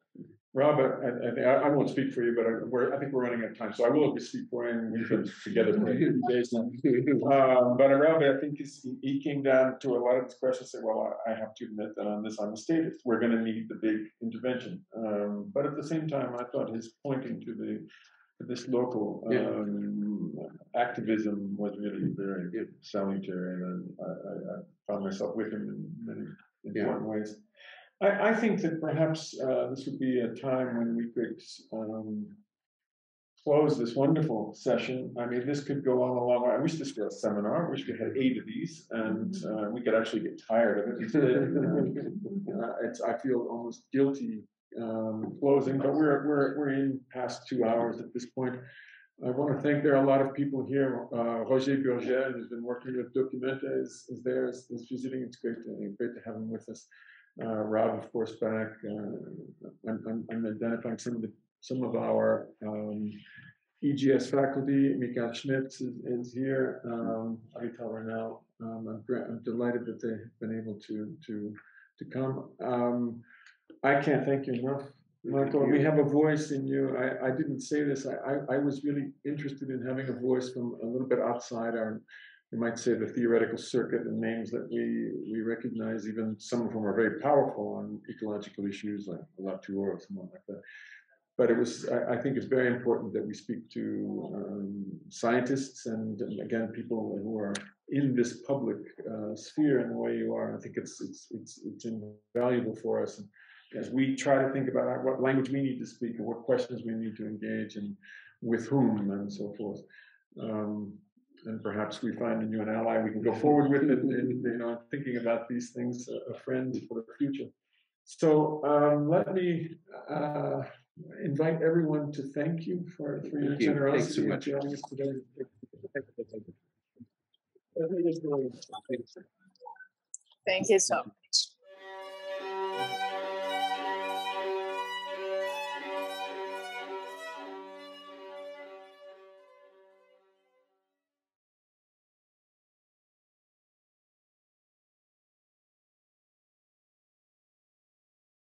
A: Robert, I won't speak for you, but I think we're running out of time, so I will speak for him. We've been together for a few days now. But Robert, I think he came down to a lot of these questions. Said, "Well, I have to admit that on this, I'm a statist. We're going to need the big intervention." But at the same time, I thought his pointing to this local activism was really very salutary, and I found myself with him in many important ways. I think that perhaps this would be a time when we could close this wonderful session. I mean, this could go on a long way. I wish this were a seminar. I wish we had 8 of these, and we could actually get tired of it. I feel almost guilty closing, but we're in past 2 hours at this point. I want to thank, there are a lot of people here. Roger Burgel, who's been working with Documenta, is there, is visiting. It's great to have him with us. Rob, of course, back. I'm identifying some of our EGS faculty. Mikael Schmitz is here. Avital Renel. I'm delighted that they've been able to come. I can't thank you enough, Michael. We have a voice in you. I didn't say this. I was really interested in having a voice from a little bit outside our, you might say, the theoretical circuit, and names that we recognize. Even some of them are very powerful on ecological issues, like Latour or someone like that. But it was, I think it's very important that we speak to scientists and again, people who are in this public sphere in the way you are. I think it's invaluable for us. And as we try to think about what language we need to speak and what questions we need to engage and with whom and so forth. And perhaps we find in you an ally we can go forward with it, and thinking about these things, a friend for the future. So let me invite everyone to thank you for your generosity in joining us today.
N: Thank you so much.